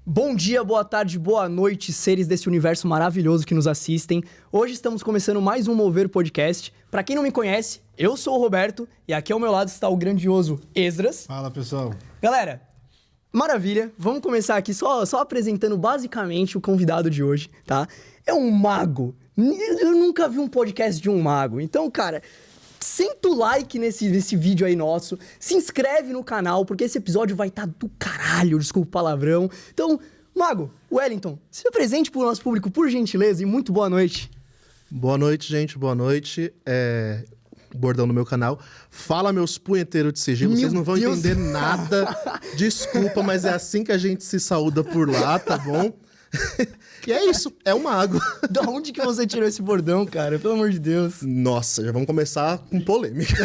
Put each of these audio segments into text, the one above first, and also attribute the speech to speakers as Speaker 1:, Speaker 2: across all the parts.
Speaker 1: Bom dia, boa tarde, boa noite, seres desse universo maravilhoso que nos assistem. Hoje estamos começando mais um Mover Podcast. Pra quem não me conhece, eu sou o Roberto e aqui ao meu lado está o grandioso Esdras.
Speaker 2: Fala, pessoal.
Speaker 1: Galera, maravilha. Vamos começar aqui só apresentando basicamente o convidado de hoje, tá? É um mago. Eu nunca vi um podcast de um mago. Então, cara, senta o like nesse vídeo aí nosso, se inscreve no canal, porque esse episódio vai estar do caralho, desculpa o palavrão. Então, Mago, Wellington, se apresente pro nosso público, por gentileza, e muito boa noite.
Speaker 2: Boa noite, gente, boa noite. Bordão no meu canal. Fala, meus punheteiros de sigilo, vocês não vão entender nada. Desculpa, mas é assim que a gente se saúda por lá, tá bom? E é isso, é um mago.
Speaker 1: Da onde que você tirou esse bordão, cara? Pelo amor de Deus.
Speaker 2: Nossa, já vamos começar com polêmica.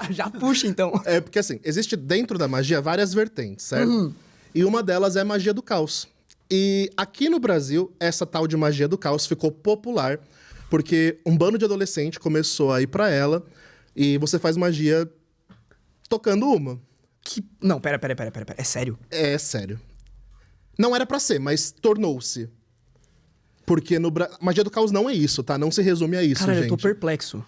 Speaker 1: Já puxa, então.
Speaker 2: É porque, assim, existe dentro da magia várias vertentes, certo? E uma delas é a magia do caos. E aqui no Brasil, essa tal de magia do caos ficou popular porque um bando de adolescente começou a ir pra ela e você faz magia tocando uma.
Speaker 1: Não, pera. É sério?
Speaker 2: É sério. Não era pra ser, mas tornou-se. Porque magia do caos não é isso, tá? Não se resume a isso,
Speaker 1: Cara,
Speaker 2: gente.
Speaker 1: eu tô perplexo.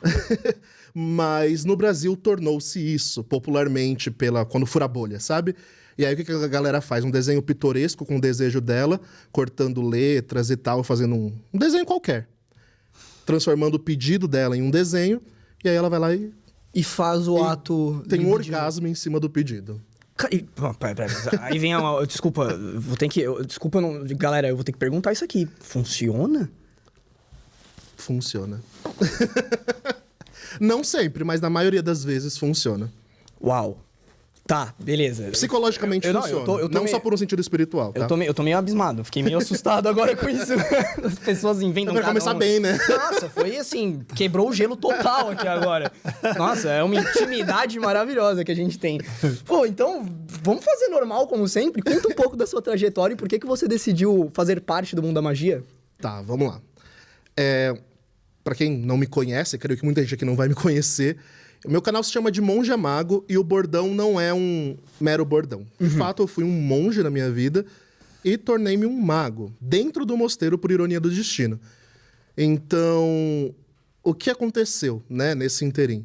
Speaker 2: Mas no Brasil tornou-se isso, popularmente, quando fura a bolha, sabe? E aí o que a galera faz? Um desenho pitoresco com o desejo dela, cortando letras e tal, fazendo um desenho qualquer. Transformando o pedido dela em um desenho, e aí ela vai lá
Speaker 1: E faz o ato...
Speaker 2: tem um orgasmo em cima do pedido.
Speaker 1: Pera. Aí vem a... Desculpa, Desculpa, galera, eu vou ter que perguntar isso aqui. Funciona?
Speaker 2: Funciona. Não sempre, mas na maioria das vezes funciona.
Speaker 1: Uau. Tá, beleza.
Speaker 2: Psicologicamente funciona. Não só por um sentido espiritual, tá?
Speaker 1: Eu tô meio abismado. Fiquei meio assustado agora com isso. As pessoas inventam...
Speaker 2: Vai começar bem, né?
Speaker 1: Nossa, foi assim... Quebrou o gelo total aqui agora. Nossa, é uma intimidade maravilhosa que a gente tem. Pô, então, vamos fazer normal, como sempre? Conta um pouco da sua trajetória e por que você decidiu fazer parte do mundo da magia?
Speaker 2: Tá, vamos lá. Pra quem não me conhece, creio que muita gente aqui não vai me conhecer... O meu canal se chama de Monge Mago e o bordão não é um mero bordão. De fato, eu fui um monge na minha vida e tornei-me um mago, dentro do mosteiro, por ironia do destino. Então, o que aconteceu, né, nesse interim?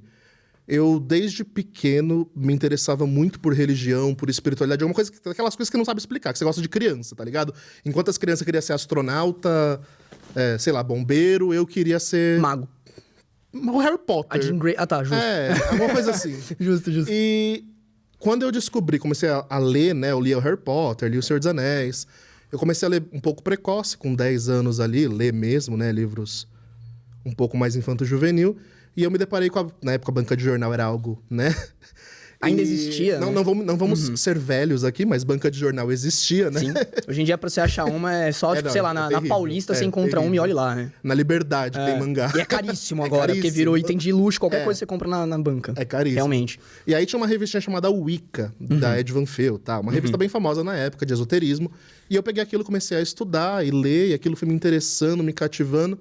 Speaker 2: Eu, desde pequeno, me interessava muito por religião, por espiritualidade, aquelas coisas que não sabe explicar, que você gosta de criança, tá ligado? Enquanto as crianças queriam ser astronauta, sei lá, bombeiro, eu queria ser...
Speaker 1: Mago.
Speaker 2: O Harry Potter.
Speaker 1: A Jean Grey... Ah, tá, justo.
Speaker 2: Alguma coisa assim.
Speaker 1: Justo.
Speaker 2: E quando eu comecei a ler, né? Eu li o Harry Potter, li o Senhor dos Anéis. Eu comecei a ler um pouco precoce, com 10 anos ali, ler mesmo, né? Livros um pouco mais infanto-juvenil. E eu me deparei com na época, a banca de jornal era algo, né?
Speaker 1: Ainda existia, né?
Speaker 2: Não vamos ser velhos aqui, mas banca de jornal existia, né?
Speaker 1: Sim. Hoje em dia, pra você achar uma, é só, sei lá, na Paulista, você encontra
Speaker 2: terrível.
Speaker 1: uma e olha lá, né?
Speaker 2: Na Liberdade, tem mangá.
Speaker 1: E é caríssimo agora, porque virou item de luxo. Qualquer coisa você compra na banca.
Speaker 2: É caríssimo.
Speaker 1: Realmente.
Speaker 2: E aí tinha uma revistinha chamada Wicca, da Ed Van Feel, tá? Uma revista bem famosa na época, de esoterismo. E eu peguei aquilo, comecei a estudar e ler, e aquilo foi me interessando, me cativando.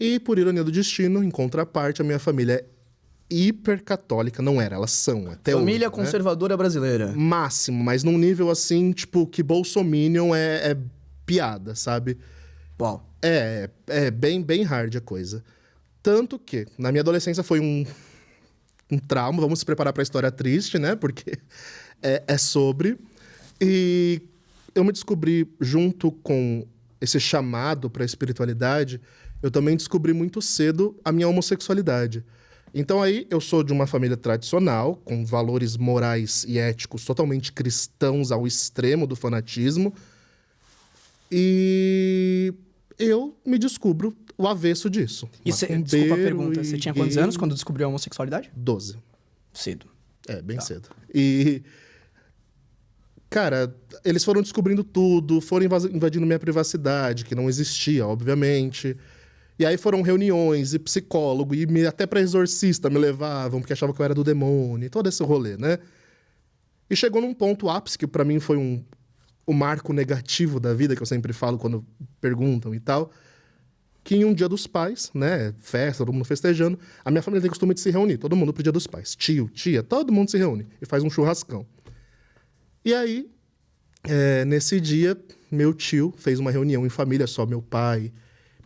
Speaker 2: E, por ironia do destino, em contraparte, a minha família é hiper católica, não era, elas são até
Speaker 1: Família
Speaker 2: hoje,
Speaker 1: conservadora brasileira.
Speaker 2: Máximo, mas num nível assim, tipo, que bolsominion é piada, sabe?
Speaker 1: Uau.
Speaker 2: É bem hard a coisa. Tanto que, na minha adolescência foi um trauma, vamos se preparar pra história triste, né? Porque é sobre. E eu me descobri, junto com esse chamado pra espiritualidade, eu também descobri muito cedo a minha homossexualidade. Então aí eu sou de uma família tradicional, com valores morais e éticos totalmente cristãos ao extremo do fanatismo. E eu me descubro o avesso disso.
Speaker 1: Desculpa a pergunta, você tinha quantos anos quando descobriu a homossexualidade?
Speaker 2: 12.
Speaker 1: Cedo.
Speaker 2: Bem cedo. E, cara, eles foram descobrindo tudo, foram invadindo minha privacidade, que não existia, obviamente. E aí foram reuniões e psicólogo, e até pra exorcista me levavam, porque achavam que eu era do demônio, e todo esse rolê, né? E chegou num ponto ápice, que pra mim foi o marco negativo da vida, que eu sempre falo quando perguntam e tal, que em um dia dos pais, né, festa, todo mundo festejando, a minha família tem costume de se reunir, todo mundo pro dia dos pais. Tio, tia, todo mundo se reúne e faz um churrascão. E aí, Nesse dia, meu tio fez uma reunião em família, só meu pai,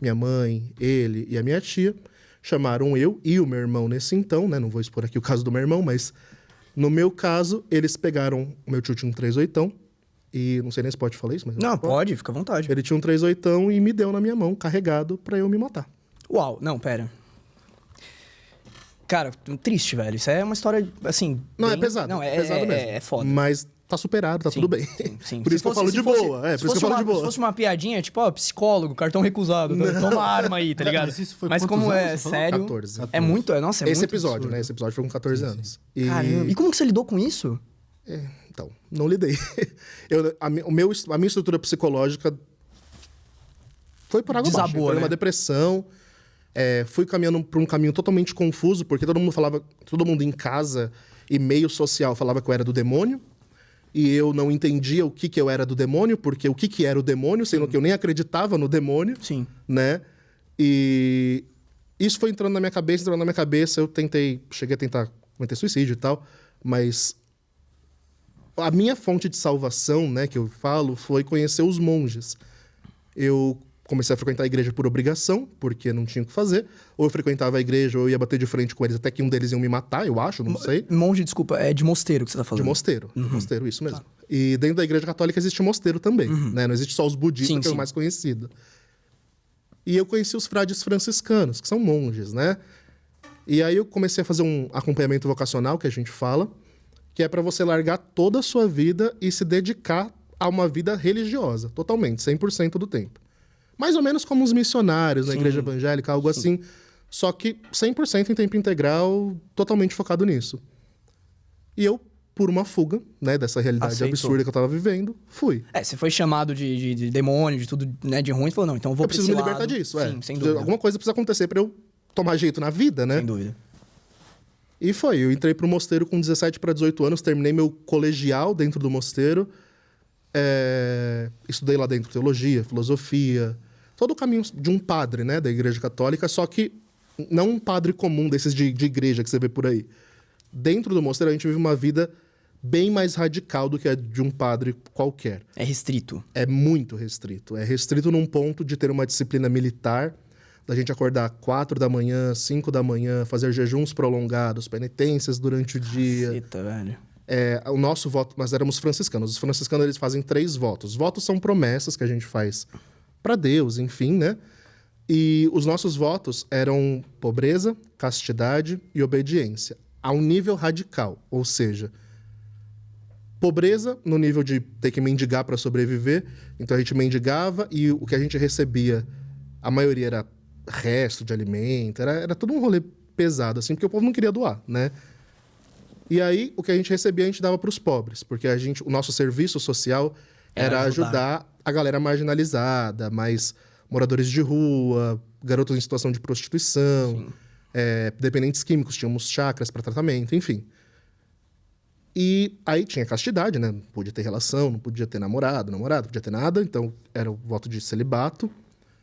Speaker 2: minha mãe, ele e a minha tia. Chamaram eu e o meu irmão nesse então, né? Não vou expor aqui o caso do meu irmão, mas no meu caso, eles pegaram... Meu tio tinha um 38, e não sei nem se pode falar isso, mas...
Speaker 1: Não, pode, fica à vontade.
Speaker 2: Ele tinha um 38 e me deu na minha mão, carregado, pra eu me matar.
Speaker 1: Uau, não, pera. Cara, triste, velho. Isso é uma história, assim...
Speaker 2: Não,
Speaker 1: bem...
Speaker 2: é pesado.
Speaker 1: Não,
Speaker 2: é pesado mesmo.
Speaker 1: É foda.
Speaker 2: Mas tá superado, tá tudo bem.
Speaker 1: Sim.
Speaker 2: Por isso que eu falo de boa. Por isso que eu falo de boa.
Speaker 1: Se fosse uma piadinha, tipo, ó, psicólogo, cartão recusado, toma uma arma aí, tá ligado? Mas como é sério...
Speaker 2: 14.
Speaker 1: É muito, nossa, é
Speaker 2: Esse
Speaker 1: muito
Speaker 2: episódio,
Speaker 1: absurdo.
Speaker 2: né? Esse episódio foi com 14 anos. E...
Speaker 1: Caramba, e como que você lidou com isso?
Speaker 2: Então, não lidei. A minha estrutura psicológica foi por água abaixo.
Speaker 1: Desabou,
Speaker 2: Foi
Speaker 1: né?
Speaker 2: uma depressão. Fui caminhando por um caminho totalmente confuso, porque todo mundo em casa e meio social falava que eu era do demônio. E eu não entendia o que eu era do demônio, porque o que era o demônio, sendo que eu nem acreditava no demônio.
Speaker 1: Sim.
Speaker 2: Né? E isso foi entrando na minha cabeça, eu cheguei a tentar cometer suicídio e tal, mas a minha fonte de salvação, né, que eu falo, foi conhecer os monges. Eu comecei a frequentar a igreja por obrigação, porque não tinha o que fazer. Ou eu frequentava a igreja, ou eu ia bater de frente com eles, até que um deles ia me matar, eu acho, não sei.
Speaker 1: Monge, desculpa, é de mosteiro que você tá falando.
Speaker 2: De mosteiro. Mosteiro, isso mesmo. Tá. E dentro da igreja católica existe mosteiro também, né? Não existe só os budistas, que é o mais conhecido. E eu conheci os frades franciscanos, que são monges, né? E aí eu comecei a fazer um acompanhamento vocacional, que a gente fala, que é para você largar toda a sua vida e se dedicar a uma vida religiosa, totalmente, 100% do tempo. Mais ou menos como os missionários na igreja evangélica, algo assim. Só que 100% em tempo integral, totalmente focado nisso. E eu, por uma fuga, né, dessa realidade absurda que eu tava vivendo, fui.
Speaker 1: Você foi chamado de demônio, de tudo, né, de ruim, e falou, não, então eu vou
Speaker 2: preciso me libertar disso,
Speaker 1: Sim, sem dúvida.
Speaker 2: Alguma coisa precisa acontecer pra eu tomar jeito na vida, né?
Speaker 1: Sem dúvida.
Speaker 2: E eu entrei pro mosteiro com 17 para 18 anos, terminei meu colegial dentro do mosteiro. Estudei lá dentro teologia, filosofia, todo o caminho de um padre, né, da igreja católica, só que não um padre comum desses de igreja que você vê por aí. Dentro do mosteiro a gente vive uma vida bem mais radical do que a de um padre qualquer.
Speaker 1: É restrito.
Speaker 2: É muito restrito. É restrito num ponto de ter uma disciplina militar, da gente acordar 4 da manhã, 5 da manhã, fazer jejuns prolongados, penitências durante o dia.
Speaker 1: Caceta, velho.
Speaker 2: O nosso voto, nós éramos franciscanos. Os franciscanos, eles fazem 3 votos. Votos são promessas que a gente faz para Deus, enfim, né? E os nossos votos eram pobreza, castidade e obediência, a um nível radical. Ou seja, pobreza no nível de ter que mendigar para sobreviver. Então a gente mendigava e o que a gente recebia, a maioria era resto de alimento, era todo um rolê pesado, assim, porque o povo não queria doar, né? E aí, o que a gente recebia, a gente dava para os pobres, porque o nosso serviço social era ajudar a galera marginalizada, mais moradores de rua, garotos em situação de prostituição, dependentes químicos, tínhamos chacras para tratamento, enfim. E aí tinha castidade, né? Não podia ter relação, não podia ter namorado, não podia ter nada, então era o voto de celibato,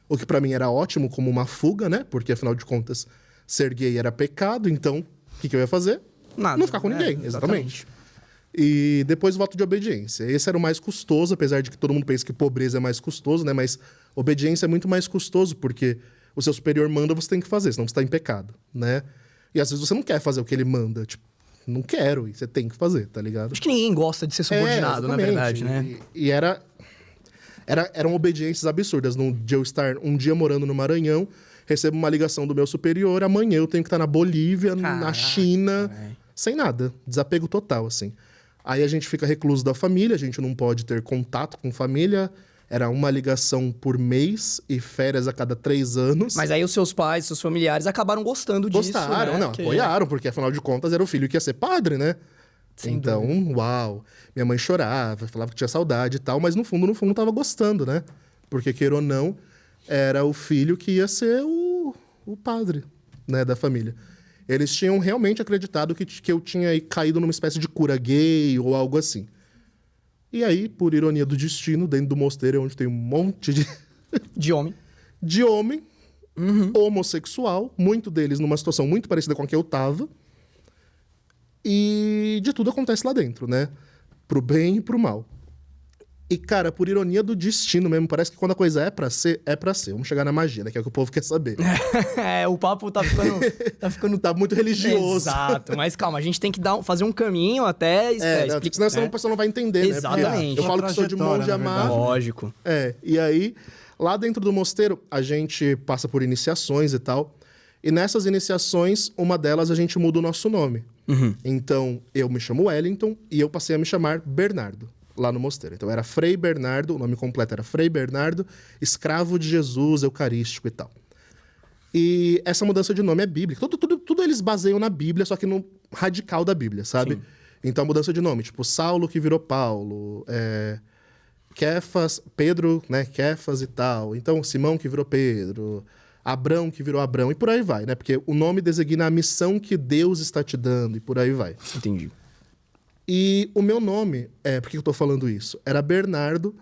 Speaker 2: o que para mim era ótimo como uma fuga, né? Porque, afinal de contas, ser gay era pecado, então o que eu ia fazer?
Speaker 1: Nada.
Speaker 2: Não ficar com ninguém, exatamente. E depois o voto de obediência. Esse era o mais custoso, apesar de que todo mundo pensa que pobreza é mais custoso, né? Mas obediência é muito mais custoso, porque o seu superior manda, você tem que fazer, senão você está em pecado, né? E às vezes você não quer fazer o que ele manda, tipo, não quero, e você tem que fazer, tá ligado?
Speaker 1: Acho que ninguém gosta de ser subordinado, na verdade, né?
Speaker 2: E eram obediências absurdas. De eu estar um dia morando no Maranhão, recebo uma ligação do meu superior, amanhã eu tenho que estar na Bolívia, na China, sem nada. Desapego total, assim. Aí a gente fica recluso da família, a gente não pode ter contato com família. Era uma ligação por mês e férias a cada 3 anos.
Speaker 1: Mas aí os seus pais, seus familiares acabaram gostando disso,
Speaker 2: Gostaram,
Speaker 1: né?
Speaker 2: não, apoiaram, porque afinal de contas era o filho que ia ser padre, né? Então, uau. Minha mãe chorava, falava que tinha saudade e tal, mas no fundo tava gostando, né? Porque, queira ou não, era o filho que ia ser o padre, né, da família. Eles tinham realmente acreditado que eu tinha caído numa espécie de cura gay ou algo assim. E aí, por ironia do destino, dentro do mosteiro, onde tem um monte de...
Speaker 1: De homem.
Speaker 2: De homem, homossexual, muito deles numa situação muito parecida com a que eu tava. E de tudo acontece lá dentro, né? Pro bem e pro mal. E, cara, por ironia do destino mesmo, parece que quando a coisa é pra ser, é pra ser. Vamos chegar na magia, né? Que é o que o povo quer saber.
Speaker 1: O papo tá ficando...
Speaker 2: Tá muito religioso.
Speaker 1: Exato, mas calma, a gente tem que fazer um caminho até
Speaker 2: explicar. Senão a pessoa não vai entender,
Speaker 1: Exatamente.
Speaker 2: né? Porque eu falo que sou de monge amado.
Speaker 1: Lógico.
Speaker 2: E aí, lá dentro do mosteiro, a gente passa por iniciações e tal. E nessas iniciações, uma delas a gente muda o nosso nome. Então, eu me chamo Wellington e eu passei a me chamar Bernardo, lá no mosteiro. Então, era Frei Bernardo, o nome completo era Frei Bernardo, escravo de Jesus, eucarístico e tal. E essa mudança de nome é bíblica. Tudo eles baseiam na Bíblia, só que no radical da Bíblia, sabe? Sim. Então, a mudança de nome, tipo, Saulo que virou Paulo, Kefas, Pedro, né, Kefas e tal. Então, Simão que virou Pedro, Abrão que virou Abrão, e por aí vai, né? Porque o nome designa a missão que Deus está te dando, e por aí vai.
Speaker 1: Entendi.
Speaker 2: E o meu nome, por que eu tô falando isso? Era Bernardo,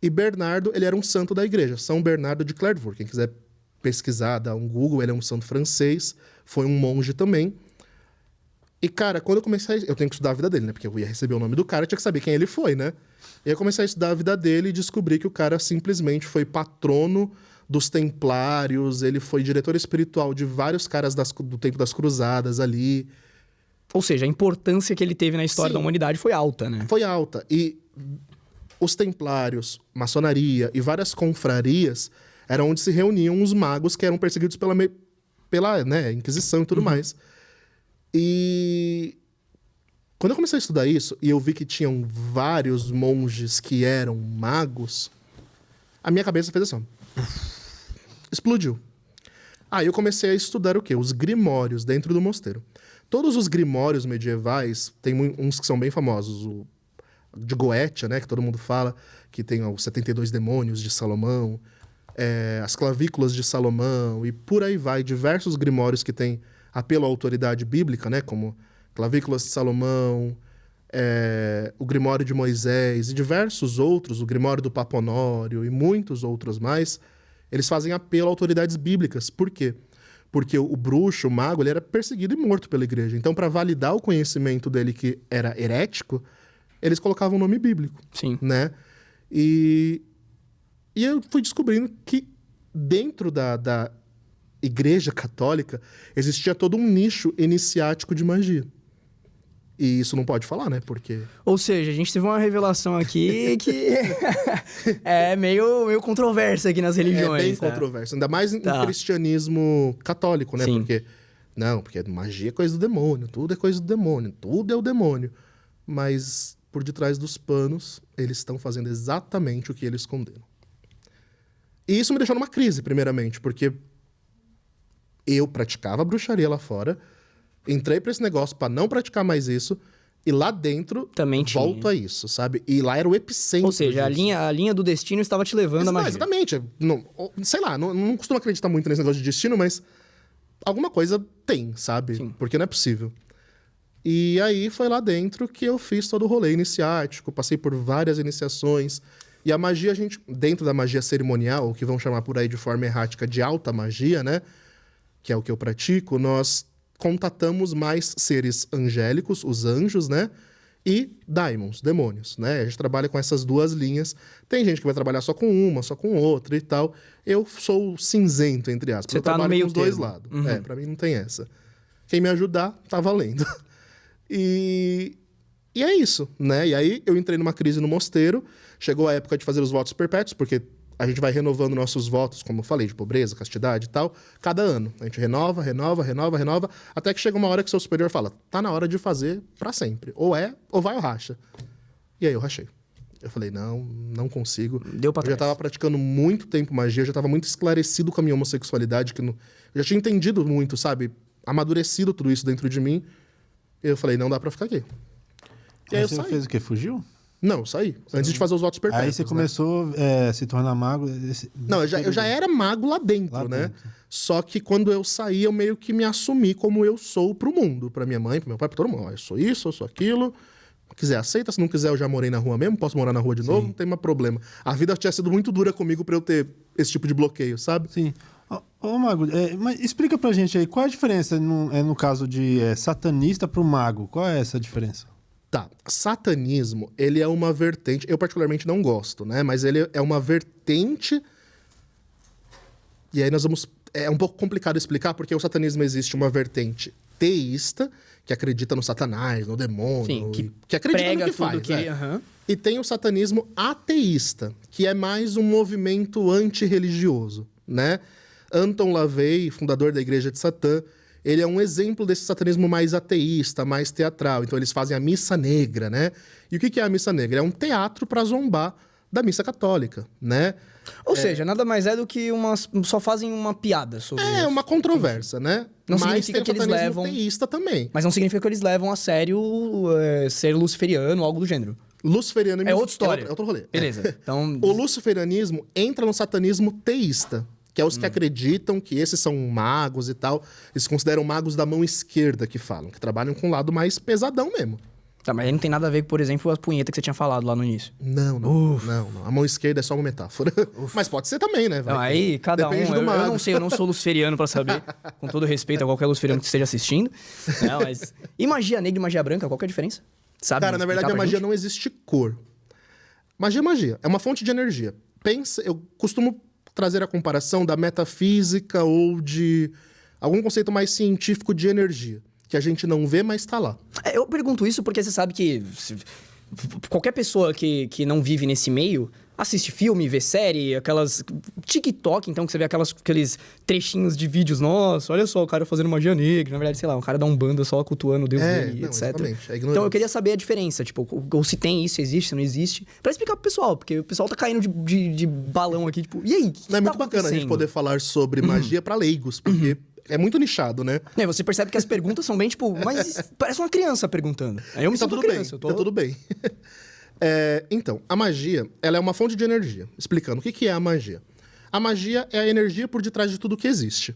Speaker 2: e Bernardo, ele era um santo da igreja, São Bernardo de Clairvaux. Quem quiser pesquisar, dar um Google, ele é um santo francês, foi um monge também. E, cara, quando eu comecei eu tenho que estudar a vida dele, né? Porque eu ia receber o nome do cara, eu tinha que saber quem ele foi, né? E aí eu comecei a estudar a vida dele e descobri que o cara simplesmente foi patrono dos templários, ele foi diretor espiritual de vários caras do tempo das cruzadas ali.
Speaker 1: Ou seja, a importância que ele teve na história da humanidade foi alta, né?
Speaker 2: Foi alta. E os templários, maçonaria e várias confrarias eram onde se reuniam os magos que eram perseguidos pela né, Inquisição e tudo mais. E quando eu comecei a estudar isso e eu vi que tinham vários monges que eram magos, a minha cabeça fez assim, explodiu. Aí eu comecei a estudar o quê? Os grimórios dentro do mosteiro. Todos os grimórios medievais, tem uns que são bem famosos, o de Goetia, né, que todo mundo fala, que tem os 72 demônios de Salomão, as clavículas de Salomão, e por aí vai, diversos grimórios que têm apelo à autoridade bíblica, né, como clavículas de Salomão, o Grimório de Moisés e diversos outros, o Grimório do Papa Honório e muitos outros mais, eles fazem apelo a autoridades bíblicas. Por quê? Porque o bruxo, o mago, ele era perseguido e morto pela igreja. Então, para validar o conhecimento dele que era herético, eles colocavam o nome bíblico.
Speaker 1: Sim.
Speaker 2: Né? E eu fui descobrindo que dentro da igreja católica existia todo um nicho iniciático de magia. E isso não pode falar, né? Porque...
Speaker 1: Ou seja, a gente teve uma revelação aqui que é meio controversa aqui nas religiões.
Speaker 2: É bem controversa. Ainda mais no cristianismo católico, né?
Speaker 1: Sim.
Speaker 2: Porque magia é coisa do demônio. Tudo é coisa do demônio. Tudo é o demônio. Mas por detrás dos panos, eles estão fazendo exatamente o que eles condenam. E isso me deixou numa crise, primeiramente. Porque eu praticava bruxaria lá fora... Entrei pra esse negócio pra não praticar mais isso. E lá dentro,
Speaker 1: também
Speaker 2: volto a isso, sabe? E lá era o epicentro.
Speaker 1: Ou seja, a linha do destino estava te levando a magia.
Speaker 2: Exatamente. Não, sei lá, não costumo acreditar muito nesse negócio de destino, mas alguma coisa tem, sabe?
Speaker 1: Sim.
Speaker 2: Porque não é possível. E aí foi lá dentro que eu fiz todo o rolê iniciático, passei por várias iniciações. E a magia, dentro da magia cerimonial, o que vão chamar por aí de forma errática de alta magia, né? Que é o que eu pratico, nós contatamos mais seres angélicos, os anjos, né? E daimons, demônios, né? A gente trabalha com essas duas linhas. Tem gente que vai trabalhar só com uma, só com outra e tal. Eu sou cinzento, entre aspas.
Speaker 1: Você
Speaker 2: eu
Speaker 1: tá
Speaker 2: trabalho
Speaker 1: no meio
Speaker 2: com os dois
Speaker 1: termo.
Speaker 2: lados. Pra mim não tem essa. Quem me ajudar, tá valendo. E é isso, né? E aí eu entrei numa crise no mosteiro. Chegou a época de fazer os votos perpétuos, porque a gente vai renovando nossos votos, como eu falei, de pobreza, castidade e tal, cada ano. A gente renova, até que chega uma hora que seu superior fala, tá na hora de fazer pra sempre. Ou vai ou racha. E aí eu rachei. Eu falei, não consigo.
Speaker 1: Deu pra trás.
Speaker 2: Eu já tava praticando muito tempo magia, eu já tava muito esclarecido com a minha homossexualidade, eu já tinha entendido muito, sabe? Amadurecido tudo isso dentro de mim. E eu falei, não dá pra ficar aqui.
Speaker 3: E aí você fez o quê? Fugiu?
Speaker 2: Não, eu saí. Antes de fazer os votos perpétuos.
Speaker 3: Aí você começou a se tornar mago?
Speaker 2: Não, eu já era mago lá dentro, né? Só que quando eu saí, eu meio que me assumi como eu sou pro mundo. Pra minha mãe, pro meu pai, pra todo mundo. Eu sou isso, eu sou aquilo. Se quiser, aceita. Se não quiser, eu já morei na rua mesmo. Posso morar na rua de novo, não tem mais problema. A vida tinha sido muito dura comigo pra eu ter esse tipo de bloqueio, sabe?
Speaker 3: Sim. Ô, Mago, mas explica pra gente aí, qual é a diferença no caso de satanista pro mago? Qual é essa diferença?
Speaker 2: Tá. Satanismo, ele é uma vertente... Eu particularmente não gosto, né? Mas ele é uma vertente... E aí nós vamos... É um pouco complicado explicar, porque o satanismo existe uma vertente teísta, que acredita no Satanás, no demônio...
Speaker 1: Sim,
Speaker 2: que acredita
Speaker 1: prega
Speaker 2: no que
Speaker 1: tudo
Speaker 2: faz.
Speaker 1: que... Aham.
Speaker 2: E tem o satanismo ateísta, que é mais um movimento antirreligioso, né? Anton LaVey, fundador da Igreja de Satã, ele é um exemplo desse satanismo mais ateísta, mais teatral. Então eles fazem a missa negra, né? E o que é a missa negra? É um teatro para zombar da missa católica, né?
Speaker 1: Ou seja, nada mais é do que só fazem uma piada sobre
Speaker 2: É
Speaker 1: isso.
Speaker 2: uma controvérsia, né?
Speaker 1: Não
Speaker 2: Mas
Speaker 1: significa
Speaker 2: tem o
Speaker 1: que eles
Speaker 2: satanismo
Speaker 1: levam...
Speaker 2: teísta também.
Speaker 1: Mas não significa que eles levam a sério ser luciferiano ou algo do gênero.
Speaker 2: Luciferianismo
Speaker 1: É outra história.
Speaker 2: É outro rolê.
Speaker 1: Beleza. Então...
Speaker 2: O luciferianismo entra no satanismo teísta, que é os que acreditam que esses são magos e tal. Eles consideram magos da mão esquerda, que falam, que trabalham com o lado mais pesadão mesmo.
Speaker 1: Tá, mas aí não tem nada a ver com, por exemplo, a punheta que você tinha falado lá no início.
Speaker 2: Não. A mão esquerda é só uma metáfora. Mas pode ser também, né?
Speaker 1: Não, aí cada um...
Speaker 2: Depende do
Speaker 1: Eu
Speaker 2: mago.
Speaker 1: não sei, eu não sou luciferiano pra saber. Com todo respeito a qualquer luciferiano que esteja assistindo. Não, mas... E magia negra e magia branca, qual que é a diferença? Sabe?
Speaker 2: Cara, na verdade, a magia não existe cor. Magia é magia. É uma fonte de energia. Eu costumo trazer a comparação da metafísica ou de algum conceito mais científico de energia, que a gente não vê, mas tá lá.
Speaker 1: Eu pergunto isso porque você sabe que qualquer pessoa que não vive nesse meio assiste filme, vê série, aquelas... TikTok, então, que você vê aqueles trechinhos de vídeos. Nossa, olha só, o cara fazendo magia negra. Na verdade, sei lá, um cara dá um banda só cultuando o deus dele, etc.
Speaker 2: Exatamente.
Speaker 1: Então, eu queria saber a diferença. Tipo, ou se tem isso, se existe, se não existe. Pra explicar pro pessoal, porque o pessoal tá caindo de balão aqui, tipo... E aí,
Speaker 2: Não é muito bacana a gente poder falar sobre magia pra leigos, porque é muito nichado, né?
Speaker 1: Você percebe que as perguntas são bem, tipo... Mas parece uma criança perguntando. Aí eu me
Speaker 2: Tá
Speaker 1: sinto
Speaker 2: tudo
Speaker 1: criança.
Speaker 2: bem, tá tudo bem. Então, a magia, ela é uma fonte de energia. Explicando, o que é a magia? A magia é a energia por detrás de tudo que existe.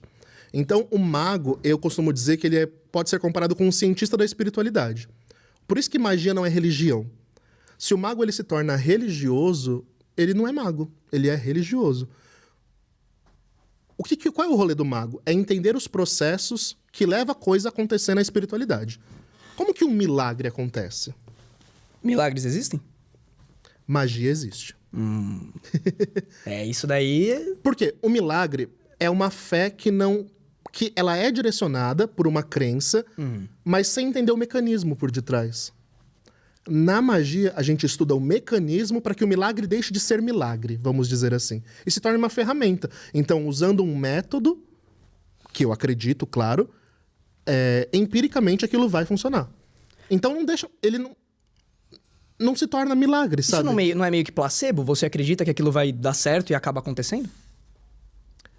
Speaker 2: Então, o mago, eu costumo dizer que ele pode ser comparado com um cientista da espiritualidade. Por isso que magia não é religião. Se o mago ele se torna religioso, ele não é mago, ele é religioso. Qual é o rolê do mago? É entender os processos que levam a coisa a acontecer na espiritualidade. Como que um milagre acontece?
Speaker 1: Milagres existem?
Speaker 2: Magia existe.
Speaker 1: Isso daí...
Speaker 2: Por quê? O milagre é uma fé que ela é direcionada por uma crença, mas sem entender o mecanismo por detrás. Na magia, a gente estuda o mecanismo para que o milagre deixe de ser milagre, vamos dizer assim. E se torne uma ferramenta. Então, usando um método, que eu acredito, claro, empiricamente aquilo vai funcionar. Então, não deixa... Ele não se torna milagre, sabe?
Speaker 1: Isso não é meio que placebo? Você acredita que aquilo vai dar certo e acaba acontecendo?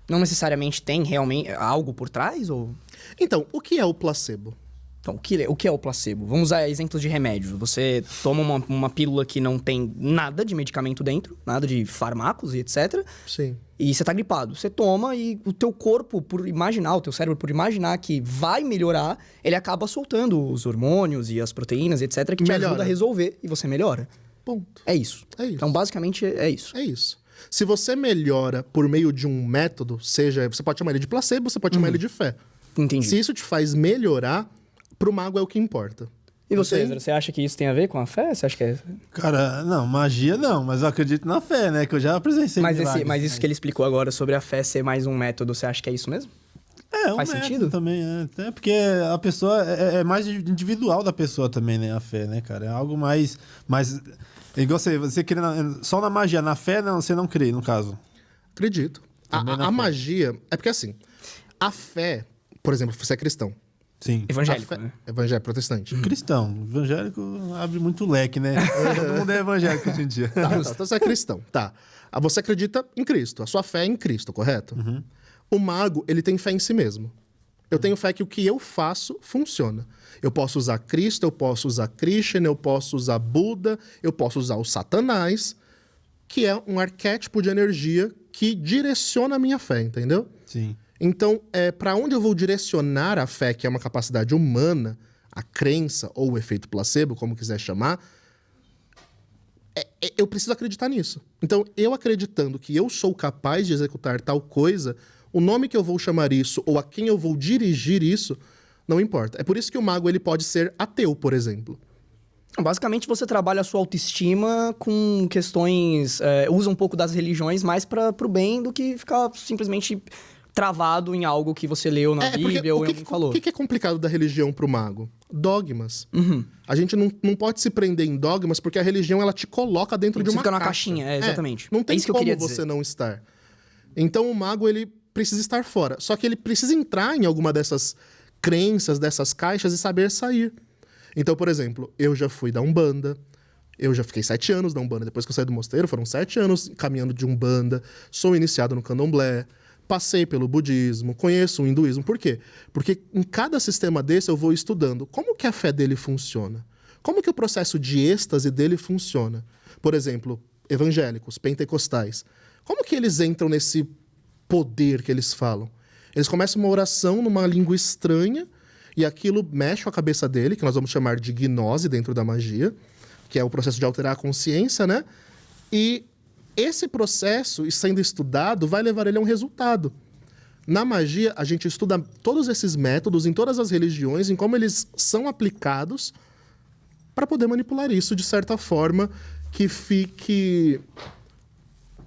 Speaker 1: Não necessariamente tem realmente algo por trás? Ou...
Speaker 2: Então, o que é o placebo?
Speaker 1: Então, o que é o placebo? Vamos usar exemplos de remédio. Você toma uma pílula que não tem nada de medicamento dentro, nada de fármacos e etc.
Speaker 2: Sim.
Speaker 1: E você tá gripado. Você toma e o teu corpo, o teu cérebro, por imaginar que vai melhorar, ele acaba soltando os hormônios e as proteínas, etc., que te ajuda a resolver e você melhora.
Speaker 2: Ponto.
Speaker 1: É isso.
Speaker 2: É isso.
Speaker 1: Então, basicamente, é isso.
Speaker 2: É isso. Se você melhora por meio de um método, você pode chamar ele de placebo, você pode chamar ele de fé.
Speaker 1: Entendi.
Speaker 2: Se isso te faz melhorar, pro mago é o que importa.
Speaker 1: E você, Ezra, você acha que isso tem a ver com a fé? Você acha que é...
Speaker 3: Cara, não, magia não, mas eu acredito na fé, né? Que eu já presenciei milagres,
Speaker 1: mas isso que ele explicou agora sobre a fé ser mais um método, você acha que é isso mesmo?
Speaker 3: Faz sentido também, né? Até porque a pessoa é mais individual da pessoa também, né? A fé, né, cara? É algo mais igual você crê só na magia, na fé não, você não crê, no caso.
Speaker 2: Acredito. A magia... É porque assim, a fé... Por exemplo, você é cristão.
Speaker 3: Sim.
Speaker 1: Evangélico, né?
Speaker 2: Evangélico, protestante.
Speaker 3: Cristão. Evangélico abre muito leque, né? Todo mundo é evangélico hoje em dia.
Speaker 2: Tá, então você é cristão. Tá. Você acredita em Cristo. A sua fé é em Cristo, correto?
Speaker 3: Uhum.
Speaker 2: O mago, ele tem fé em si mesmo. Eu tenho fé que o que eu faço funciona. Eu posso usar Cristo, eu posso usar Krishna, eu posso usar Buda, eu posso usar o Satanás, que é um arquétipo de energia que direciona a minha fé, entendeu?
Speaker 3: Sim.
Speaker 2: Então, para onde eu vou direcionar a fé, que é uma capacidade humana, a crença ou o efeito placebo, como quiser chamar, eu preciso acreditar nisso. Então, eu acreditando que eu sou capaz de executar tal coisa, o nome que eu vou chamar isso ou a quem eu vou dirigir isso, não importa. É por isso que o mago ele pode ser ateu, por exemplo.
Speaker 1: Basicamente, você trabalha a sua autoestima com questões... usa um pouco das religiões mais pro bem do que ficar simplesmente travado em algo que você leu na Bíblia ou alguém falou.
Speaker 2: O que é complicado da religião pro mago? Dogmas. A gente não pode se prender em dogmas porque a religião ela te coloca dentro de uma
Speaker 1: fica numa
Speaker 2: caixa.
Speaker 1: caixinha, exatamente.
Speaker 2: Não tem
Speaker 1: isso que eu
Speaker 2: como
Speaker 1: queria
Speaker 2: você
Speaker 1: dizer.
Speaker 2: não estar. Então o mago ele precisa estar fora. Só que ele precisa entrar em alguma dessas crenças, dessas caixas e saber sair. Então, por exemplo, eu já fui da Umbanda, eu já fiquei 7 anos da Umbanda. Depois que eu saí do mosteiro, foram 7 anos caminhando de Umbanda. Sou iniciado no Candomblé, passei pelo budismo, conheço o hinduísmo. Por quê? Porque em cada sistema desse eu vou estudando como que a fé dele funciona. Como que o processo de êxtase dele funciona. Por exemplo, evangélicos, pentecostais. Como que eles entram nesse poder que eles falam? Eles começam uma oração numa língua estranha, e aquilo mexe com a cabeça dele, que nós vamos chamar de gnose dentro da magia, que é o processo de alterar a consciência, né? E esse processo, sendo estudado, vai levar ele a um resultado. Na magia, a gente estuda todos esses métodos em todas as religiões, em como eles são aplicados para poder manipular isso de certa forma que fique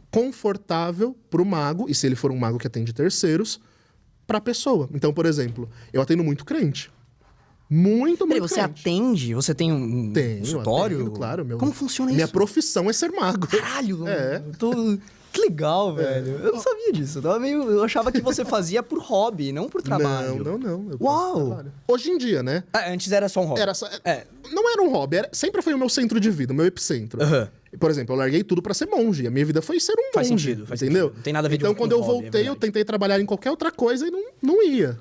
Speaker 2: confortável para o mago, e se ele for um mago que atende terceiros, para a pessoa. Então, por exemplo, eu atendo muito crente. Muito
Speaker 1: Peraí,
Speaker 2: crente.
Speaker 1: você atende? Você tem um consultório?
Speaker 2: Atendo, claro.
Speaker 1: Como funciona
Speaker 2: Minha
Speaker 1: isso?
Speaker 2: profissão é ser mago.
Speaker 1: Caralho! Que legal, velho. Eu não sabia disso. Eu achava que você fazia por hobby, não por trabalho.
Speaker 2: Não.
Speaker 1: Uau!
Speaker 2: Hoje em dia, né?
Speaker 1: Antes era só um hobby.
Speaker 2: Não era um hobby, sempre foi o meu centro de vida, o meu epicentro. Por exemplo, eu larguei tudo pra ser monge. A minha vida foi ser um monge.
Speaker 1: Faz sentido.
Speaker 2: Entendeu?
Speaker 1: Não tem nada a ver
Speaker 2: Então, quando eu voltei, eu tentei trabalhar em qualquer outra coisa e não ia.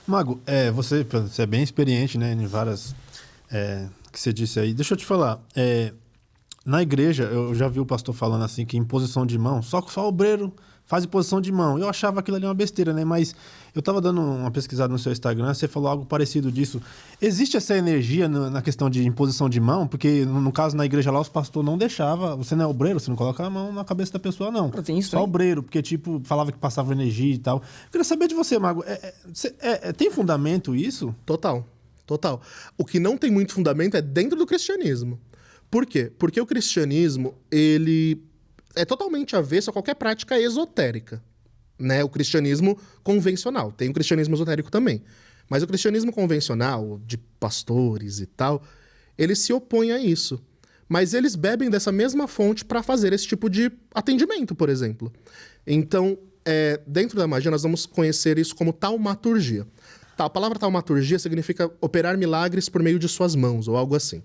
Speaker 3: Mago, você é bem experiente, né, em várias que você disse aí. Deixa eu te falar, na igreja, eu já vi o pastor falando assim, que em posição de mão, só o obreiro faz em posição de mão. Eu achava aquilo ali uma besteira, né, mas eu tava dando uma pesquisada no seu Instagram, você falou algo parecido disso. Existe essa energia na questão de imposição de mão? Porque, no caso, na igreja lá, os pastores não deixavam, você não é obreiro, você não coloca a mão na cabeça da pessoa, não.
Speaker 1: Tem isso,
Speaker 3: só obreiro, porque, tipo, falava que passava energia e tal. Eu queria saber de você, Mago, tem fundamento isso?
Speaker 2: Total. O que não tem muito fundamento é dentro do cristianismo. Por quê? Porque o cristianismo, ele é totalmente avesso a qualquer prática esotérica, né? O cristianismo convencional. Tem o cristianismo esotérico também. Mas o cristianismo convencional, de pastores e tal, ele se opõe a isso. Mas eles bebem dessa mesma fonte para fazer esse tipo de atendimento, por exemplo. Então, dentro da magia, nós vamos conhecer isso como taumaturgia. A palavra taumaturgia significa operar milagres por meio de suas mãos, ou algo assim.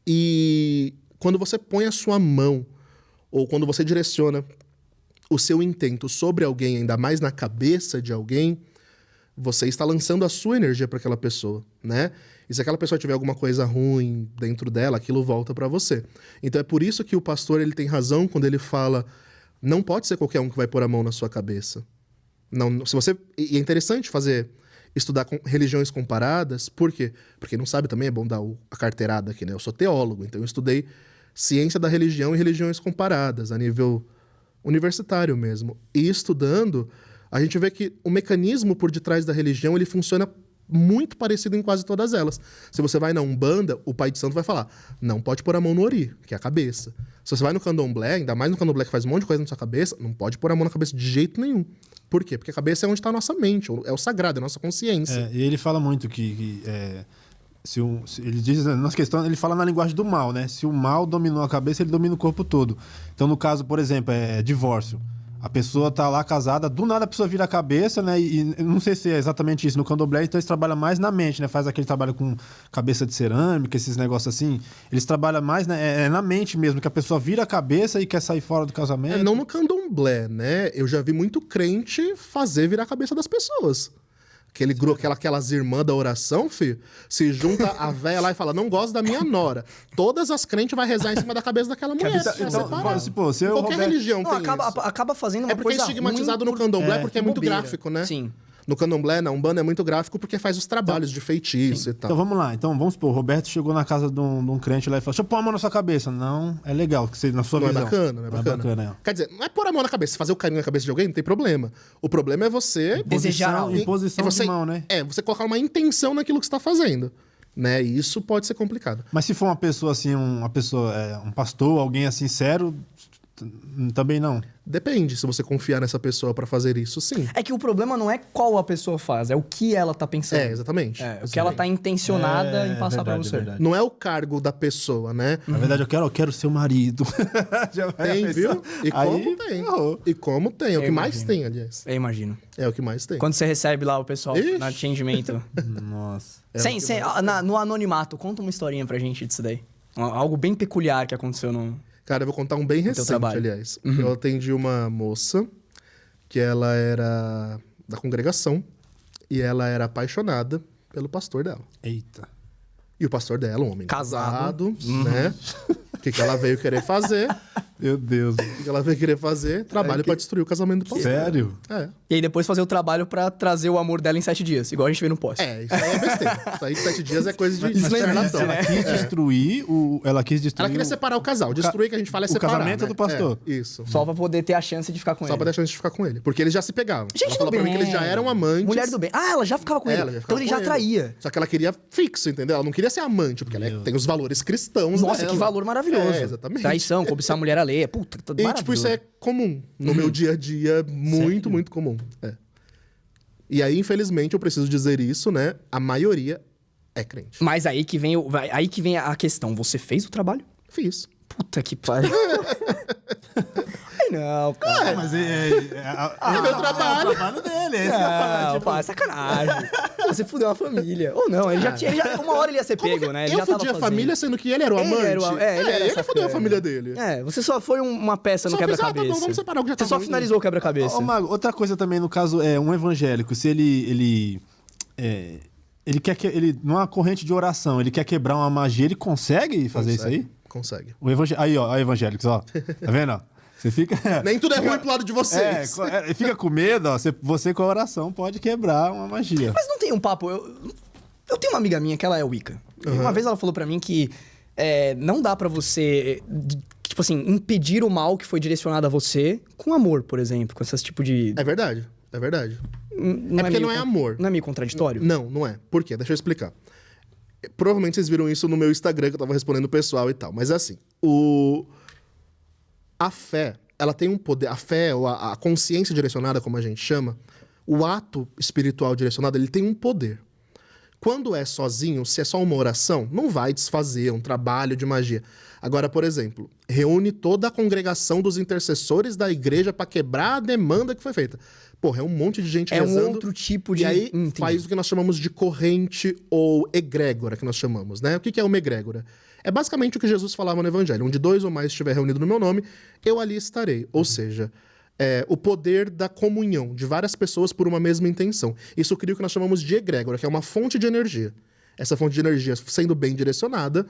Speaker 2: E quando você põe a sua mão, ou quando você direciona o seu intento sobre alguém, ainda mais na cabeça de alguém, você está lançando a sua energia para aquela pessoa, né? E se aquela pessoa tiver alguma coisa ruim dentro dela, aquilo volta para você. Então é por isso que o pastor ele tem razão quando ele fala: não pode ser qualquer um que vai pôr a mão na sua cabeça. Não, se você e é interessante estudar religiões comparadas. Por quê? Porque não sabe também, é bom dar a carteirada aqui, né? Eu sou teólogo, então eu estudei ciência da religião e religiões comparadas, a nível universitário mesmo. E estudando, a gente vê que o mecanismo por detrás da religião, ele funciona muito parecido em quase todas elas. Se você vai na Umbanda, o pai de santo vai falar: não pode pôr a mão no ori, que é a cabeça. Se você vai no Candomblé, ainda mais no Candomblé que faz um monte de coisa na sua cabeça, não pode pôr a mão na cabeça de jeito nenhum. Por quê? Porque a cabeça é onde está a nossa mente, é o sagrado, é a nossa consciência.
Speaker 3: E ele fala muito que ele diz, nas questões, ele fala na linguagem do mal, né? Se o mal dominou a cabeça, ele domina o corpo todo. Então, no caso, por exemplo, divórcio. A pessoa tá lá casada, do nada a pessoa vira a cabeça, né? E não sei se é exatamente isso. No Candomblé, então eles trabalham mais na mente, né? Faz aquele trabalho com cabeça de cerâmica, esses negócios assim. Eles trabalham mais na mente mesmo, que a pessoa vira a cabeça e quer sair fora do casamento.
Speaker 2: Não no Candomblé, né? Eu já vi muito crente fazer virar a cabeça das pessoas. Aquelas irmãs da oração, filho, se junta a véia lá e fala: não gosto da minha nora. Todas as crentes vai rezar em cima da cabeça daquela mulher. Qualquer religião tem isso.
Speaker 1: Acaba fazendo uma coisa ruim.
Speaker 2: É porque é estigmatizado no Candomblé porque é muito gráfico, né?
Speaker 1: Sim.
Speaker 2: No Candomblé, na Umbanda, é muito gráfico porque faz os trabalhos de feitiço e tal.
Speaker 3: Então vamos lá. Então vamos supor, o Roberto chegou na casa de um crente lá e falou: deixa eu pôr a mão na sua cabeça. Não, é legal, que você, na sua visão.
Speaker 2: Não é bacana. Quer dizer, não é pôr a mão na cabeça. Fazer o carinho na cabeça de alguém não tem problema. O problema é você...
Speaker 1: Desejar algo.
Speaker 3: Imposição de mão, né?
Speaker 2: Você colocar uma intenção naquilo que você está fazendo. né? E isso pode ser complicado.
Speaker 3: Mas se for uma pessoa assim, um pastor, alguém assim sério, também não.
Speaker 2: Depende, se você confiar nessa pessoa pra fazer isso, sim.
Speaker 1: É que o problema não é qual a pessoa faz, é o que ela tá pensando.
Speaker 2: Exatamente.
Speaker 1: O que ela tá intencionada em passar pra
Speaker 3: verdade,
Speaker 1: você.
Speaker 3: verdade.
Speaker 2: Não é o cargo da pessoa, né?
Speaker 3: Na verdade, eu quero ser o marido. Já vai
Speaker 2: Tem,
Speaker 3: a
Speaker 2: viu?
Speaker 3: pessoa-
Speaker 2: E como
Speaker 3: Aí,
Speaker 2: tem.
Speaker 3: ferrou.
Speaker 2: E como tem. É o
Speaker 1: Eu
Speaker 2: que mais
Speaker 1: imagino.
Speaker 2: tem, aliás.
Speaker 1: Eu imagino.
Speaker 2: É o que mais tem.
Speaker 1: Quando você recebe lá o pessoal
Speaker 2: Ixi.
Speaker 1: no atendimento.
Speaker 3: Nossa.
Speaker 1: No anonimato, conta uma historinha pra gente disso daí. Algo bem peculiar que aconteceu no...
Speaker 2: Cara, eu vou contar um bem recente,
Speaker 1: trabalho.
Speaker 2: aliás. Eu atendi uma moça que ela era da congregação e ela era apaixonada pelo pastor dela.
Speaker 3: Eita.
Speaker 2: E o pastor dela, um homem
Speaker 1: Casado.
Speaker 2: né? O que ela veio querer fazer?
Speaker 3: Meu Deus.
Speaker 2: O que ela veio querer fazer? Trabalho pra destruir o casamento do pastor.
Speaker 3: Sério?
Speaker 2: É.
Speaker 1: E aí depois fazer o trabalho pra trazer o amor dela em 7 dias, igual a gente vê no post.
Speaker 2: Isso aí é besteira. Isso aí, 7 dias é coisa de
Speaker 1: Isso não existe,
Speaker 2: charlatão.
Speaker 1: né?
Speaker 3: Ela quis destruir o... Ela quis destruir
Speaker 2: Ela queria separar o casal. Destruir, que a gente fala, é
Speaker 3: o
Speaker 2: separar.
Speaker 3: casamento
Speaker 2: né?
Speaker 3: do pastor.
Speaker 2: Isso.
Speaker 1: Só pra poder ter a chance de ficar com
Speaker 2: Só
Speaker 1: ele.
Speaker 2: pra dar chance de ficar com ele. Porque eles já se pegavam.
Speaker 1: Gente
Speaker 2: ela
Speaker 1: do
Speaker 2: falou pra mim
Speaker 1: bem.
Speaker 2: que eles já eram amantes.
Speaker 1: Mulher do bem. Ah, ela já ficava com ele.
Speaker 2: Ela já
Speaker 1: Então
Speaker 2: ficava
Speaker 1: ele
Speaker 2: com
Speaker 1: já traía.
Speaker 2: Só que ela queria fixo, entendeu? Ela não queria ser amante, porque ela tem os valores cristãos
Speaker 1: Nossa,
Speaker 2: dela.
Speaker 1: que valor maravilhoso.
Speaker 2: Exatamente.
Speaker 1: Traição, cobiçar a mulher alheia. Puta, tá
Speaker 2: E, tipo, isso é comum. No meu dia a dia, muito, muito comum. E aí, infelizmente, eu preciso dizer isso, né? A maioria é crente.
Speaker 1: Mas aí que vem, aí que vem a questão. Você fez o trabalho?
Speaker 2: Fiz.
Speaker 1: Puta que pariu. Ai, não, cara.
Speaker 3: Mas
Speaker 2: É meu trabalho.
Speaker 3: É o trabalho dele, é isso que eu falo.
Speaker 1: Não, pá, é sacanagem. Você fudeu uma família. Ou não, ele já tinha. Uma hora ele ia ser pego, né? Ele
Speaker 2: Eu
Speaker 1: já tava
Speaker 2: fudi a
Speaker 1: fazendo.
Speaker 2: família, sendo que ele era o
Speaker 1: Ele
Speaker 2: amante.
Speaker 1: era o- é, ele era
Speaker 2: ele
Speaker 1: sacana.
Speaker 2: fudeu a família dele.
Speaker 1: Você só foi uma peça no
Speaker 2: Só fez,
Speaker 1: quebra-cabeça.
Speaker 2: tá bom, vamos separar o que já tá
Speaker 1: Você só
Speaker 2: ruim.
Speaker 1: finalizou o quebra-cabeça.
Speaker 3: Ô, Mago, outra coisa também, no caso, é um evangélico, se ele quer que ele numa corrente de oração, ele quer quebrar uma magia, ele consegue fazer isso aí?
Speaker 2: Consegue.
Speaker 3: O aí, ó, evangélicos, ó. Tá vendo, ó? Você fica
Speaker 2: Nem tudo é ruim pro lado de vocês.
Speaker 3: fica com medo, ó. Você com a oração pode quebrar uma magia.
Speaker 1: Mas não tem um papo. Eu tenho uma amiga minha que ela é Wicca. E uma vez ela falou pra mim que não dá pra você, tipo assim, impedir o mal que foi direcionado a você com amor, por exemplo, com esse tipo de.
Speaker 2: É verdade. É verdade.
Speaker 1: Não
Speaker 2: porque
Speaker 1: meio
Speaker 2: não é amor.
Speaker 1: Não é meio contraditório?
Speaker 2: Não, não é. Por quê? Deixa eu explicar. Provavelmente vocês viram isso no meu Instagram, que eu tava respondendo o pessoal e tal. Mas é assim, a fé, ela tem um poder... A fé, ou a consciência direcionada, como a gente chama, o ato espiritual direcionado, ele tem um poder. Quando é sozinho, se é só uma oração, não vai desfazer um trabalho de magia. Agora, por exemplo, reúne toda a congregação dos intercessores da igreja para quebrar a demanda que foi feita. Porra, é um monte de gente rezando.
Speaker 1: É um outro tipo de...
Speaker 2: E aí
Speaker 1: Entendi.
Speaker 2: faz o que nós chamamos de corrente ou egrégora, que nós chamamos, né? O que é uma egrégora? É basicamente o que Jesus falava no Evangelho. Onde 2 ou mais estiver reunido no meu nome, eu ali estarei. Ou seja, o poder da comunhão de várias pessoas por uma mesma intenção. Isso cria o que nós chamamos de egrégora, que é uma fonte de energia. Essa fonte de energia, sendo bem direcionada,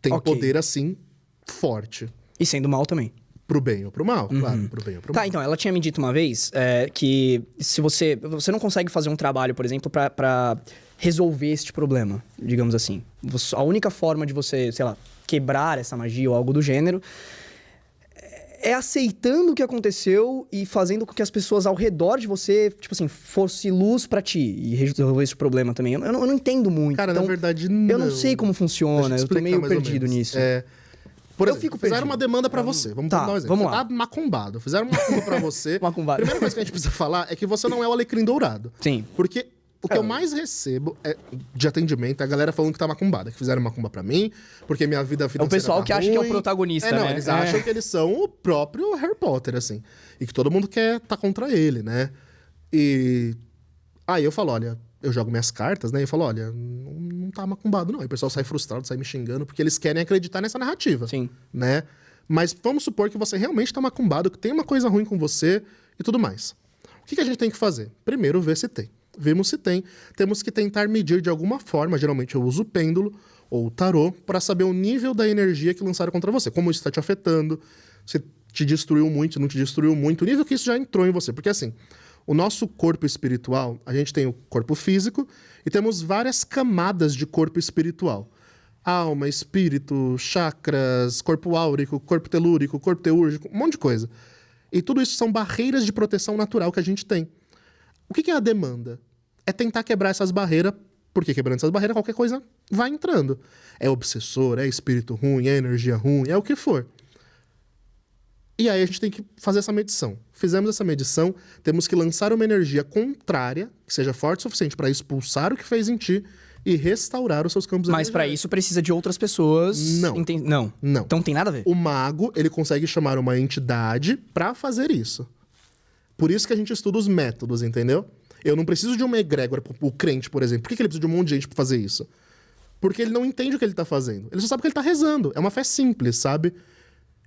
Speaker 2: tem
Speaker 1: Ok.
Speaker 2: poder, assim, forte.
Speaker 1: E sendo mal também.
Speaker 2: Pro bem ou pro mal, claro. Pro bem ou pro mal.
Speaker 1: Tá, então, ela tinha me dito uma vez que se você não consegue fazer um trabalho, por exemplo, pra resolver este problema, digamos assim. A única forma de você, sei lá, quebrar essa magia ou algo do gênero é aceitando o que aconteceu e fazendo com que as pessoas ao redor de você, tipo assim, fosse luz pra ti e resolver esse problema também. Eu não entendo muito.
Speaker 2: Cara,
Speaker 1: então,
Speaker 2: na verdade, não.
Speaker 1: eu não sei como funciona, eu tô
Speaker 2: explicar
Speaker 1: meio
Speaker 2: mais ou
Speaker 1: perdido
Speaker 2: menos.
Speaker 1: nisso.
Speaker 2: Por
Speaker 1: Eu
Speaker 2: exemplo,
Speaker 1: fico
Speaker 2: fizeram
Speaker 1: perdido.
Speaker 2: uma demanda pra você. Vamos
Speaker 1: Tá,
Speaker 2: dar um exemplo.
Speaker 1: vamos
Speaker 2: Você
Speaker 1: lá.
Speaker 2: tá macumbado. Fizeram uma macumba pra você.
Speaker 1: Macumbado.
Speaker 2: A primeira coisa que a gente precisa falar é que você não é o alecrim dourado.
Speaker 1: Sim.
Speaker 2: Porque o que eu mais recebo de atendimento é a galera falando que tá macumbada. Que fizeram macumba pra mim, porque minha vida financeira
Speaker 1: pessoal
Speaker 2: tá
Speaker 1: que acha que é o
Speaker 2: ruim.
Speaker 1: protagonista,
Speaker 2: não,
Speaker 1: né?
Speaker 2: eles acham que eles são o próprio Harry Potter, assim. E que todo mundo quer tá contra ele, né? E... Aí eu falo, olha... Eu jogo minhas cartas, né? E falo, olha, não tá macumbado, não. E o pessoal sai frustrado, sai me xingando, porque eles querem acreditar nessa narrativa.
Speaker 1: Sim.
Speaker 2: Né? Mas vamos supor que você realmente tá macumbado, que tem uma coisa ruim com você e tudo mais. O que a gente tem que fazer? Primeiro, ver se tem. Vimos se tem. Temos que tentar medir de alguma forma, geralmente eu uso o pêndulo ou o tarô, para saber o nível da energia que lançaram contra você. Como isso está te afetando, se te destruiu muito, não te destruiu muito, o nível que isso já entrou em você. Porque assim, o nosso corpo espiritual, a gente tem o corpo físico e temos várias camadas de corpo espiritual. Alma, espírito, chakras, corpo áurico, corpo telúrico, corpo teúrgico, um monte de coisa. E tudo isso são barreiras de proteção natural que a gente tem. O que é a demanda? É tentar quebrar essas barreiras Porque quebrando essas barreiras, qualquer coisa vai entrando. É obsessor, é espírito ruim, é energia ruim, é o que for. E aí a gente tem que fazer essa medição. Fizemos essa medição, temos que lançar uma energia contrária, que seja forte o suficiente para expulsar o que fez em ti e restaurar os seus campos
Speaker 1: Mas pra isso precisa de outras pessoas...
Speaker 2: Não.
Speaker 1: Não.
Speaker 2: Não.
Speaker 1: Então tem nada a ver.
Speaker 2: O mago, ele consegue chamar uma entidade para fazer isso. Por isso que a gente estuda os métodos, entendeu? Eu não preciso de uma egrégora, o crente, por exemplo. Por que ele precisa de um monte de gente pra fazer isso? Porque ele não entende o que ele tá fazendo. Ele só sabe que ele tá rezando. É uma fé simples, sabe?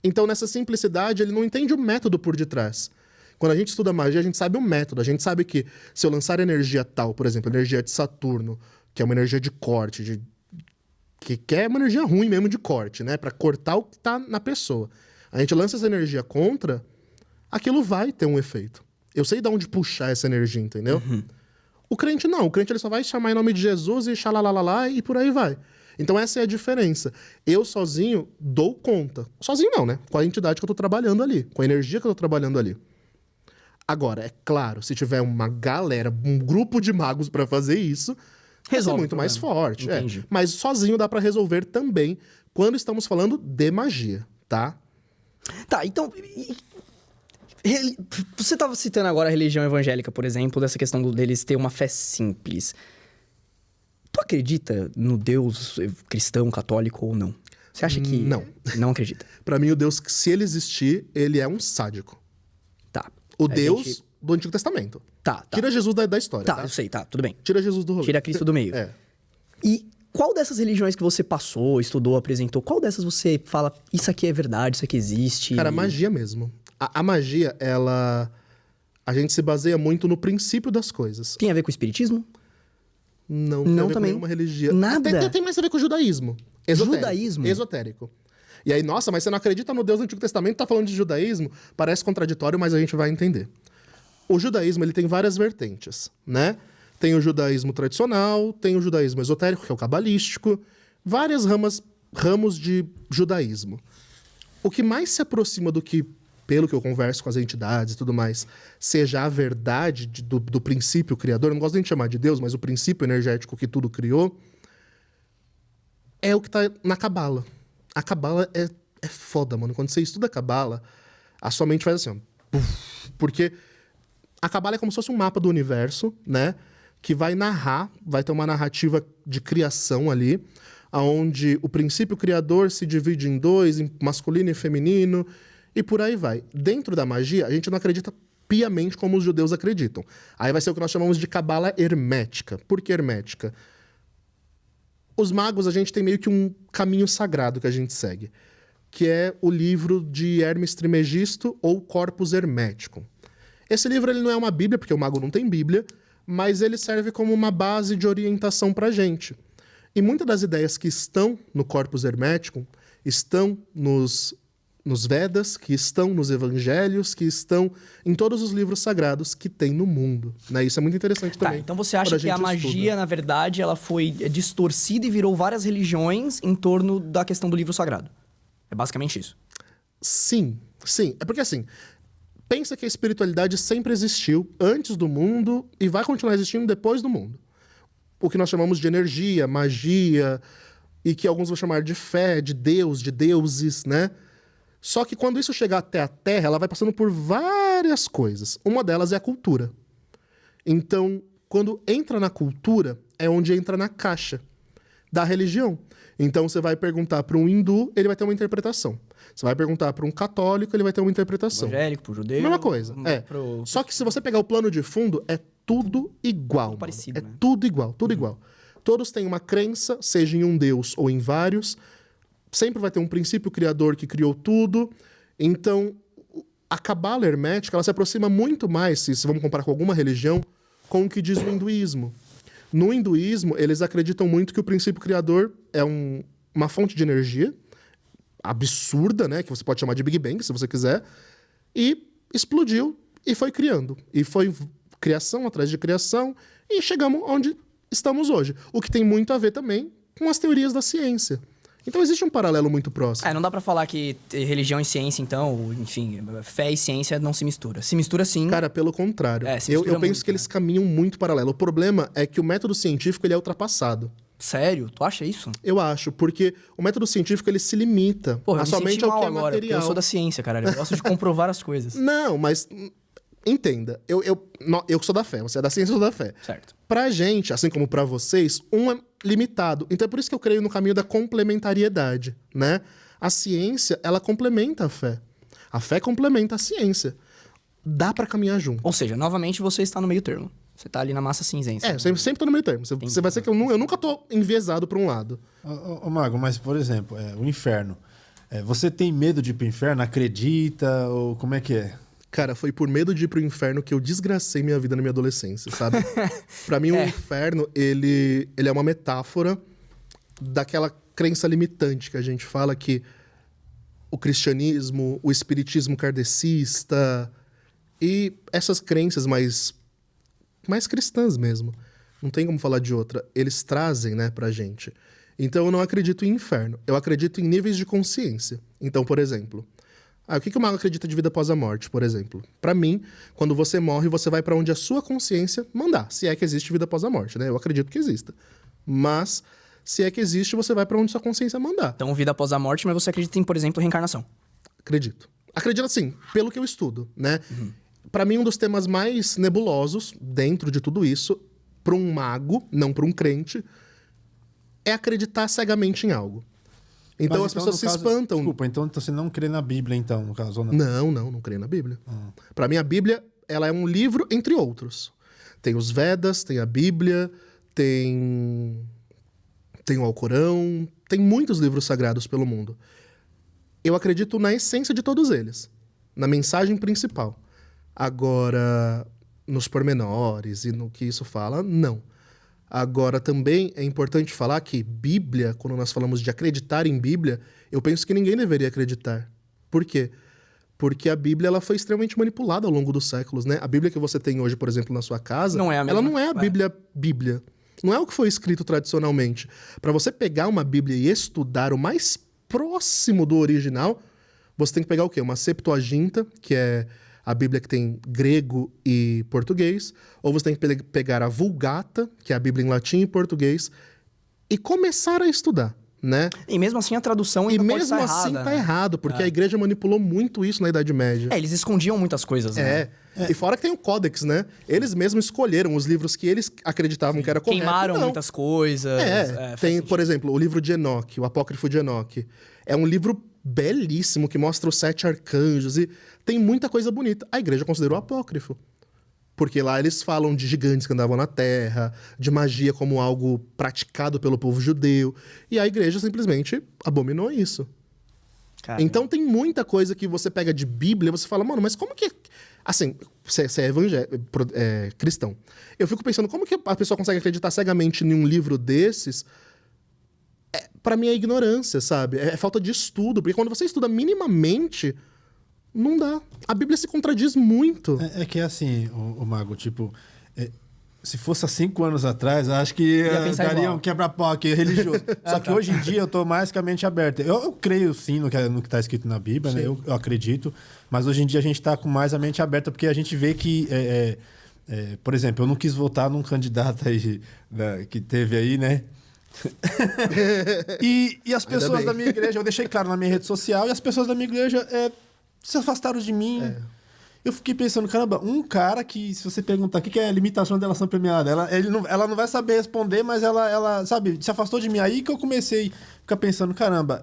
Speaker 2: Então, nessa simplicidade, ele não entende o método por detrás. Quando a gente estuda magia, a gente sabe o método. A gente sabe que se eu lançar energia tal, por exemplo, energia de Saturno, que é uma energia de corte, que é uma energia ruim mesmo de corte, né? Pra cortar o que tá na pessoa. A gente lança essa energia contra, aquilo vai ter um efeito. Eu sei de onde puxar essa energia, entendeu?
Speaker 1: Uhum.
Speaker 2: O crente não. O crente ele só vai chamar em nome de Jesus e xalalalá e por aí vai. Então essa é a diferença. Eu sozinho dou conta. Sozinho não, né? Com a entidade que eu tô trabalhando ali. Com a energia que eu tô trabalhando ali. Agora, é claro, se tiver uma galera, um grupo de magos pra fazer isso, vai ser muito mais forte.
Speaker 1: Entendi.
Speaker 2: Mas sozinho dá pra resolver também quando estamos falando de magia, tá?
Speaker 1: Tá, então... Você estava citando agora a religião evangélica, por exemplo, dessa questão deles ter uma fé simples. Tu acredita no Deus cristão, católico ou não? Você acha que...
Speaker 2: Não.
Speaker 1: Não acredita.
Speaker 2: Pra mim, o Deus, se ele existir, ele é um sádico.
Speaker 1: Tá.
Speaker 2: O
Speaker 1: A
Speaker 2: Deus
Speaker 1: gente-
Speaker 2: do Antigo Testamento.
Speaker 1: Tá.
Speaker 2: Tira Jesus da história,
Speaker 1: Tá,
Speaker 2: tá?
Speaker 1: eu sei, tá, tudo bem.
Speaker 2: Tira Jesus do rolê.
Speaker 1: Tira Cristo do meio.
Speaker 2: É.
Speaker 1: E qual dessas religiões que você passou, estudou, apresentou, qual dessas você fala, isso aqui é verdade, isso aqui existe?
Speaker 2: Cara, magia mesmo. A magia, ela... A gente se baseia muito no princípio das coisas.
Speaker 1: Tem a ver com o espiritismo?
Speaker 2: Não tem
Speaker 1: Não
Speaker 2: a ver
Speaker 1: também.
Speaker 2: com nenhuma religião.
Speaker 1: Nada?
Speaker 2: Tem mais a ver com o judaísmo. Esotérico.
Speaker 1: Judaísmo?
Speaker 2: Esotérico. E aí, nossa, mas você não acredita no Deus do Antigo Testamento, tá falando de judaísmo? Parece contraditório, mas a gente vai entender. O judaísmo, ele tem várias vertentes, né? Tem o judaísmo tradicional, tem o judaísmo esotérico, que é o cabalístico, várias ramos de judaísmo. O que mais se aproxima do que, pelo que eu converso com as entidades e tudo mais, seja a verdade do princípio criador, eu não gosto nem de chamar de Deus, mas o princípio energético que tudo criou, é o que tá na Cabala. A Cabala é foda, mano. Quando você estuda a Cabala, a sua mente faz assim, ó. Puf, porque a Cabala é como se fosse um mapa do universo, né? Que vai narrar, vai ter uma narrativa de criação ali, onde o princípio criador se divide em dois, em masculino e feminino, e por aí vai. Dentro da magia, a gente não acredita piamente como os judeus acreditam. Aí vai ser o que nós chamamos de Cabala hermética. Por que hermética? Os magos, a gente tem meio que um caminho sagrado que a gente segue, que é o livro de Hermes Trismegisto, ou Corpus Hermético. Esse livro ele não é uma bíblia, porque o mago não tem bíblia, mas ele serve como uma base de orientação pra gente. E muitas das ideias que estão no Corpus Hermético estão nos Vedas, que estão nos Evangelhos, que estão em todos os livros sagrados que tem no mundo, né? Isso é muito interessante
Speaker 1: Tá,
Speaker 2: também.
Speaker 1: então você acha
Speaker 2: quando
Speaker 1: que a
Speaker 2: gente
Speaker 1: magia,
Speaker 2: estuda.
Speaker 1: na verdade, ela foi distorcida e virou várias religiões em torno da questão do livro sagrado? É basicamente isso.
Speaker 2: Sim, sim. É porque assim, pensa que a espiritualidade sempre existiu antes do mundo e vai continuar existindo depois do mundo. O que nós chamamos de energia, magia, e que alguns vão chamar de fé, de Deus, de deuses, né? Só que quando isso chegar até a Terra, ela vai passando por várias coisas. Uma delas é a cultura. Então, quando entra na cultura, é onde entra na caixa da religião. Então, você vai perguntar para um hindu, ele vai ter uma interpretação. Você vai perguntar para um católico, ele vai ter uma interpretação.
Speaker 1: Evangélico, pro judeu...
Speaker 2: Mesma coisa, é. Só que se você pegar o plano de fundo, é tudo igual. Mano.
Speaker 1: parecido,
Speaker 2: É
Speaker 1: né?
Speaker 2: tudo igual, tudo igual. Todos têm uma crença, seja em um deus ou em vários. Sempre vai ter um princípio criador que criou tudo. Então, a Cabala hermética, ela se aproxima muito mais, se vamos comparar com alguma religião, com o que diz o hinduísmo. No hinduísmo, eles acreditam muito que o princípio criador é uma fonte de energia absurda, né? Que você pode chamar de Big Bang, se você quiser. E explodiu e foi criando. E foi criação atrás de criação. E chegamos onde estamos hoje. O que tem muito a ver também com as teorias da ciência. Então existe um paralelo muito próximo.
Speaker 1: Não dá pra falar que religião e ciência, então, ou, enfim, fé e ciência não se mistura. Se mistura sim.
Speaker 2: Cara, pelo contrário.
Speaker 1: Se
Speaker 2: eu
Speaker 1: mistura
Speaker 2: penso
Speaker 1: muito,
Speaker 2: que eles caminham muito paralelo. O problema é que o método científico ele é ultrapassado.
Speaker 1: Sério? Tu acha isso?
Speaker 2: Eu acho, porque o método científico ele se limita
Speaker 1: Porra,
Speaker 2: a
Speaker 1: eu me
Speaker 2: somente
Speaker 1: senti
Speaker 2: ao
Speaker 1: mal
Speaker 2: que é
Speaker 1: agora, porque
Speaker 2: material.
Speaker 1: eu sou da ciência, cara. Eu gosto de comprovar as coisas.
Speaker 2: Não, mas entenda. Eu que sou da fé, você é da ciência, eu sou da fé.
Speaker 1: Certo.
Speaker 2: Pra gente, assim como pra vocês, um é limitado. Então é por isso que eu creio no caminho da complementariedade, né? A ciência, ela complementa a fé. A fé complementa a ciência. Dá pra caminhar junto.
Speaker 1: Ou seja, novamente você está no meio termo. Você tá ali na massa cinzenta.
Speaker 2: Eu sempre tô no meio termo. Você vai ser que eu nunca tô enviesado pra um lado.
Speaker 3: Ô, Mago, mas, por exemplo, o inferno. Você tem medo de ir pro inferno? Acredita? Ou como é que é?
Speaker 2: Cara, foi por medo de ir pro inferno que eu desgracei minha vida na minha adolescência, sabe? Pra mim, o inferno, ele é uma metáfora daquela crença limitante que a gente fala que o cristianismo, o espiritismo kardecista e essas crenças mais cristãs mesmo. Não tem como falar de outra. Eles trazem, né, pra gente. Então, eu não acredito em inferno. Eu acredito em níveis de consciência. Então, por exemplo... o que o mago acredita de vida após a morte, por exemplo? Pra mim, quando você morre, você vai pra onde a sua consciência mandar. Se é que existe vida após a morte, né? Eu acredito que exista. Mas, se é que existe, você vai pra onde sua consciência mandar.
Speaker 1: Então, vida após a morte, mas você acredita em, por exemplo, reencarnação?
Speaker 2: Acredito. Acredito assim, pelo que eu estudo, né? Pra mim, um dos temas mais nebulosos dentro de tudo isso, pra um mago, não pra um crente, é acreditar cegamente em algo. Então as pessoas se espantam.
Speaker 3: Desculpa, então você não crê na Bíblia, então, no caso, ou não?
Speaker 2: Não creio na Bíblia. Pra mim, a Bíblia, ela é um livro entre outros. Tem os Vedas, tem a Bíblia, tem o Alcorão, tem muitos livros sagrados pelo mundo. Eu acredito na essência de todos eles, na mensagem principal. Agora, nos pormenores e no que isso fala, não. Agora, também é importante falar que Bíblia, quando nós falamos de acreditar em Bíblia, eu penso que ninguém deveria acreditar. Por quê? Porque a Bíblia ela foi extremamente manipulada ao longo dos séculos, né? A Bíblia que você tem hoje, por exemplo, na sua casa,
Speaker 1: não é a mesma.
Speaker 2: Ela não é a Bíblia. Não é o que foi escrito tradicionalmente. Para você pegar uma Bíblia e estudar o mais próximo do original, você tem que pegar o quê? Uma Septuaginta, que é a Bíblia que tem grego e português, ou você tem que pegar a Vulgata, que é a Bíblia em latim e português, e começar a estudar, né?
Speaker 1: E mesmo assim a tradução ainda pode estar errada. E mesmo assim
Speaker 2: tá errado, porque a igreja manipulou muito isso na Idade Média.
Speaker 1: Eles escondiam muitas coisas, né?
Speaker 2: E fora que tem o Códex, né? Eles mesmos escolheram os livros que eles acreditavam que era correto.
Speaker 1: Queimaram muitas coisas.
Speaker 2: Tem, por exemplo, o livro de Enoque, o Apócrifo de Enoque. É um livro belíssimo que mostra os 7 arcanjos e tem muita coisa bonita. A igreja considerou apócrifo. Porque lá eles falam de gigantes que andavam na terra, de magia como algo praticado pelo povo judeu. E a igreja simplesmente abominou isso. Caramba. Então tem muita coisa que você pega de Bíblia e você fala, mano, mas como que... Assim, você é cristão. Eu fico pensando, como que a pessoa consegue acreditar cegamente em um livro desses? Pra mim é ignorância, sabe? É falta de estudo. Porque quando você estuda minimamente... Não dá. A Bíblia se contradiz muito.
Speaker 3: É que é assim, o Mago, tipo... se fosse há 5 anos atrás, acho que daria um quebra-pau aqui religioso. Só que hoje em dia eu tô mais com a mente aberta. Eu creio sim no que tá escrito na Bíblia, né? Eu acredito. Mas hoje em dia a gente tá com mais a mente aberta porque a gente vê que... por exemplo, eu não quis votar num candidato aí que teve aí, né? e as pessoas da minha igreja... Eu deixei claro na minha rede social e as pessoas da minha igreja... se afastaram de mim. Eu fiquei pensando, caramba, um cara que, se você perguntar o que é a limitação da delação premiada, ela não vai saber responder, mas ela, sabe, se afastou de mim. Aí que eu comecei a ficar pensando, caramba,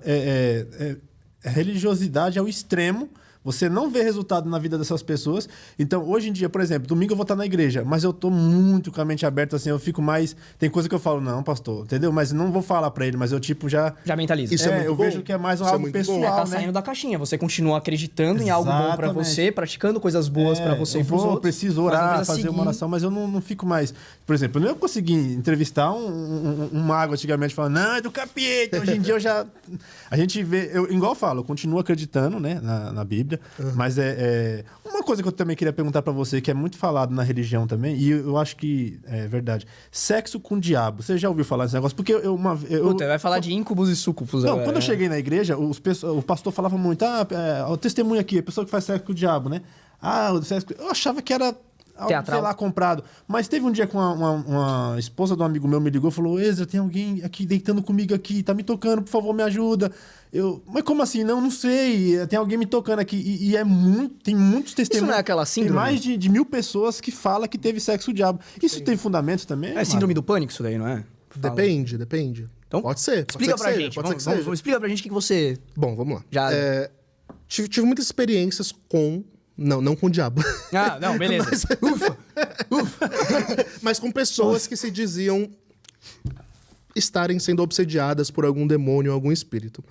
Speaker 3: religiosidade ao extremo. Você não vê resultado na vida dessas pessoas. Então, hoje em dia, por exemplo, domingo eu vou estar na igreja, mas eu tô muito com a mente aberta, assim, eu fico mais... Tem coisa que eu falo, não, pastor, entendeu? Mas não vou falar pra ele, mas eu, tipo, já
Speaker 1: mentalizo.
Speaker 2: Isso é muito bom.
Speaker 3: Vejo que é mais algo pessoal,
Speaker 1: tá
Speaker 3: né?
Speaker 1: saindo da caixinha. Você continua acreditando em algo bom pra você, praticando coisas boas pra você e pros outros.
Speaker 3: Eu preciso orar, fazer uma oração, mas eu não fico mais... Por exemplo, eu não consegui entrevistar um mago antigamente falando, não, é do capeta. Hoje em dia eu já... A gente vê... igual eu falo, eu continuo acreditando, né, na Bíblia, mas coisa que eu também queria perguntar pra você, que é muito falado na religião também, e eu acho que é verdade. Sexo com o diabo. Você já ouviu falar desse negócio? Porque
Speaker 1: Puta, vai falar de íncubos e súcubos
Speaker 3: Não,
Speaker 1: agora.
Speaker 3: quando eu cheguei na igreja, o pastor falava muito, o testemunho aqui, a pessoa que faz sexo com o diabo, né? O sexo... Eu achava que era algo,
Speaker 1: teatral,
Speaker 3: sei lá, comprado. Mas teve um dia que uma esposa de um amigo meu me ligou e falou, Ezra, tem alguém aqui deitando comigo aqui, tá me tocando, por favor, me ajuda. Mas como assim? Não sei, tem alguém me tocando aqui. E tem muitos testemunhos.
Speaker 1: Isso não é aquela síndrome?
Speaker 3: Tem mais de 1000 pessoas que falam que teve sexo com o diabo. Isso tem fundamento também?
Speaker 1: É síndrome do pânico isso daí, não é? Fala.
Speaker 2: Depende.
Speaker 1: Então,
Speaker 2: pode ser.
Speaker 1: Explica pra gente. Explica pra gente o que você...
Speaker 2: Bom, vamos lá.
Speaker 1: Já...
Speaker 2: Tive muitas experiências com... Não com o diabo.
Speaker 1: Não, beleza. Ufa.
Speaker 2: Mas com pessoas que se diziam estarem sendo obsediadas por algum demônio ou algum espírito.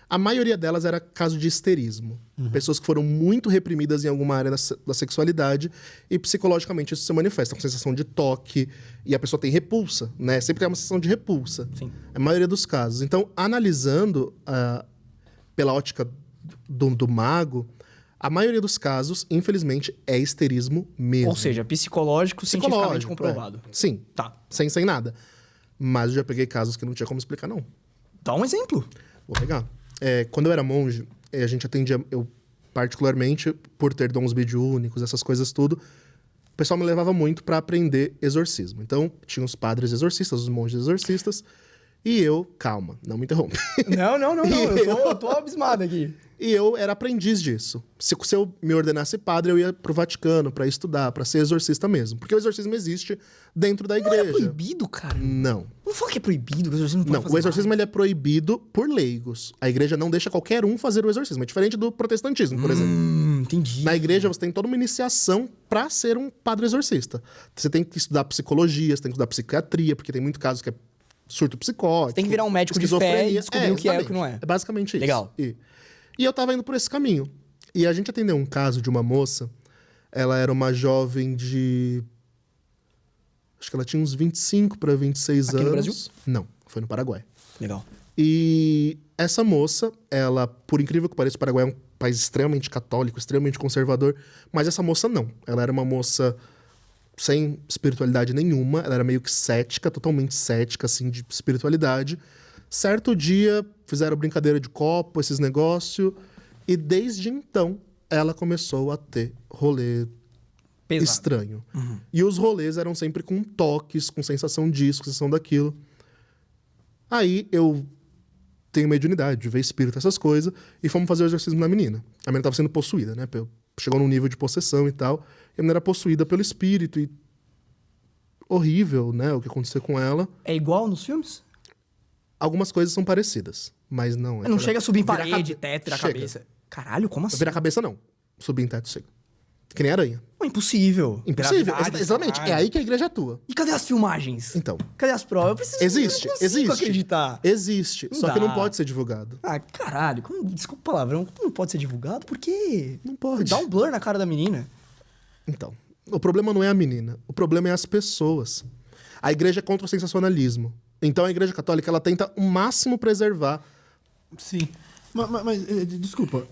Speaker 2: A maioria delas era caso de histerismo. Pessoas que foram muito reprimidas em alguma área da sexualidade e psicologicamente isso se manifesta com sensação de toque e a pessoa tem repulsa, né? Sempre tem uma sensação de repulsa.
Speaker 1: Sim.
Speaker 2: A maioria dos casos. Então, analisando pela ótica do mago, a maioria dos casos, infelizmente, é histerismo mesmo.
Speaker 1: Ou seja, psicológico, cientificamente comprovado.
Speaker 2: Sim.
Speaker 1: Tá.
Speaker 2: Sem nada. Mas eu já peguei casos que não tinha como explicar, não.
Speaker 1: Dá um exemplo.
Speaker 2: Vou pegar. Quando eu era monge, a gente atendia... Eu, particularmente, por ter dons mediúnicos, essas coisas tudo, o pessoal me levava muito para aprender exorcismo. Então, tinha os padres exorcistas, os monges exorcistas, e eu... Calma, não me interrompe.
Speaker 1: Não. Eu tô abismado aqui.
Speaker 2: E eu era aprendiz disso. Se eu me ordenasse padre, eu ia pro Vaticano para estudar, para ser exorcista mesmo. Porque o exorcismo existe dentro da igreja.
Speaker 1: Não é proibido, cara?
Speaker 2: Não.
Speaker 1: Não fala que é proibido, o exorcismo não pode fazer
Speaker 2: O exorcismo ele é proibido por leigos. A igreja não deixa qualquer um fazer o exorcismo. É diferente do protestantismo, por exemplo.
Speaker 1: Entendi.
Speaker 2: Na igreja você tem toda uma iniciação para ser um padre exorcista. Você tem que estudar psicologia, você tem que estudar psiquiatria, porque tem muito caso que é surto psicótico.
Speaker 1: Tem que virar um médico de fé e descobrir o que é e o que não é.
Speaker 2: É basicamente isso.
Speaker 1: Legal.
Speaker 2: E eu tava indo por esse caminho. E a gente atendeu um caso de uma moça. Ela era uma jovem de... Acho que ela tinha uns 25 para 26 anos.
Speaker 1: Aqui no Brasil?
Speaker 2: Não, foi no Paraguai.
Speaker 1: Legal.
Speaker 2: E essa moça, ela, por incrível que pareça, o Paraguai é um país extremamente católico, extremamente conservador. Mas essa moça não. Ela era uma moça sem espiritualidade nenhuma. Ela era meio que cética, totalmente cética, assim, de espiritualidade. Certo dia, fizeram brincadeira de copo, esses negócios. E desde então, ela começou a ter rolê
Speaker 1: Pesado.
Speaker 2: estranho. E os rolês eram sempre com toques, com sensação disso, com sensação daquilo. Aí eu tenho mediunidade de ver espírito, essas coisas, e fomos fazer o exorcismo na menina. A menina estava sendo possuída, né? Chegou num nível de possessão e tal. E a menina era possuída pelo espírito. E horrível, né? O que aconteceu com ela.
Speaker 1: É igual nos filmes?
Speaker 2: Algumas coisas são parecidas, mas não...
Speaker 1: Não chega a subir em
Speaker 2: virar
Speaker 1: parede, teto, virar
Speaker 2: Chega.
Speaker 1: cabeça. Caralho, como assim?
Speaker 2: Virar a cabeça, não. Subir em teto, chega. Que nem aranha.
Speaker 1: Não, impossível.
Speaker 2: Impossível.
Speaker 1: Gravidade,
Speaker 2: Exatamente.
Speaker 1: caralho.
Speaker 2: É aí que a igreja atua.
Speaker 1: E cadê as filmagens?
Speaker 2: Então.
Speaker 1: Cadê as provas? Eu preciso...
Speaker 2: Existe,
Speaker 1: eu não consigo acreditar.
Speaker 2: Existe.
Speaker 1: Não
Speaker 2: Só que
Speaker 1: dá.
Speaker 2: não pode ser divulgado.
Speaker 1: Ah, caralho. Desculpa o palavrão. Como não pode ser divulgado? Por quê?
Speaker 2: Não pode.
Speaker 1: Dá um blur na cara da menina.
Speaker 2: Então, o problema não é a menina. O problema é as pessoas. A igreja é contra o sensacionalismo. Então a igreja católica, ela tenta o máximo preservar.
Speaker 3: Sim. Mas desculpa.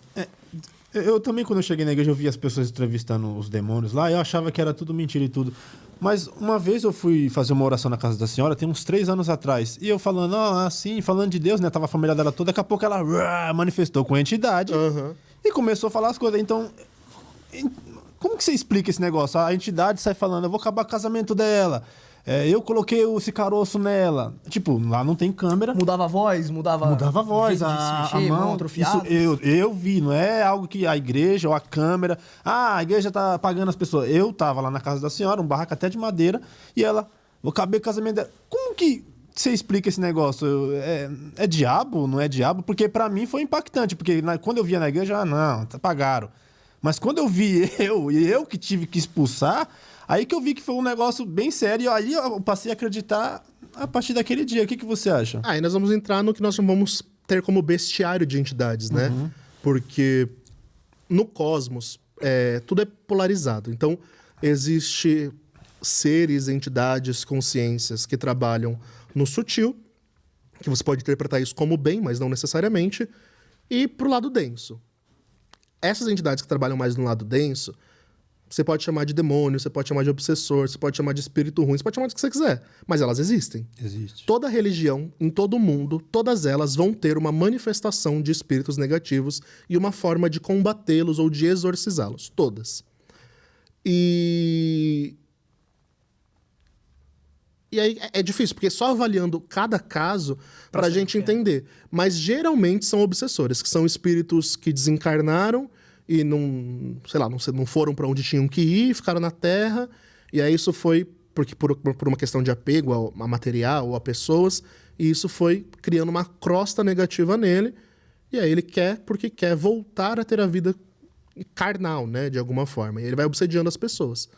Speaker 3: Eu também, quando eu cheguei na igreja, eu vi as pessoas entrevistando os demônios lá, eu achava que era tudo mentira e tudo. Mas uma vez eu fui fazer uma oração na casa da senhora, tem uns 3 anos atrás, e eu falando, assim, falando de Deus, né? Tava a família dela toda, daqui a pouco ela manifestou com a entidade e começou a falar as coisas. Então, como que você explica esse negócio? A entidade sai falando, eu vou acabar com o casamento dela. Eu coloquei esse caroço nela. Tipo, lá não tem câmera.
Speaker 1: Mudava a voz, mudava
Speaker 3: A voz,
Speaker 1: jeito de se mexer,
Speaker 3: a mão.
Speaker 1: atrofiado.
Speaker 3: Isso eu vi, não é algo que a igreja ou a câmera... a igreja tá apagando as pessoas. Eu tava lá na casa da senhora, um barraco até de madeira, e ela... Vou caber o casamento dela. Como que você explica esse negócio? É diabo? Não é diabo? Porque pra mim foi impactante, porque quando eu via na igreja, não, apagaram. Mas quando eu vi eu que tive que expulsar... Aí que eu vi que foi um negócio bem sério. E aí eu passei a acreditar a partir daquele dia. O que você acha?
Speaker 2: Aí nós vamos entrar no que nós vamos ter como bestiário de entidades, né? Porque no cosmos, tudo é polarizado. Então, existe seres, entidades, consciências que trabalham no sutil, que você pode interpretar isso como bem, mas não necessariamente, e pro lado denso. Essas entidades que trabalham mais no lado denso Você pode chamar de demônio, você pode chamar de obsessor, você pode chamar de espírito ruim, você pode chamar do que você quiser. Mas elas existem.
Speaker 3: Existe.
Speaker 2: Toda religião, em todo mundo, todas elas vão ter uma manifestação de espíritos negativos e uma forma de combatê-los ou de exorcizá-los. Todas. E aí é difícil, porque só avaliando cada caso pra gente entender. Mas geralmente são obsessores, que são espíritos que desencarnaram e não, sei lá, não foram pra onde tinham que ir, ficaram na Terra. E aí isso foi por uma questão de apego a material ou a pessoas. E isso foi criando uma crosta negativa nele. E aí ele porque quer voltar a ter a vida carnal, né? De alguma forma. E ele vai obsediando as pessoas.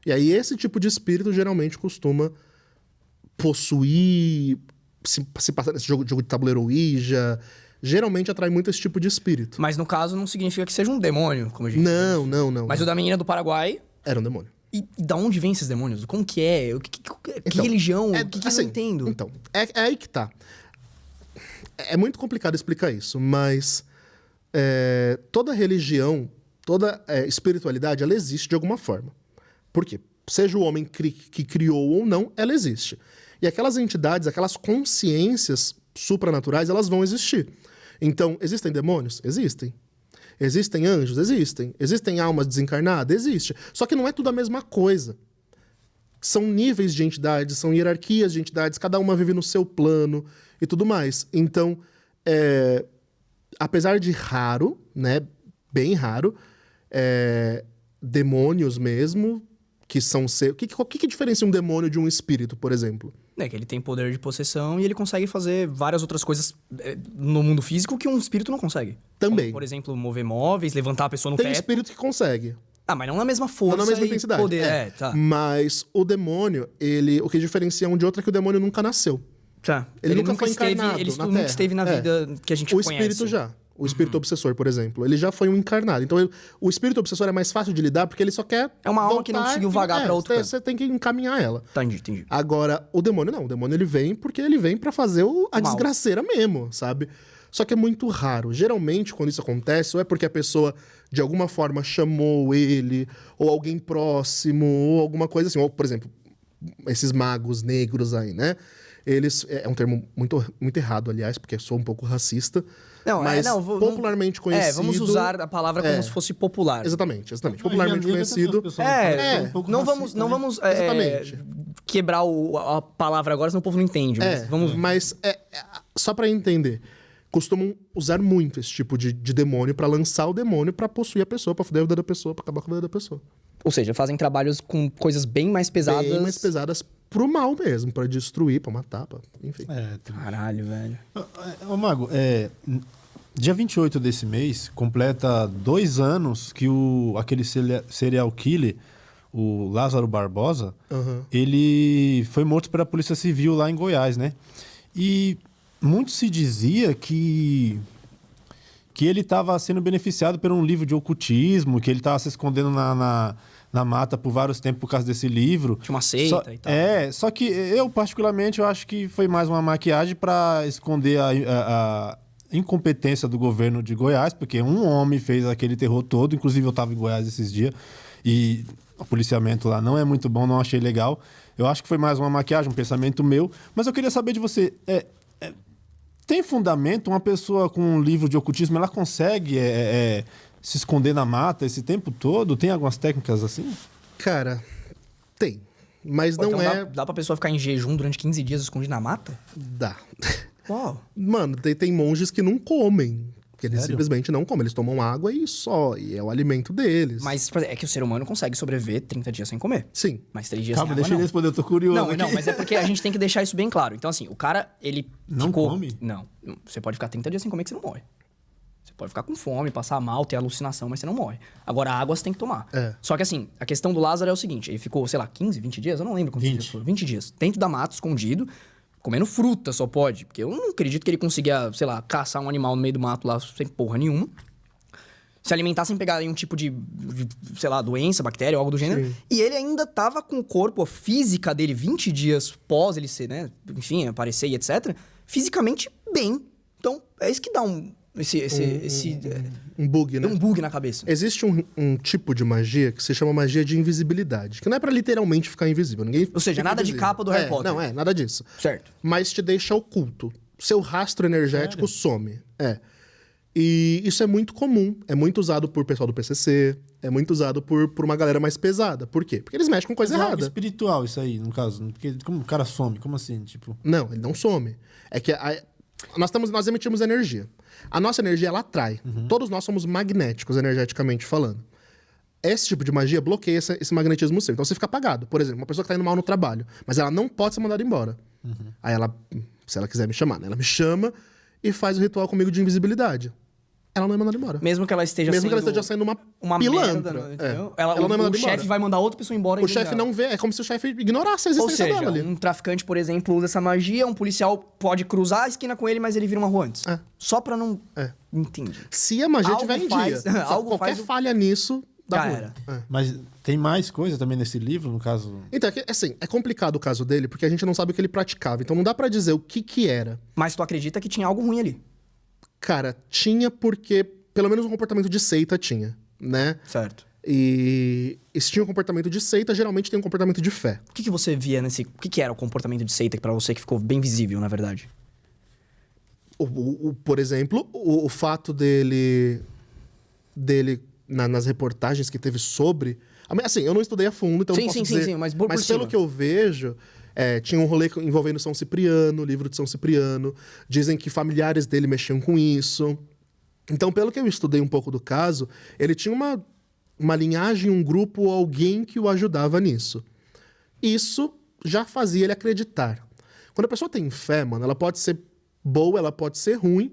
Speaker 2: E aí esse tipo de espírito geralmente costuma possuir, se passar nesse jogo de tabuleiro Ouija, geralmente atrai muito esse tipo de espírito.
Speaker 1: Mas no caso não significa que seja um demônio, como a gente
Speaker 2: Não.
Speaker 1: Mas o da menina do Paraguai...
Speaker 2: Era um demônio.
Speaker 1: E da onde vem esses demônios? Como que é? Que religião? O que
Speaker 2: assim,
Speaker 1: eu não entendo?
Speaker 2: Então, é aí que tá. É muito complicado explicar isso, mas toda religião, toda espiritualidade, ela existe de alguma forma. Por quê? Seja o homem que criou ou não, ela existe. E aquelas entidades, aquelas consciências supranaturais, elas vão existir. Então, existem demônios? Existem. Existem anjos? Existem. Existem almas desencarnadas? Existe. Só que não é tudo a mesma coisa. São níveis de entidades, são hierarquias de entidades, cada uma vive no seu plano e tudo mais. Então, apesar de raro, né, bem raro, demônios mesmo, que são... O que diferencia um demônio de um espírito, por exemplo?
Speaker 1: É que ele tem poder de possessão e ele consegue fazer várias outras coisas no mundo físico que um espírito não consegue.
Speaker 2: Também.
Speaker 1: Como, por exemplo, mover móveis, levantar a pessoa no
Speaker 2: Tem
Speaker 1: teto.
Speaker 2: espírito que consegue.
Speaker 1: Ah, mas não na mesma força
Speaker 2: Não na mesma
Speaker 1: e
Speaker 2: intensidade.
Speaker 1: poder. Tá.
Speaker 2: Mas o demônio, o que diferencia um de outro é que o demônio nunca nasceu.
Speaker 1: Tá.
Speaker 2: Ele nunca foi encarnado
Speaker 1: Ele
Speaker 2: na
Speaker 1: nunca
Speaker 2: Terra.
Speaker 1: esteve na vida que a gente
Speaker 2: O
Speaker 1: conhece.
Speaker 2: espírito já. O espírito obsessor, por exemplo. Ele já foi um encarnado. Então, o espírito obsessor é mais fácil de lidar porque ele só quer...
Speaker 1: É uma alma que não conseguiu vagar pra outro canto.
Speaker 2: Você tem que encaminhar ela.
Speaker 1: Entendi.
Speaker 2: Agora, o demônio não. O demônio ele vem porque ele vem pra fazer a desgraceira mesmo, sabe? Só que é muito raro. Geralmente, quando isso acontece, ou é porque a pessoa, de alguma forma, chamou ele, ou alguém próximo, ou alguma coisa assim. Ou, por exemplo, esses magos negros aí, né? Eles... É um termo muito, muito errado, aliás, porque sou um pouco racista. Mas popularmente conhecido...
Speaker 1: vamos usar a palavra como se fosse popular.
Speaker 2: Exatamente. Popularmente conhecido...
Speaker 1: Não vamos
Speaker 2: exatamente.
Speaker 1: Quebrar a palavra agora, senão o povo não entende.
Speaker 2: Mas só pra entender, costumam usar muito esse tipo de demônio pra lançar o demônio pra possuir a pessoa, pra foder a vida da pessoa, pra acabar com a vida da pessoa.
Speaker 1: Ou seja, fazem trabalhos com coisas bem mais pesadas.
Speaker 2: Bem mais pesadas pro mal mesmo, pra destruir, pra matar, enfim.
Speaker 1: Caralho, velho.
Speaker 3: Ô, Mago, dia 28 desse mês, completa 2 anos que aquele serial killer, o Lázaro Barbosa, ele foi morto pela Polícia Civil lá em Goiás, né? E muito se dizia que ele estava sendo beneficiado por um livro de ocultismo, que ele estava se escondendo na mata por vários tempos por causa desse livro.
Speaker 1: Tinha uma seita e tal.
Speaker 3: Só que eu, particularmente, eu acho que foi mais uma maquiagem para esconder a incompetência do governo de Goiás, porque um homem fez aquele terror todo. Inclusive, eu estava em Goiás esses dias e o policiamento lá não é muito bom, não achei legal. Eu acho que foi mais uma maquiagem, um pensamento meu. Mas eu queria saber de você... Tem fundamento? Uma pessoa com um livro de ocultismo, ela consegue se esconder na mata esse tempo todo? Tem algumas técnicas assim?
Speaker 2: Cara, tem. Mas não
Speaker 1: então dá pra pessoa ficar em jejum durante 15 dias escondida na mata?
Speaker 2: Dá.
Speaker 1: Uau.
Speaker 2: Mano, tem monges que não comem. Que eles simplesmente não comem. Eles tomam água e só. E é o alimento deles.
Speaker 1: Mas é que o ser humano consegue sobreviver 30 dias sem comer.
Speaker 2: Sim.
Speaker 1: Mas 3 dias
Speaker 3: Calma,
Speaker 1: sem
Speaker 3: deixa
Speaker 1: água,
Speaker 3: ele responder, eu tô curioso
Speaker 1: Não,
Speaker 3: aqui.
Speaker 1: mas é porque a gente tem que deixar isso bem claro. Então, assim, o cara, ele
Speaker 3: não
Speaker 1: ficou...
Speaker 3: come?
Speaker 1: Não. Você pode ficar 30 dias sem comer que você não morre. Você pode ficar com fome, passar mal, ter alucinação, mas você não morre. Agora, a água você tem que tomar. Só que, assim, a questão do Lázaro é o seguinte. Ele ficou, sei lá, 15, 20 dias? Eu não lembro quantos dias foram. 20 dias. Dentro da mata, escondido... Comendo fruta só pode. Porque eu não acredito que ele conseguia, sei lá, caçar um animal no meio do mato lá sem porra nenhuma. Se alimentar sem pegar nenhum tipo de sei lá, doença, bactéria ou algo do gênero. Sim. E ele ainda tava com o corpo, a física dele, 20 dias pós ele ser, né? Enfim, aparecer e etc. Fisicamente bem. Então, é isso que dá
Speaker 2: Um bug, né?
Speaker 1: Deu um bug na cabeça.
Speaker 2: Existe um tipo de magia que se chama magia de invisibilidade, que não é pra literalmente ficar invisível. Ninguém
Speaker 1: Ou seja,
Speaker 2: fica
Speaker 1: nada de
Speaker 2: invisível.
Speaker 1: capa do Harry Potter.
Speaker 2: Não, nada disso.
Speaker 1: Certo.
Speaker 2: Mas te deixa oculto. Seu rastro energético some. E isso é muito comum. É muito usado por pessoal do PCC. É muito usado por uma galera mais pesada. Por quê? Porque eles mexem com coisa
Speaker 3: Mas é algo
Speaker 2: errada.
Speaker 3: espiritual isso aí, no caso. Porque como o cara some? Como assim? Tipo...
Speaker 2: Não, ele não some. É que nós emitimos energia. A nossa energia, ela atrai. Todos nós somos magnéticos, energeticamente falando. Esse tipo de magia bloqueia esse magnetismo seu. Então você fica apagado. Por exemplo, uma pessoa que tá indo mal no trabalho, mas ela não pode ser mandada embora. Aí ela, se ela quiser me chamar, né? Ela me chama e faz o ritual comigo de invisibilidade. Ela não é mandada embora.
Speaker 1: Mesmo que ela esteja
Speaker 2: Mesmo que ela esteja sendo uma pilantra.
Speaker 1: merda,
Speaker 2: Ela
Speaker 1: ela
Speaker 2: não é mandada
Speaker 1: o chefe
Speaker 2: embora.
Speaker 1: vai mandar outra pessoa embora.
Speaker 2: O chefe não vê, é como se o chefe ignorasse a
Speaker 1: Ou
Speaker 2: existência
Speaker 1: seja,
Speaker 2: dela ali.
Speaker 1: um traficante, por exemplo, usa essa magia, um policial pode cruzar a esquina com ele, mas ele vira uma rua antes. Só pra não... Entendi.
Speaker 2: Se a magia
Speaker 1: Algo
Speaker 2: tiver em
Speaker 1: faz-
Speaker 2: dia,
Speaker 1: algo
Speaker 2: qualquer
Speaker 1: faz o-
Speaker 2: falha nisso, dá
Speaker 1: Já
Speaker 2: ruim.
Speaker 1: era.
Speaker 3: Mas tem mais coisa também nesse livro, no caso...
Speaker 2: Então, assim, é complicado o caso dele, porque a gente não sabe o que ele praticava. Então não dá pra dizer o que era.
Speaker 1: Mas tu acredita que tinha algo ruim ali.
Speaker 2: Cara, tinha porque, pelo menos um comportamento de seita tinha, né?
Speaker 1: Certo.
Speaker 2: E se tinha um comportamento de seita, geralmente tem um comportamento de fé.
Speaker 1: O que você via nesse... O que era o comportamento de seita pra você que ficou bem visível, na verdade?
Speaker 2: Por exemplo, o fato dele nas reportagens que teve sobre... Assim, eu não estudei a fundo, então não posso dizer...
Speaker 1: mas por
Speaker 2: Mas
Speaker 1: cima.
Speaker 2: pelo que eu vejo, tinha um rolê envolvendo São Cipriano, o livro de São Cipriano. Dizem que familiares dele mexiam com isso. Então, pelo que eu estudei um pouco do caso, ele tinha uma linhagem, um grupo, alguém que o ajudava nisso. Isso já fazia ele acreditar. Quando a pessoa tem fé, mano, ela pode ser boa, ela pode ser ruim,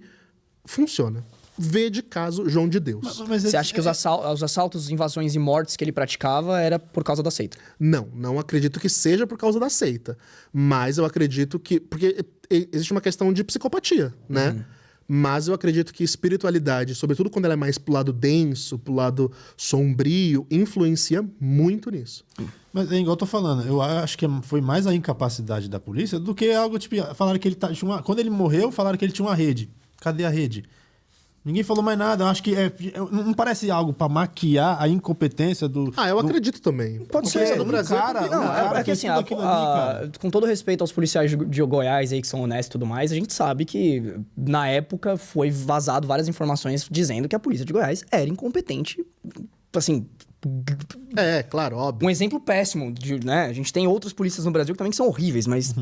Speaker 2: funciona. Vê de caso João de Deus.
Speaker 1: Você acha que os assaltos, invasões e mortes que ele praticava era por causa da seita?
Speaker 2: Não acredito que seja por causa da seita. Mas eu acredito que... Porque existe uma questão de psicopatia, né? Mas eu acredito que espiritualidade, sobretudo quando ela é mais pro lado denso, pro lado sombrio, influencia muito nisso.
Speaker 3: Mas é igual eu tô falando, eu acho que foi mais a incapacidade da polícia do que algo, tipo, falaram que ele quando ele morreu, falaram que ele tinha uma rede. Cadê a rede? Ninguém falou mais nada. Eu acho que não parece algo pra maquiar a incompetência do...
Speaker 2: Eu acredito também.
Speaker 1: Pode
Speaker 2: A polícia
Speaker 1: ser.
Speaker 2: do Brasil...
Speaker 1: Não, é que assim, com todo respeito aos policiais de Goiás aí que são honestos e tudo mais, a gente sabe que na época foi vazado várias informações dizendo que a polícia de Goiás era incompetente, assim...
Speaker 2: Claro, óbvio.
Speaker 1: Um exemplo péssimo, né? A gente tem outras polícias no Brasil que também são horríveis, mas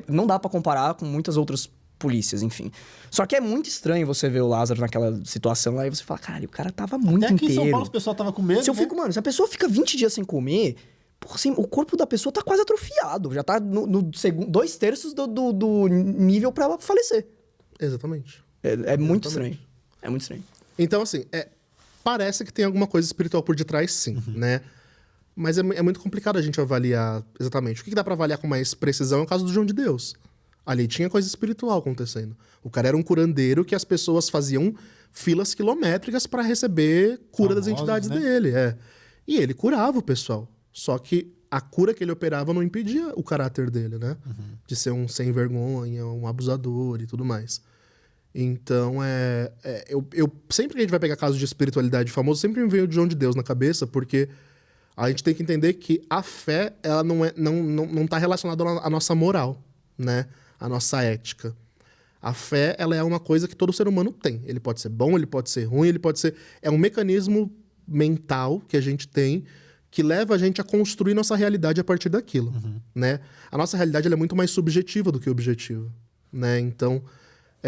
Speaker 1: não dá pra comparar com muitas outras polícias, enfim. Só que é muito estranho você ver o Lázaro naquela situação lá e você fala, caralho, o cara tava muito
Speaker 3: Até aqui
Speaker 1: inteiro.
Speaker 3: em São Paulo, o pessoal tava com medo,
Speaker 1: Se eu fico, mano, se a pessoa fica 20 dias sem comer, porra, assim, o corpo da pessoa tá quase atrofiado. Já tá no segundo, 2/3 do nível pra ela falecer.
Speaker 2: Exatamente.
Speaker 1: É muito estranho. É muito estranho.
Speaker 2: Então, assim, parece que tem alguma coisa espiritual por detrás, sim, né? Mas é muito complicado a gente avaliar exatamente. O que dá pra avaliar com mais precisão é o caso do João de Deus. Ali tinha coisa espiritual acontecendo. O cara era um curandeiro que as pessoas faziam filas quilométricas pra receber cura das entidades dele. E ele curava o pessoal. Só que a cura que ele operava não impedia o caráter dele, né? De ser um sem vergonha, um abusador e tudo mais. Então, eu sempre que a gente vai pegar casos de espiritualidade famoso, sempre me veio o João de Deus na cabeça, porque a gente tem que entender que a fé, ela não tá relacionada à nossa moral, né? A nossa ética. A fé, ela é uma coisa que todo ser humano tem. Ele pode ser bom, ele pode ser ruim, ele pode ser... É um mecanismo mental que a gente tem que leva a gente a construir nossa realidade a partir daquilo, né? A nossa realidade ela é muito mais subjetiva do que objetiva, né? Então,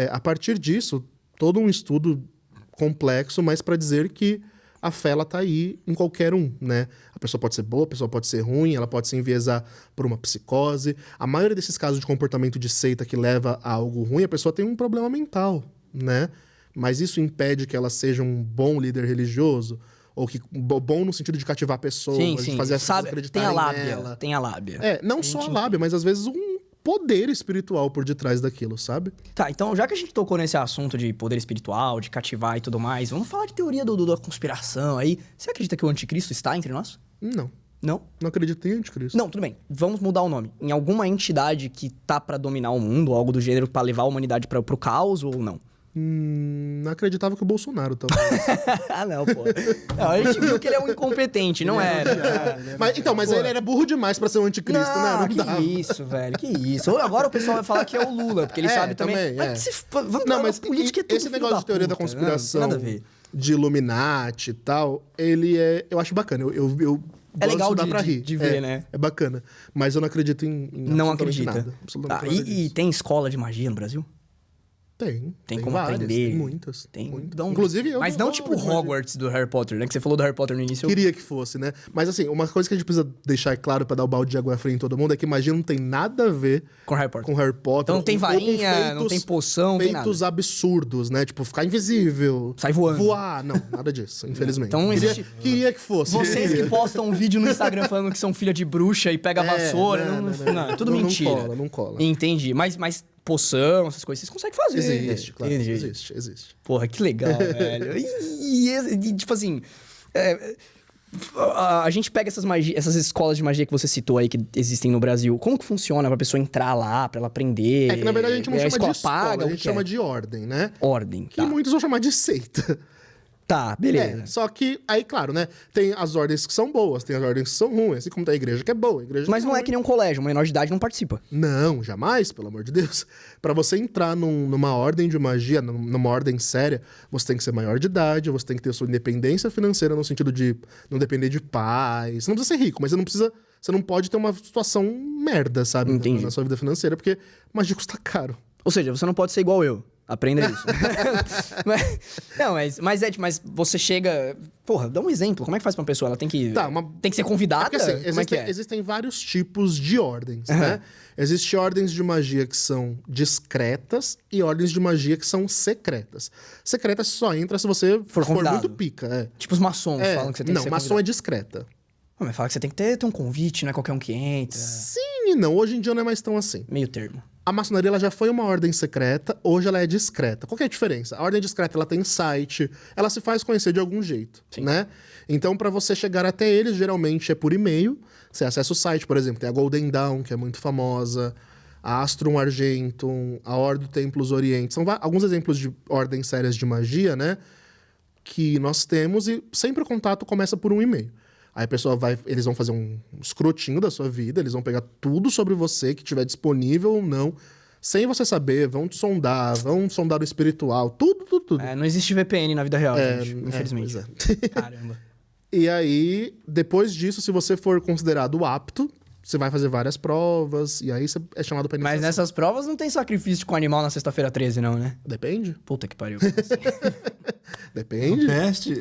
Speaker 2: a partir disso, todo um estudo complexo, mas para dizer que a fé, ela tá aí em qualquer um, né? A pessoa pode ser boa, a pessoa pode ser ruim, ela pode se enviesar por uma psicose. A maioria desses casos de comportamento de seita que leva a algo ruim, a pessoa tem um problema mental, né? Mas isso impede que ela seja um bom líder religioso? Ou que bom no sentido de cativar pessoas, de fazer as pessoas acreditarem nela.
Speaker 1: Tem a lábia.
Speaker 2: Não só a lábia, mas às vezes um poder espiritual por detrás daquilo, sabe?
Speaker 1: Tá, então já que a gente tocou nesse assunto de poder espiritual, de cativar e tudo mais, vamos falar de teoria da conspiração aí. Você acredita que o anticristo está entre nós?
Speaker 2: Não.
Speaker 1: Não?
Speaker 2: Não acredito em anticristo.
Speaker 1: Não, tudo bem. Vamos mudar o nome. Em alguma entidade que tá pra dominar o mundo, algo do gênero pra levar a humanidade pro caos ou não?
Speaker 2: Não acreditava que o Bolsonaro talvez.
Speaker 1: Ah, não, pô. Não, a gente viu que ele é um incompetente, não era.
Speaker 2: Mas ele era burro demais pra ser um anticristo, né? Não
Speaker 1: que
Speaker 2: dava.
Speaker 1: isso, velho, que isso. Agora o pessoal vai falar que é o Lula, porque ele sabe também.
Speaker 2: Mas
Speaker 1: política é tudo
Speaker 2: esse negócio de teoria da conspiração,
Speaker 1: nada a ver.
Speaker 2: de Illuminati e tal, ele é... Eu acho bacana, eu
Speaker 1: É legal
Speaker 2: gosto, dá pra rir.
Speaker 1: de ver, né?
Speaker 2: É bacana. Mas eu não acredito em
Speaker 1: Não
Speaker 2: absolutamente
Speaker 1: acredita.
Speaker 2: nada. Absolutamente nada
Speaker 1: E
Speaker 2: disso.
Speaker 1: tem escola de magia no Brasil?
Speaker 2: Tem
Speaker 1: como
Speaker 2: várias,
Speaker 1: aprender.
Speaker 2: tem muitas.
Speaker 1: Tem.
Speaker 2: muitas. Inclusive, eu
Speaker 1: Mas
Speaker 2: dou
Speaker 1: não tipo
Speaker 2: aula de magia.
Speaker 1: Hogwarts do Harry Potter, né? Que você falou do Harry Potter no início.
Speaker 2: Queria que fosse, né? Mas assim, uma coisa que a gente precisa deixar claro pra dar o balde de água fria em todo mundo é que magia não tem nada a ver
Speaker 1: Com Harry Potter.
Speaker 2: com Harry Potter.
Speaker 1: Então não tem
Speaker 2: ou com
Speaker 1: varinha, não tem poção, não tem nada.
Speaker 2: feitos absurdos, né? Tipo, ficar invisível.
Speaker 1: Sai voando.
Speaker 2: Voar. Não, nada disso, infelizmente.
Speaker 1: Então não existe...
Speaker 2: Queria que fosse.
Speaker 1: Vocês que postam um vídeo no Instagram falando que são filha de bruxa e pega a vassoura, não, é tudo mentira.
Speaker 2: Não cola.
Speaker 1: Entendi. Mas poção, essas coisas, vocês conseguem fazer.
Speaker 2: Existe, claro.
Speaker 1: Entendi.
Speaker 2: Existe.
Speaker 1: Porra, que legal, velho. E, tipo assim... a gente pega essas escolas de magia que você citou aí, que existem no Brasil. Como que funciona pra pessoa entrar lá, pra ela aprender?
Speaker 2: É que, na verdade, a gente não chama de escola,
Speaker 1: paga,
Speaker 2: a gente chama de ordem, né?
Speaker 1: ordem.
Speaker 2: Que muitos vão chamar de seita.
Speaker 1: Tá, beleza.
Speaker 2: Só que, aí, claro, né? Tem as ordens que são boas, tem as ordens que são ruins. Assim como tem a igreja que é boa, a igreja
Speaker 1: Mas
Speaker 2: que
Speaker 1: não é
Speaker 2: ruim.
Speaker 1: que nem um colégio, uma menor de idade não participa.
Speaker 2: Não, jamais, pelo amor de Deus. Pra você entrar numa ordem de magia, numa ordem séria, você tem que ser maior de idade, você tem que ter sua independência financeira no sentido de não depender de pais. Você não precisa ser rico, mas você não pode ter uma situação merda, sabe?
Speaker 1: Entendi.
Speaker 2: Na sua vida financeira, porque magia custa caro.
Speaker 1: Ou seja, você não pode ser igual eu. Aprenda isso. mas você chega... Porra, dá um exemplo. Como é que faz pra uma pessoa? Ela tem que... Tem que ser convidada?
Speaker 2: Porque, assim,
Speaker 1: Como é que é?
Speaker 2: existem vários tipos de ordens, né? Existem ordens de magia que são discretas e ordens de magia que são secretas. Secretas só entra se você for
Speaker 1: convidado.
Speaker 2: muito pica,
Speaker 1: Tipo os maçons falam que você tem que ser
Speaker 2: maçom
Speaker 1: convidado.
Speaker 2: é discreta.
Speaker 1: Mas fala que você tem que ter um convite, não é qualquer um que entra.
Speaker 2: Sim e não. Hoje em dia não é mais tão assim.
Speaker 1: Meio termo.
Speaker 2: A maçonaria ela já foi uma ordem secreta, hoje ela é discreta. Qual que é a diferença? A ordem discreta ela tem site, ela se faz conhecer de algum jeito, né? Então, para você chegar até eles, geralmente é por e-mail. Você acessa o site, por exemplo, tem a Golden Dawn, que é muito famosa, a Astrum Argentum, a Ordo Templos Oriente. São alguns exemplos de ordens sérias de magia, né? Que nós temos e sempre o contato começa por um e-mail. Aí a pessoa eles vão fazer um escrutinho da sua vida, eles vão pegar tudo sobre você que tiver disponível ou não, sem você saber, vão te sondar, vão sondar o espiritual, tudo.
Speaker 1: Não existe VPN na vida real, gente, infelizmente.
Speaker 2: Pois é.
Speaker 1: Caramba.
Speaker 2: E aí, depois disso, se você for considerado apto, você vai fazer várias provas, e aí você é chamado pra iniciação.
Speaker 1: Mas nessas provas não tem sacrifício com animal na sexta-feira 13, não, né?
Speaker 2: Depende.
Speaker 1: Puta que pariu.
Speaker 2: Depende.
Speaker 3: Teste.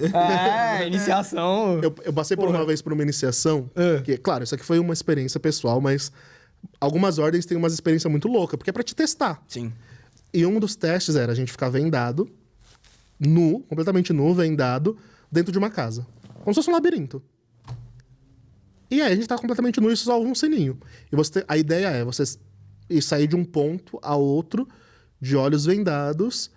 Speaker 1: Iniciação.
Speaker 2: Eu passei por uma vez por uma iniciação, que, claro, isso aqui foi uma experiência pessoal, mas algumas ordens têm uma experiência muito louca, porque é pra te testar.
Speaker 1: Sim.
Speaker 2: E um dos testes era a gente ficar vendado, completamente nu, vendado, dentro de uma casa. Como se fosse um labirinto. E aí a gente tá completamente nu e só ouve um sininho. E a ideia é você sair de um ponto a outro, de olhos vendados,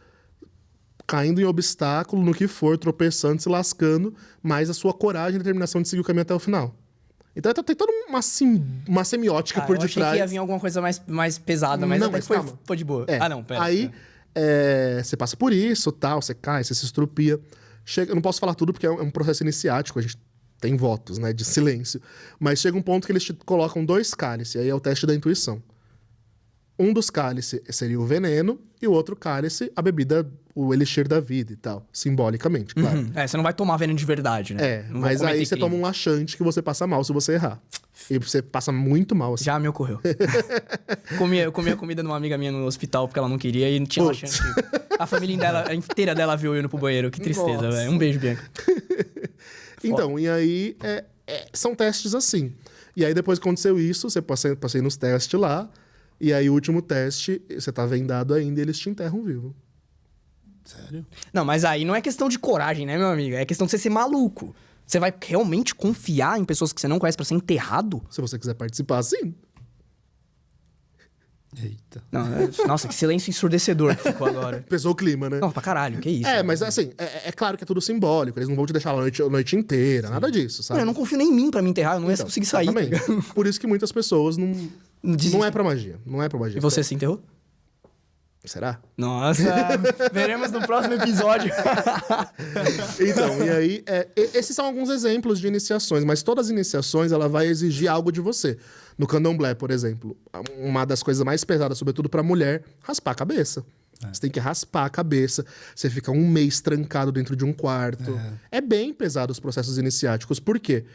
Speaker 2: caindo em obstáculo, no que for, tropeçando, se lascando, mas a sua coragem e determinação de seguir o caminho até o final. Então tem toda uma semiótica por
Speaker 1: eu achei
Speaker 2: detrás.
Speaker 1: que ia vir alguma coisa mais pesada, mas
Speaker 2: Não,
Speaker 1: até
Speaker 2: mas
Speaker 1: que
Speaker 2: calma.
Speaker 1: foi de boa. Pera.
Speaker 2: Aí você passa por isso, tal, você cai, você se estrupia. Eu não posso falar tudo porque é um processo iniciático, a gente tem votos, né, de silêncio. Mas chega um ponto que eles te colocam 2 cálices, aí é o teste da intuição. Um dos cálices seria o veneno e o outro cálice, a bebida, o elixir da vida e tal, simbolicamente, claro.
Speaker 1: Você não vai tomar veneno de verdade, né? Não vai
Speaker 2: Mas aí
Speaker 1: cometer
Speaker 2: você
Speaker 1: crime.
Speaker 2: toma um laxante que você passa mal se você errar. E você passa muito mal, assim.
Speaker 1: Já me ocorreu. Eu comi a comida de uma amiga minha no hospital porque ela não queria e não tinha
Speaker 2: Putz.
Speaker 1: laxante. A família inteira dela viu eu indo pro banheiro. Que tristeza,
Speaker 2: Nossa.
Speaker 1: velho. Um beijo, Bianca.
Speaker 2: Então, e aí são testes assim. E aí depois que aconteceu isso, você passei nos testes lá, e aí o último teste, você tá vendado ainda e eles te enterram vivo.
Speaker 3: Sério?
Speaker 1: Não, mas aí não é questão de coragem, né, meu amigo? É questão de você ser maluco. Você vai realmente confiar em pessoas que você não conhece pra ser enterrado?
Speaker 2: Se você quiser participar, sim.
Speaker 3: Eita.
Speaker 1: Não, nossa, que silêncio ensurdecedor que ficou agora.
Speaker 2: Pesou o clima, né?
Speaker 1: Não, pra caralho, que isso?
Speaker 2: Mas assim, é claro que é tudo simbólico. Eles não vão te deixar lá a noite inteira, nada disso, sabe?
Speaker 1: Eu não confio nem em mim pra me enterrar, eu não ia conseguir sair. Tá
Speaker 2: exatamente.
Speaker 1: ligado?
Speaker 2: Por isso que muitas pessoas não
Speaker 1: Desistem.
Speaker 2: é pra magia. Não é pra magia.
Speaker 1: E você se enterrou?
Speaker 2: Será?
Speaker 1: Nossa, veremos no próximo episódio.
Speaker 2: Então, e aí, esses são alguns exemplos de iniciações, mas todas as iniciações, ela vai exigir algo de você. No candomblé, por exemplo, uma das coisas mais pesadas, sobretudo pra mulher, raspar a cabeça. Você tem que raspar a cabeça, você fica um mês trancado dentro de um quarto. É bem pesado os processos iniciáticos, por quê?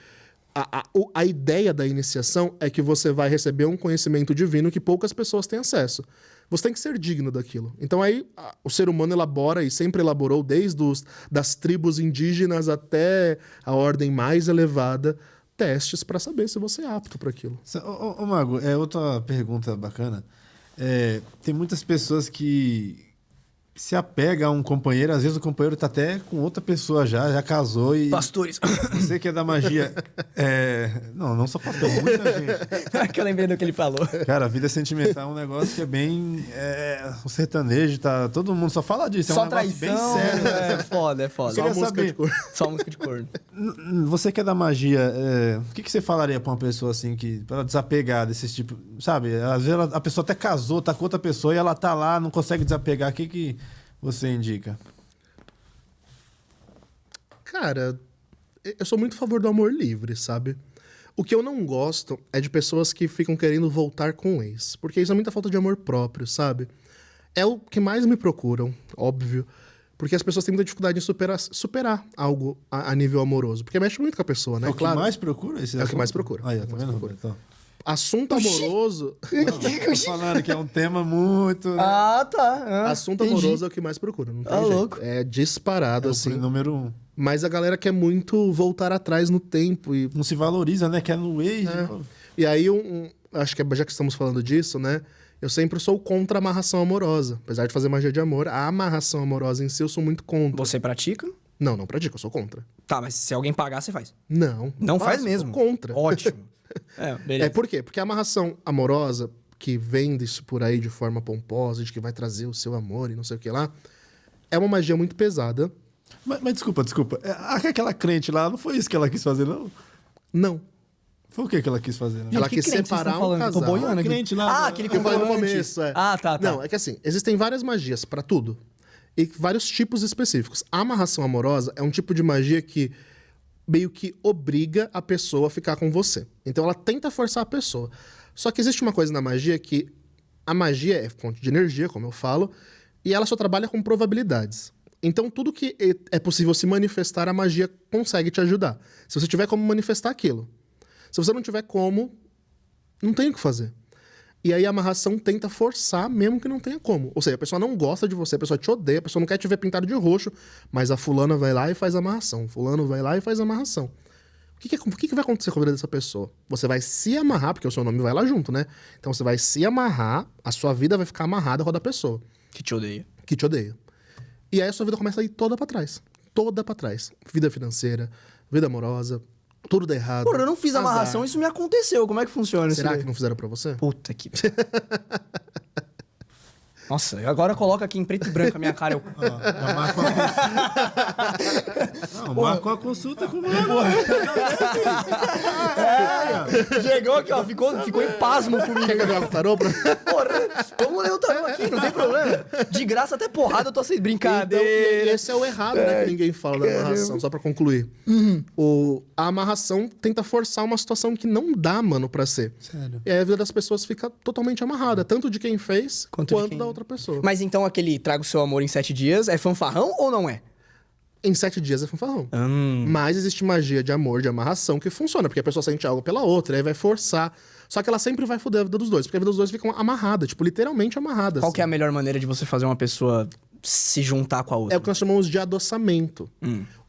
Speaker 2: A ideia da iniciação é que você vai receber um conhecimento divino que poucas pessoas têm acesso. Você tem que ser digno daquilo. Então aí o ser humano elabora e sempre elaborou, desde das tribos indígenas até a ordem mais elevada, testes para saber se você é apto para aquilo.
Speaker 3: Ô, Mago, outra pergunta bacana. Tem muitas pessoas que se apegam a um companheiro, às vezes o companheiro tá até com outra pessoa já casou e...
Speaker 1: Pastores.
Speaker 3: Você que é da magia... Não só pastor, muita gente.
Speaker 1: Que eu lembrei do que ele falou.
Speaker 3: Cara, a vida sentimental é um negócio que é bem... o sertanejo, todo mundo só fala disso.
Speaker 1: Só
Speaker 3: um negócio
Speaker 1: traição,
Speaker 3: bem sério.
Speaker 1: é foda.
Speaker 2: Só música de corno.
Speaker 1: Só música de corno.
Speaker 3: Você que é da magia, o que você falaria pra uma pessoa assim, pra ela desapegar desses tipos... Sabe, às vezes a pessoa até casou, tá com outra pessoa e ela tá lá, não consegue desapegar. O que você indica?
Speaker 2: Cara, eu sou muito a favor do amor livre, sabe? O que eu não gosto é de pessoas que ficam querendo voltar com o ex. Porque isso é muita falta de amor próprio, sabe? É o que mais me procuram, óbvio. Porque as pessoas têm muita dificuldade em superar algo a nível amoroso. Porque mexe muito com a pessoa, né?
Speaker 3: É o que mais procura? Esse
Speaker 2: É o que mais procura.
Speaker 3: Aí, tá vendo? Então.
Speaker 2: Assunto amoroso...
Speaker 3: Tô falando que é um tema muito... Né?
Speaker 1: Ah, tá.
Speaker 2: Assunto
Speaker 1: entendi.
Speaker 2: amoroso é o que mais procura, não tem
Speaker 1: Ah,
Speaker 2: jeito.
Speaker 1: louco.
Speaker 2: É disparado, assim.
Speaker 3: Número 1.
Speaker 2: Mas a galera quer muito voltar atrás no tempo e...
Speaker 3: Não se valoriza, né? Quer no ex.
Speaker 2: E aí, acho que já que estamos falando disso, né? Eu sempre sou contra a amarração amorosa. Apesar de fazer magia de amor, a amarração amorosa em si eu sou muito contra.
Speaker 1: Você pratica?
Speaker 2: Não pratico, eu sou contra.
Speaker 1: Tá, mas se alguém pagar, você faz.
Speaker 2: Não
Speaker 1: Faz
Speaker 2: faço,
Speaker 1: mesmo.
Speaker 2: Sou contra.
Speaker 1: Ótimo. Beleza.
Speaker 2: Por quê? Porque a amarração amorosa, que vende isso por aí de forma pomposa, de que vai trazer o seu amor e não sei o que lá, é uma magia muito pesada.
Speaker 3: Mas desculpa. Aquela crente lá, não foi isso que ela quis fazer, não?
Speaker 2: Não.
Speaker 3: Foi o que ela quis fazer, não?
Speaker 2: Ela
Speaker 1: que
Speaker 2: quis
Speaker 1: crente vocês
Speaker 2: separar
Speaker 1: estão falando?
Speaker 2: um
Speaker 1: Eu tô
Speaker 2: casal.
Speaker 1: boiando aqui.
Speaker 3: Crente lá,
Speaker 1: aquele
Speaker 2: Que eu falei no
Speaker 1: comprovante.
Speaker 2: começo,
Speaker 1: Ah, tá.
Speaker 2: Não, é que assim, existem várias magias pra tudo. E vários tipos específicos. A amarração amorosa é um tipo de magia que meio que obriga a pessoa a ficar com você. Então ela tenta forçar a pessoa. Só que existe uma coisa na magia que a magia é fonte de energia, como eu falo, e ela só trabalha com probabilidades. Então tudo que é possível se manifestar, a magia consegue te ajudar. Se você tiver como manifestar aquilo. Se você não tiver como, não tem o que fazer. E aí a amarração tenta forçar, mesmo que não tenha como. Ou seja, a pessoa não gosta de você, a pessoa te odeia, a pessoa não quer te ver pintado de roxo, mas a fulana vai lá e faz a amarração. Fulano vai lá e faz a amarração. O que vai acontecer com a vida dessa pessoa? Você vai se amarrar, porque o seu nome vai lá junto, né? Então você vai se amarrar, a sua vida vai ficar amarrada com a da pessoa.
Speaker 1: Que te odeia.
Speaker 2: Que te odeia. E aí a sua vida começa a ir toda pra trás. Toda pra trás. Vida financeira, vida amorosa, tudo dá errado.
Speaker 1: Porra, eu não fiz
Speaker 2: Azar.
Speaker 1: amarração, isso me aconteceu. Como é que funciona
Speaker 2: Será
Speaker 1: isso?
Speaker 2: que não fizeram pra você?
Speaker 1: Puta que... Nossa, agora coloca aqui em preto e branco a minha cara.
Speaker 3: Marca uma consulta com o Mago.
Speaker 1: Chegou aqui, ó. Ficou em pasmo comigo.
Speaker 2: Quer que eu jogue o tarô?
Speaker 1: Porra, vamos ler o tarô aqui, não tem problema. De graça até porrada eu tô sem
Speaker 2: Então,
Speaker 1: brincadeira.
Speaker 2: esse é o errado, né? Que ninguém fala da amarração, só pra concluir. A amarração tenta forçar uma situação que não dá, mano, pra ser.
Speaker 3: Sério.
Speaker 2: E aí a vida das pessoas fica totalmente amarrada, tanto de quem fez,
Speaker 1: Quanto
Speaker 2: quanto
Speaker 1: de quem-
Speaker 2: da outra pessoa.
Speaker 1: Mas então aquele traga o seu amor em 7 dias é fanfarrão ou não é?
Speaker 2: Em 7 dias é fanfarrão. Mas existe magia de amor, de amarração, que funciona, porque a pessoa sente algo pela outra, aí vai forçar. Só que ela sempre vai foder a vida dos dois, porque a vida dos dois fica amarrada, tipo, literalmente amarrada.
Speaker 1: Qual que é a melhor maneira de você fazer uma pessoa se juntar com a outra?
Speaker 2: É o que nós chamamos de adoçamento.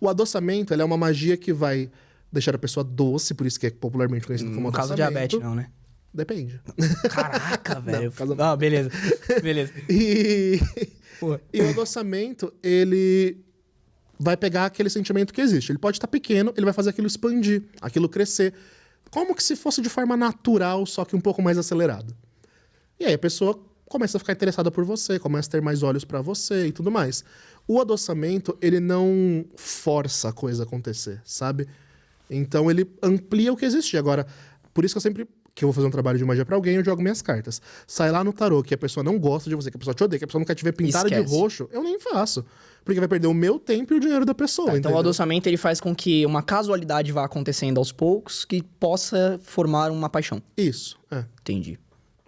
Speaker 2: O adoçamento, ele é uma magia que vai deixar a pessoa doce, por isso que é popularmente conhecido como
Speaker 1: No caso
Speaker 2: adoçamento.
Speaker 1: diabetes, não, né?
Speaker 2: Depende.
Speaker 1: Caraca, velho.
Speaker 2: caso-
Speaker 1: Ah, beleza. Beleza.
Speaker 2: E...
Speaker 1: Pô.
Speaker 2: e o adoçamento, ele vai pegar aquele sentimento que existe. Ele pode estar pequeno, ele vai fazer aquilo expandir, aquilo crescer. Como que se fosse de forma natural, só que um pouco mais acelerado. E aí a pessoa começa a ficar interessada por você, começa a ter mais olhos pra você e tudo mais. O adoçamento, ele não força a coisa acontecer, sabe? Então ele amplia o que existe. Agora, por isso que eu sempre que eu vou fazer um trabalho de magia pra alguém, eu jogo minhas cartas. Sai lá no tarô que a pessoa não gosta de você, que a pessoa te odeia, que a pessoa não quer te ver pintada de roxo, eu nem faço. Porque vai perder o meu tempo e o dinheiro da pessoa.
Speaker 1: Então
Speaker 2: entendeu?
Speaker 1: o adoçamento ele faz com que uma casualidade vá acontecendo aos poucos que possa formar uma paixão.
Speaker 2: Isso,
Speaker 1: Entendi.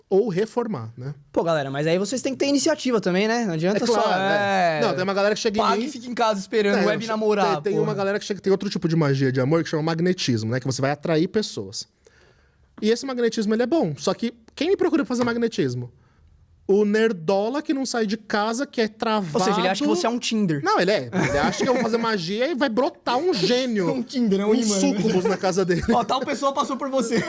Speaker 2: Ou reformar, né?
Speaker 1: Pô, galera, mas aí vocês têm que ter iniciativa também, né? Não adianta
Speaker 2: É claro,
Speaker 1: só...
Speaker 2: Não, tem uma galera que chega
Speaker 1: Paga
Speaker 2: em mim...
Speaker 1: e fica em casa esperando web
Speaker 2: tem-
Speaker 1: namorar,
Speaker 2: Tem uma galera que chega, tem outro tipo de magia de amor que chama magnetismo, né? Que você vai atrair pessoas. E esse magnetismo, ele é bom. Só que quem me procura pra fazer magnetismo? O nerdola que não sai de casa, que é travado...
Speaker 1: Ou seja, ele acha que você é um Tinder.
Speaker 2: Não, ele acha que eu vou fazer magia e vai brotar um gênio.
Speaker 1: Um Tinder, é um imã, né?
Speaker 2: sucubus na casa dele.
Speaker 1: Ó, tal pessoa passou por você.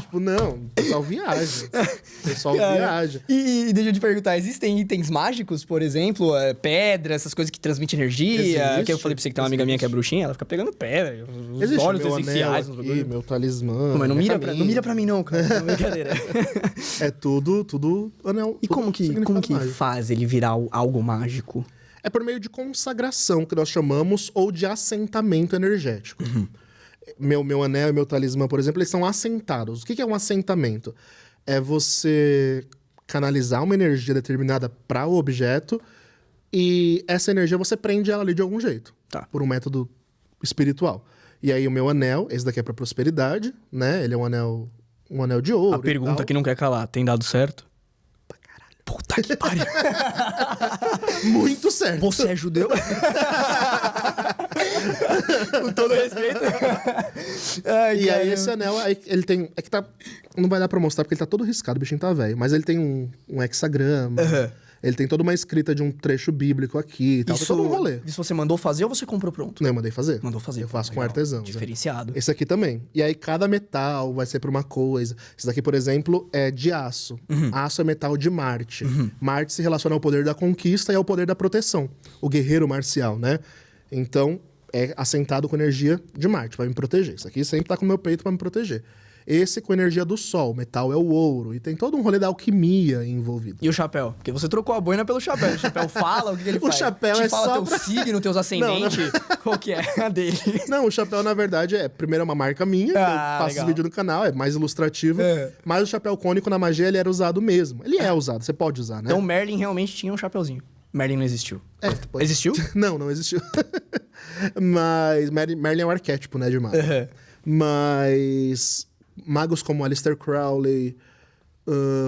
Speaker 2: Tipo, não, o pessoal viaja. O pessoal viaja.
Speaker 1: E deixa eu te perguntar, existem itens mágicos, por exemplo, pedra, essas coisas que transmitem energia?
Speaker 2: Existe,
Speaker 1: Que eu falei pra você que tem uma amiga minha que é bruxinha, ela fica pegando pedra, os
Speaker 2: Existe
Speaker 1: olhos
Speaker 2: meu
Speaker 1: essenciais.
Speaker 2: anel aqui, meu talismã.
Speaker 1: Mas não
Speaker 2: minha
Speaker 1: mira pra mim não, cara. Não, brincadeira.
Speaker 2: É tudo anel.
Speaker 1: E
Speaker 2: tudo
Speaker 1: como que
Speaker 2: significado mágico.
Speaker 1: faz ele virar algo mágico?
Speaker 2: É por meio de consagração, que nós chamamos, ou de assentamento energético. Meu anel e meu talismã, por exemplo, eles são assentados. O que é um assentamento? É você canalizar uma energia determinada para o objeto e essa energia você prende ela ali de algum jeito.
Speaker 1: Tá.
Speaker 2: Por um método espiritual. E aí o meu anel, esse daqui é para prosperidade, né? Ele é um anel de ouro.
Speaker 1: A pergunta que não quer calar, tem dado certo? Pra caralho. Puta que pariu.
Speaker 2: Muito certo.
Speaker 1: Você é judeu? Com todo respeito. Ai,
Speaker 2: E aí
Speaker 1: caramba.
Speaker 2: esse anel, ele tem... É que tá... Não vai dar pra mostrar porque ele tá todo riscado, o bichinho tá velho. Mas ele tem um hexagrama. Ele tem toda uma escrita de um trecho bíblico aqui e tal. Tem todo um rolê.
Speaker 1: Isso você mandou fazer ou você comprou pronto?
Speaker 2: Não, eu mandei fazer.
Speaker 1: Mandou fazer.
Speaker 2: Eu faço com
Speaker 1: Legal.
Speaker 2: artesão.
Speaker 1: Diferenciado.
Speaker 2: Esse aqui também. E aí cada metal vai ser pra uma coisa. Esse daqui, por exemplo, é de aço. Aço é metal de Marte. Marte se relaciona ao poder da conquista e ao poder da proteção. O guerreiro marcial, né? Então, é assentado com energia de Marte, vai me proteger. Isso aqui sempre tá com o meu peito pra me proteger. Esse com energia do sol, metal é o ouro. E tem todo um rolê da alquimia envolvido.
Speaker 1: E o chapéu? Porque você trocou a boina pelo chapéu. O chapéu fala, o que ele
Speaker 2: O
Speaker 1: faz?
Speaker 2: chapéu
Speaker 1: Te
Speaker 2: é
Speaker 1: fala
Speaker 2: só
Speaker 1: teu
Speaker 2: pra-
Speaker 1: signo, teus ascendentes? Qual que é a dele?
Speaker 2: Não, o chapéu, na verdade, primeiro é uma marca minha, que eu faço
Speaker 1: legal.
Speaker 2: vídeo no canal, é mais ilustrativo.
Speaker 1: É.
Speaker 2: Mas o chapéu cônico na magia, ele era usado mesmo. Ele é usado, você pode usar, né?
Speaker 1: Então Merlin realmente tinha um chapeuzinho. Merlin não existiu.
Speaker 2: Depois-
Speaker 1: Existiu?
Speaker 2: Não existiu. Mas Merlin é um arquétipo, né, de mago. Mas magos como Aleister Crowley,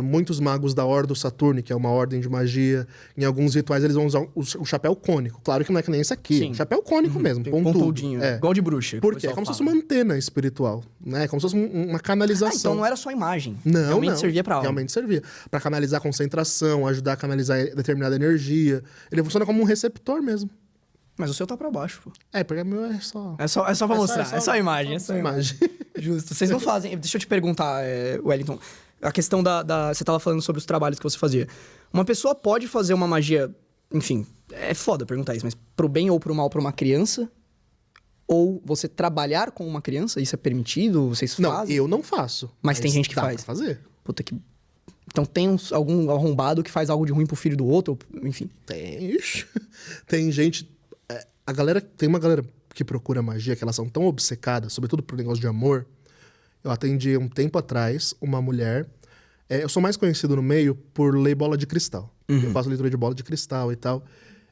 Speaker 2: muitos magos da Ordo Saturni, que é uma ordem de magia, em alguns rituais eles vão usar o chapéu cônico. Claro que não é que nem esse aqui,
Speaker 1: Sim.
Speaker 2: chapéu cônico mesmo, pontudo.
Speaker 1: Pontudinho.
Speaker 2: É.
Speaker 1: Igual de bruxa. que o
Speaker 2: Por quê? É
Speaker 1: pessoal
Speaker 2: como se fosse
Speaker 1: fala.
Speaker 2: uma antena espiritual, né? É como se fosse uma canalização.
Speaker 1: Então não era só imagem.
Speaker 2: Não,
Speaker 1: Realmente
Speaker 2: não.
Speaker 1: servia pra algo.
Speaker 2: Realmente servia. Pra canalizar a concentração, ajudar a canalizar determinada energia. Ele funciona como um receptor mesmo.
Speaker 1: Mas o seu tá pra baixo, pô.
Speaker 2: Porque o meu é só...
Speaker 1: É só pra mostrar. É só imagem. É só
Speaker 2: imagem.
Speaker 1: Justo. Vocês não fazem... Deixa eu te perguntar, Wellington. A questão Você tava falando sobre os trabalhos que você fazia. Uma pessoa pode fazer uma magia... Enfim, é foda perguntar isso, mas pro bem ou pro mal pra uma criança? Ou você trabalhar com uma criança? Isso é permitido? Vocês
Speaker 2: Não,
Speaker 1: fazem?
Speaker 2: eu não faço.
Speaker 1: Mas tem gente que
Speaker 2: dá
Speaker 1: faz.
Speaker 2: Pra fazer.
Speaker 1: Puta que... Então tem algum arrombado que faz algo de ruim pro filho do outro? Ou, enfim.
Speaker 2: Tem. Ixi. Tem gente... Tem uma galera que procura magia, que elas são tão obcecadas, sobretudo por negócio de amor. Eu atendi um tempo atrás uma mulher... eu sou mais conhecido no meio por ler bola de cristal. Eu faço leitura de bola de cristal e tal.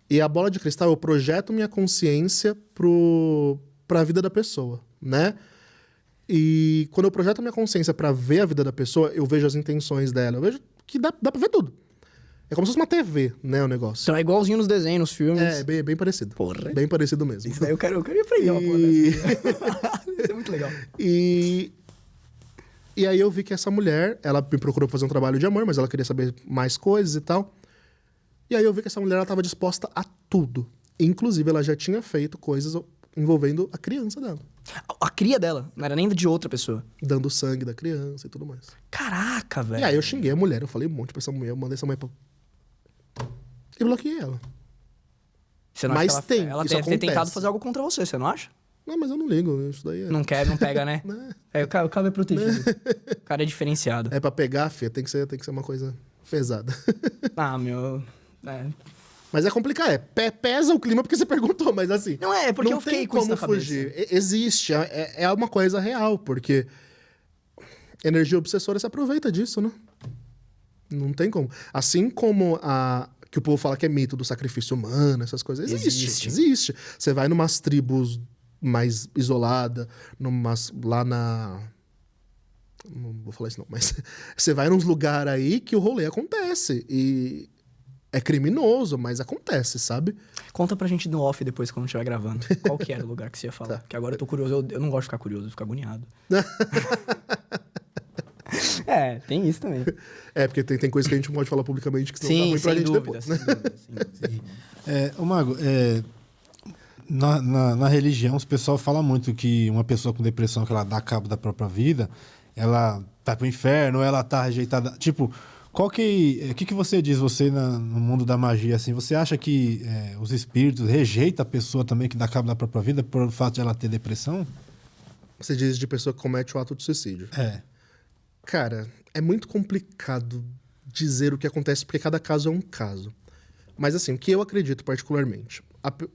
Speaker 2: E a bola de cristal, eu projeto minha consciência pra vida da pessoa, né? E quando eu projeto minha consciência pra ver a vida da pessoa, eu vejo as intenções dela. Eu vejo que dá pra ver tudo. É como se fosse uma TV, né, o negócio.
Speaker 1: Então é igualzinho nos desenhos, nos filmes.
Speaker 2: É, bem parecido.
Speaker 1: Porra.
Speaker 2: Bem parecido mesmo.
Speaker 1: Isso daí eu quero ir aprender uma porra dessa. Isso é muito legal.
Speaker 2: E aí eu vi que essa mulher, ela me procurou pra fazer um trabalho de amor, mas ela queria saber mais coisas e tal. E aí eu vi que essa mulher, ela tava disposta a tudo. Inclusive, ela já tinha feito coisas envolvendo a criança dela.
Speaker 1: A cria dela, não era nem de outra pessoa.
Speaker 2: Dando sangue da criança e tudo mais.
Speaker 1: Caraca, velho.
Speaker 2: E aí eu xinguei a mulher, eu falei um monte pra essa mulher, eu mandei essa mulher pra... E bloqueei ela.
Speaker 1: Você não
Speaker 2: Mas
Speaker 1: acha que
Speaker 2: tem,
Speaker 1: ela
Speaker 2: isso
Speaker 1: deve ter tentado
Speaker 2: acontece.
Speaker 1: fazer algo contra você, você não acha?
Speaker 2: Não, mas eu não ligo, isso daí é...
Speaker 1: Não quer, não pega, né? O cara é protegido. O cara é diferenciado.
Speaker 2: É pra pegar, filha, tem que ser uma coisa pesada.
Speaker 1: Ah, meu...
Speaker 2: Mas é complicado, pesa o clima porque você perguntou, mas assim...
Speaker 1: Não é porque
Speaker 2: não
Speaker 1: eu fiquei
Speaker 2: tem
Speaker 1: com isso
Speaker 2: como
Speaker 1: na cabeça.
Speaker 2: fugir. Existe, é uma coisa real, porque Energia obsessora se aproveita disso, né? Não tem como. Assim como que o povo fala que é mito do sacrifício humano, essas coisas. Existe. Você vai numas tribos mais isoladas, lá na... Não vou falar isso não, mas você vai nos lugares aí que o rolê acontece. E é criminoso, mas acontece, sabe?
Speaker 1: Conta pra gente no off depois, quando estiver gravando. Qual que era o lugar que você ia falar?
Speaker 2: Tá.
Speaker 1: Que agora eu tô curioso. Eu não gosto de ficar curioso, eu fico agoniado. Tem isso também.
Speaker 2: Porque tem coisa que a gente não pode falar publicamente que senão dá
Speaker 1: Sim,
Speaker 2: ruim pra
Speaker 1: sem
Speaker 2: gente
Speaker 1: dúvida,
Speaker 2: depois.
Speaker 1: sem dúvida, sem dúvida.
Speaker 3: Ô, Mago, na religião, os pessoal fala muito que uma pessoa com depressão que ela dá cabo da própria vida, ela vai pro inferno, ela tá rejeitada. Tipo, o que você diz, no mundo da magia, assim? Você acha que os espíritos rejeitam a pessoa também que dá cabo da própria vida por fato de ela ter depressão?
Speaker 2: Você diz de pessoa que comete o ato de suicídio. Cara, é muito complicado dizer o que acontece, porque cada caso é um caso. Mas assim, o que eu acredito particularmente,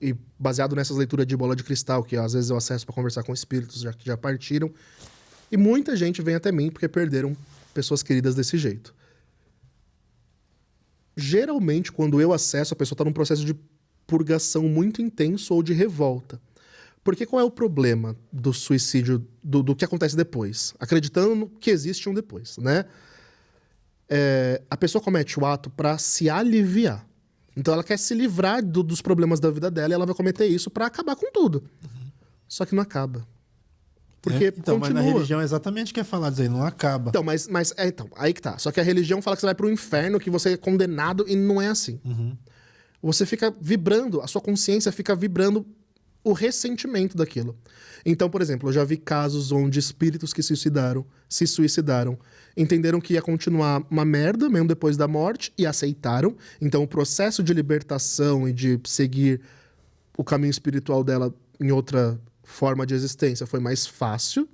Speaker 2: e baseado nessas leituras de bola de cristal, que às vezes eu acesso para conversar com espíritos que já partiram, e muita gente vem até mim porque perderam pessoas queridas desse jeito. Geralmente, quando eu acesso, a pessoa está num processo de purgação muito intenso ou de revolta. Porque qual é o problema do suicídio, do que acontece depois? Acreditando que existe um depois, né? A pessoa comete o ato para se aliviar. Então ela quer se livrar dos problemas da vida dela e ela vai cometer isso para acabar com tudo. Só que não acaba. Porque
Speaker 3: então,
Speaker 2: continua.
Speaker 3: mas na religião é exatamente o que é falado, dizer, não acaba.
Speaker 2: Então, aí que tá. Só que a religião fala que você vai pro inferno, que você é condenado, e não é assim. Você fica vibrando, a sua consciência fica vibrando o ressentimento daquilo. Então, por exemplo, eu já vi casos onde espíritos que se suicidaram, entenderam que ia continuar uma merda mesmo depois da morte e aceitaram. Então, o processo de libertação e de seguir o caminho espiritual dela em outra forma de existência foi mais fácil.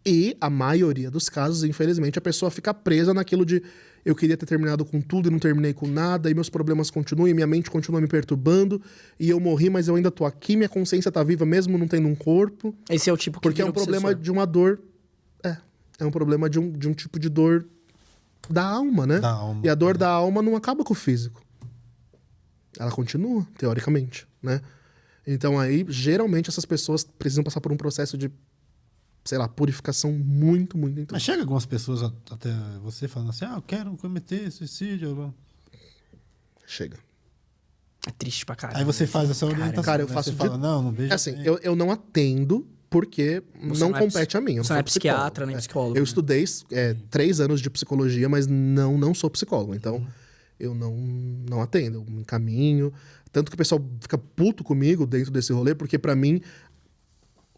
Speaker 2: E a maioria dos casos, infelizmente, a pessoa fica presa naquilo de eu queria ter terminado com tudo e não terminei com nada, e meus problemas continuam, e minha mente continua me perturbando, e eu morri, mas eu ainda tô aqui, minha consciência tá viva mesmo não tendo um corpo.
Speaker 1: Esse é o tipo que
Speaker 2: porque é um problema de uma dor. É um problema de um tipo de dor da alma, né?
Speaker 3: Da alma,
Speaker 2: e a dor da alma não acaba com o físico. Ela continua, teoricamente, né? Então aí, geralmente, essas pessoas precisam passar por um processo de, sei lá, purificação muito, muito intensa.
Speaker 3: Mas chega algumas pessoas até você falando assim, eu quero cometer suicídio.
Speaker 2: Chega.
Speaker 1: É triste pra caralho.
Speaker 3: Aí você faz essa orientação.
Speaker 2: Cara, eu
Speaker 3: né?
Speaker 2: faço
Speaker 3: Você fala, não vejo.
Speaker 2: Assim, eu não atendo porque
Speaker 1: Você
Speaker 2: não
Speaker 1: não é
Speaker 2: compete a mim. Eu
Speaker 1: você não é
Speaker 2: sou psicólogo.
Speaker 1: psiquiatra, nem psicólogo.
Speaker 2: Eu
Speaker 1: né?
Speaker 2: estudei 3 anos de psicologia, mas não sou psicólogo. Então, eu não atendo. Eu me encaminho. Tanto que o pessoal fica puto comigo dentro desse rolê, porque pra mim,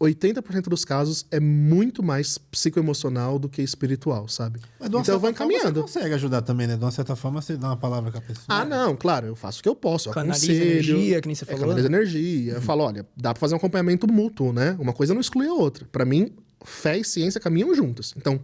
Speaker 2: 80% dos casos é muito mais psicoemocional do que espiritual, sabe?
Speaker 3: Mas de uma
Speaker 2: então eu vou
Speaker 3: certa forma,
Speaker 2: encaminhando.
Speaker 3: Você consegue ajudar também, né? De uma certa forma, você dá uma palavra com a pessoa.
Speaker 2: Não, claro, eu faço o que eu posso. Eu
Speaker 1: Canaliza
Speaker 2: aconselho,
Speaker 1: energia, que nem você falou.
Speaker 2: Canaliza energia. Eu falo, olha, dá pra fazer um acompanhamento mútuo, né? Uma coisa não exclui a outra. Pra mim, fé e ciência caminham juntas. Então,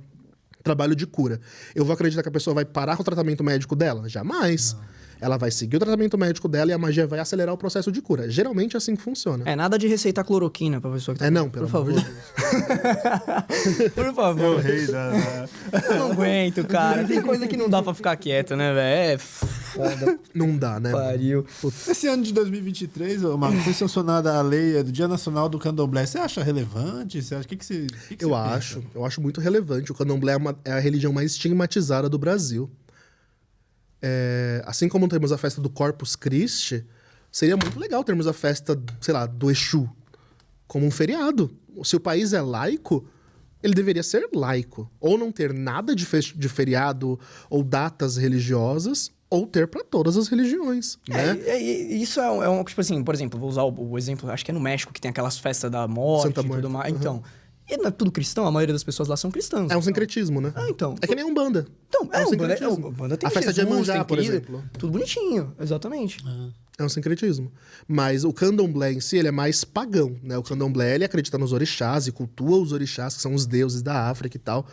Speaker 2: trabalho de cura. Eu vou acreditar que a pessoa vai parar com o tratamento médico dela? Jamais. Ela vai seguir o tratamento médico dela e a magia vai acelerar o processo de cura. Geralmente é assim que funciona.
Speaker 1: Nada de receitar cloroquina pra pessoa que tá...
Speaker 2: Não, pelo
Speaker 1: Por favor.
Speaker 2: amor de Deus.
Speaker 1: Por favor.
Speaker 3: rei
Speaker 1: Eu não aguento, cara. Tem coisa que não dá pra ficar quieto, né, velho? É foda.
Speaker 2: Não dá, né?
Speaker 1: Pariu.
Speaker 3: Esse ano de 2023, Marco, foi sancionada a lei do Dia Nacional do Candomblé. Você acha relevante? Você acha que você
Speaker 2: Eu acho muito relevante. O candomblé é a religião mais estigmatizada do Brasil. Assim como temos a festa do Corpus Christi, seria muito legal termos a festa, sei lá, do Exu como um feriado. Se o país é laico, ele deveria ser laico. Ou não ter nada de feriado ou datas religiosas, ou ter para todas as religiões, né?
Speaker 1: Isso é um, tipo assim, por exemplo, vou usar o exemplo, acho que é no México que tem aquelas festas da morte
Speaker 2: Santa
Speaker 1: e tudo
Speaker 2: Morte.
Speaker 1: mais. Então, e não é tudo cristão, a maioria das pessoas lá são cristãs.
Speaker 2: É um sincretismo, né?
Speaker 1: Então.
Speaker 2: É que nem Umbanda.
Speaker 1: Então,
Speaker 2: um sincretismo.
Speaker 1: Umbanda tem
Speaker 2: A festa de
Speaker 1: Jesus,
Speaker 2: Iemanjá,
Speaker 1: tem
Speaker 2: por
Speaker 1: Cristo,
Speaker 2: exemplo.
Speaker 1: Tudo bonitinho, exatamente.
Speaker 2: É um sincretismo. Mas o candomblé em si, ele é mais pagão, né? O candomblé, ele acredita nos orixás e cultua os orixás, que são os deuses da África e tal.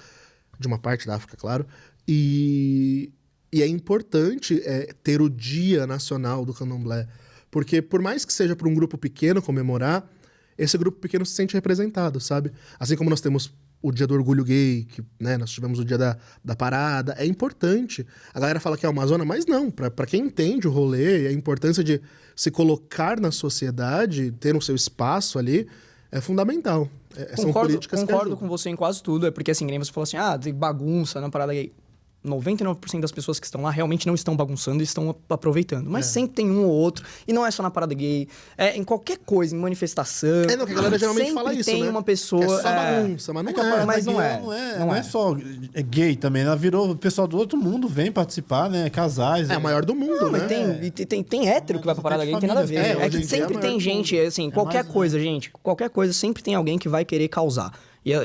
Speaker 2: De uma parte da África, claro. E é importante ter o Dia Nacional do Candomblé. Porque por mais que seja para um grupo pequeno comemorar, esse grupo pequeno se sente representado, sabe? Assim como nós temos o dia do orgulho gay, que, né, nós tivemos o dia da parada, é importante. A galera fala que é uma zona, mas não. Pra quem entende o rolê e a importância de se colocar na sociedade, ter o seu espaço ali, é fundamental. São políticas que
Speaker 1: Concordo
Speaker 2: ajudam.
Speaker 1: com você em quase tudo. É porque, assim, nem você falou assim, tem bagunça na parada gay. 99% das pessoas que estão lá realmente não estão bagunçando e estão aproveitando. Mas sempre tem um ou outro. E não é só na parada gay. É em qualquer coisa, em manifestação.
Speaker 2: Não, que a galera geralmente fala isso,
Speaker 1: tem
Speaker 2: né?
Speaker 1: uma pessoa...
Speaker 2: Que é só bagunça, mas não
Speaker 3: que a
Speaker 2: é.
Speaker 3: parada
Speaker 1: mas não
Speaker 3: gay,
Speaker 1: é.
Speaker 3: Não é só gay também. Ela virou... O pessoal do outro mundo vem participar, né? Casais.
Speaker 2: É a maior do mundo,
Speaker 1: Não,
Speaker 2: né?
Speaker 1: mas tem hétero que vai pra parada gay, não tem nada a ver.
Speaker 3: famílias,
Speaker 1: É
Speaker 2: hoje em
Speaker 1: que
Speaker 2: dia
Speaker 1: sempre
Speaker 2: é
Speaker 1: tem
Speaker 2: maior
Speaker 1: gente, assim, qualquer
Speaker 3: mais,
Speaker 1: coisa, gente. Qualquer coisa, sempre tem alguém que vai querer causar.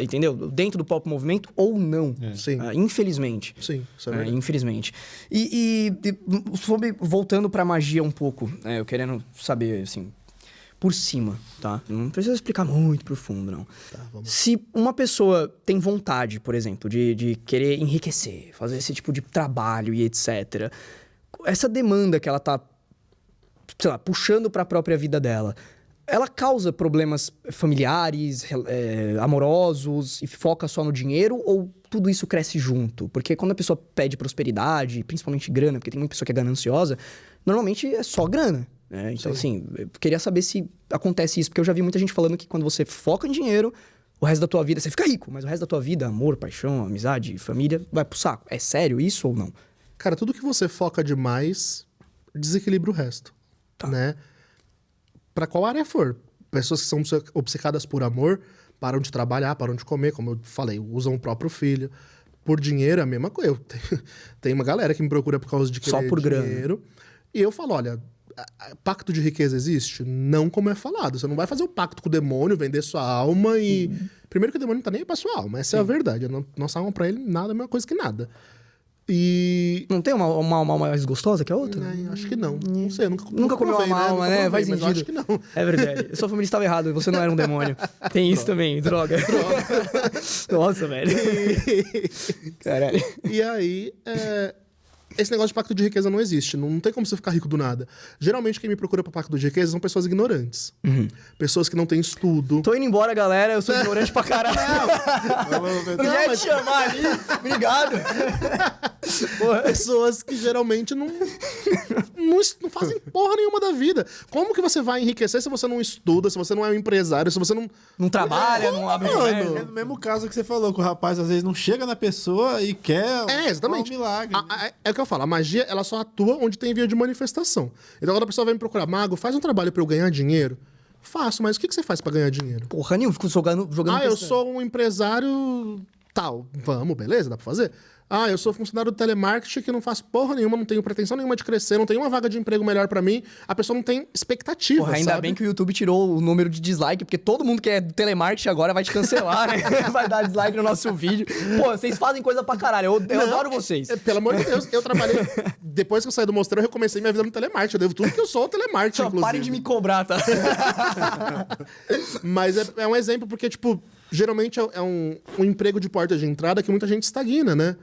Speaker 1: Entendeu? Dentro do próprio movimento ou não.
Speaker 2: Sim.
Speaker 1: Infelizmente.
Speaker 2: Sim, isso é verdade.
Speaker 1: Infelizmente. Voltando pra magia um pouco, eu querendo saber, assim, por cima, tá? Não precisa explicar muito profundo, não.
Speaker 2: Tá, vamos.
Speaker 1: Se uma pessoa tem vontade, por exemplo, de querer enriquecer, fazer esse tipo de trabalho e etc., essa demanda que ela tá, sei lá, puxando pra própria vida dela, ela causa problemas familiares, amorosos e foca só no dinheiro ou tudo isso cresce junto? Porque quando a pessoa pede prosperidade, principalmente grana, porque tem muita pessoa que é gananciosa, normalmente é só grana. Né? Então, assim, eu queria saber se acontece isso, porque eu já vi muita gente falando que quando você foca em dinheiro, o resto da tua vida, você fica rico, mas o resto da tua vida, amor, paixão, amizade, família, vai pro saco. É sério isso ou não?
Speaker 2: Cara, tudo que você foca demais desequilibra o resto, né? Pra qual área for. Pessoas que são obcecadas por amor param de trabalhar, param de comer, como eu falei, usam o próprio filho. Por dinheiro é a mesma coisa. Tem uma galera que me procura por causa de querer
Speaker 1: Só por
Speaker 2: dinheiro. E eu falo, olha, pacto de riqueza existe? Não como é falado. Você não vai fazer um pacto com o demônio, vender sua alma e... Primeiro que o demônio não tá nem aí pra sua alma. Essa é a verdade. Nossa alma pra ele nada é a mesma coisa que nada. E...
Speaker 1: Não tem uma alma mais gostosa que a outra?
Speaker 2: Acho que não. Não sei, eu
Speaker 1: Nunca comeu
Speaker 2: provei,
Speaker 1: uma alma,
Speaker 2: Nunca
Speaker 1: né?
Speaker 2: provei,
Speaker 1: Faz
Speaker 2: mas eu
Speaker 1: sentido.
Speaker 2: acho que não.
Speaker 1: É verdade. Sua família estava errada, você não era um demônio. Tem isso também, droga. Nossa, velho. Caralho.
Speaker 2: E aí, esse negócio de pacto de riqueza não existe. Não tem como você ficar rico do nada. Geralmente, quem me procura pra pacto de riqueza são pessoas ignorantes. Pessoas que não têm estudo.
Speaker 1: Tô indo embora, galera. Eu sou ignorante pra caralho. Eu já ia te chamar ali. Obrigado.
Speaker 2: Pessoas que geralmente não fazem porra nenhuma da vida. Como que você vai enriquecer se você não estuda, se você não é um empresário, se você não...
Speaker 1: Não trabalha, não abre
Speaker 2: Mano.
Speaker 1: comércio.
Speaker 3: É no mesmo caso que você falou, que o rapaz às vezes não chega na pessoa e quer
Speaker 2: Exatamente.
Speaker 3: um milagre.
Speaker 2: É o que eu falo, a magia, ela só atua onde tem via de manifestação. Então, quando a pessoa vem me procurar, mago, faz um trabalho pra eu ganhar dinheiro. Faço, mas o que você faz pra ganhar dinheiro?
Speaker 1: Porra nenhuma, fico jogando
Speaker 2: Eu
Speaker 1: questão.
Speaker 2: sou um empresário tal. Vamos, beleza, dá pra fazer? Eu sou funcionário do telemarketing que não faço porra nenhuma, não tenho pretensão nenhuma de crescer, não tenho uma vaga de emprego melhor pra mim. A pessoa não tem expectativa,
Speaker 1: Porra, ainda
Speaker 2: sabe?
Speaker 1: bem que o YouTube tirou o número de dislike, porque todo mundo que é do telemarketing agora vai te cancelar, né? Vai dar dislike no nosso vídeo. Pô, vocês fazem coisa pra caralho. Eu adoro vocês.
Speaker 2: Pelo amor de Deus, eu trabalhei... Depois que eu saí do Mostrão, eu recomecei minha vida no telemarketing. Eu devo tudo que eu sou ao telemarketing,
Speaker 1: Só
Speaker 2: inclusive.
Speaker 1: parem de me cobrar, tá?
Speaker 2: Mas é um exemplo porque, tipo, geralmente é um emprego de porta de entrada que muita gente estagna, né?